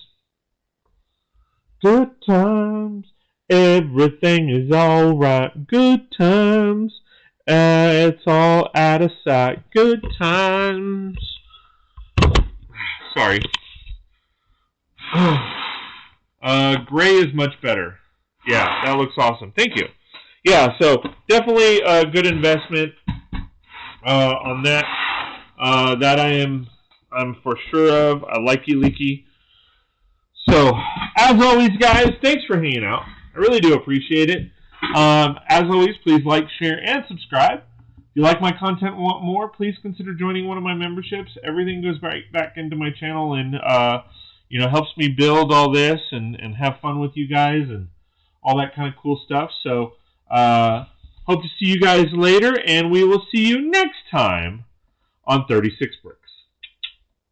Good times. Everything is all right. Good times. It's all out of sight. Good times. Sorry. Gray is much better. Yeah, that looks awesome. Thank you. Yeah, so definitely a good investment on that. That I'm for sure of. I like you, Leaky. So, as always, guys, thanks for hanging out. I really do appreciate it. As always, please like, share, and subscribe. If you like my content and want more, please consider joining one of my memberships. Everything goes right back into my channel and helps me build all this and have fun with you guys and all that kind of cool stuff. So, hope to see you guys later, and we will see you next time on 36 Bricks.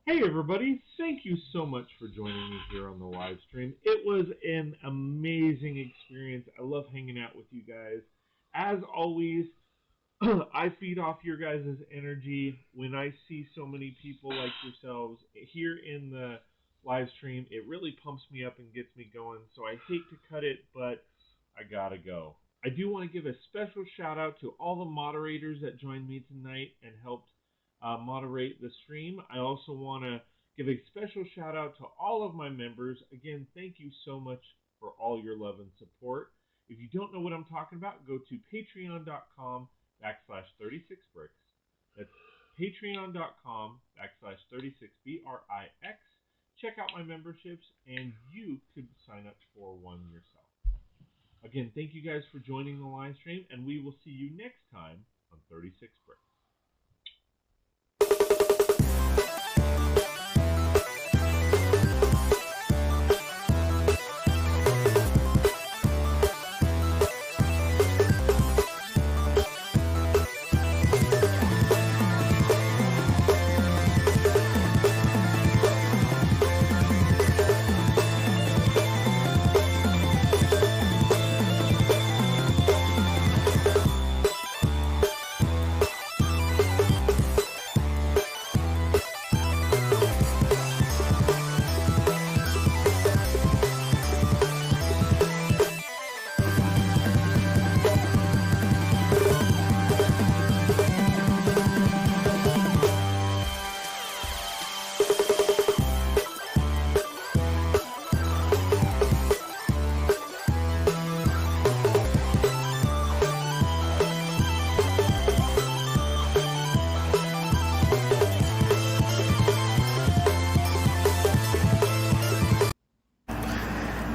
Hey everybody, thank you so much for joining me here on the live stream. It was an amazing experience. I love hanging out with you guys. As always, I feed off your guys' energy. When I see so many people like yourselves here in the live stream, it really pumps me up and gets me going. So I hate to cut it, but I gotta go. I do want to give a special shout out to all the moderators that joined me tonight and helped moderate the stream. I also want to give a special shout out to all of my members. Again, thank you so much for all your love and support. If you don't know what I'm talking about, go to patreon.com/36bricks. That's patreon.com/36brix. Check out my memberships and you could sign up for one yourself. Again, thank you guys for joining the live stream, and we will see you next time on 36 Bricks.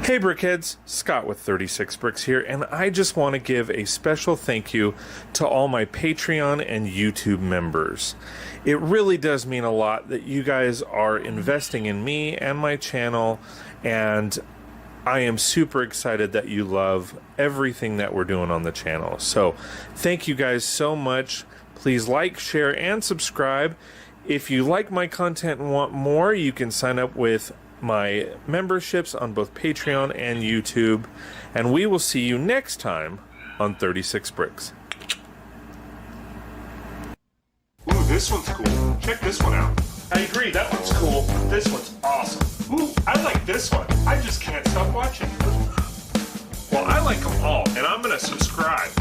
Hey Brickheads, Scott with 36 Bricks here, and I just want to give a special thank you to all my Patreon and YouTube members. It really does mean a lot that you guys are investing in me and my channel, and I am super excited that you love everything that we're doing on the channel. So thank you guys so much. Please like, share, and subscribe. If you like my content and want more, you can sign up with my memberships on both Patreon and YouTube, and we will see you next time on 36 Bricks. this one's cool. Check this one out. I agree, that one's cool. This one's awesome. Ooh, I like this one. I just can't stop watching. Well, I like them all, and I'm gonna subscribe.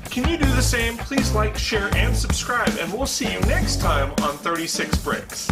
Can you do the same? Please like, share, and subscribe, and we'll see you next time on 36 Bricks.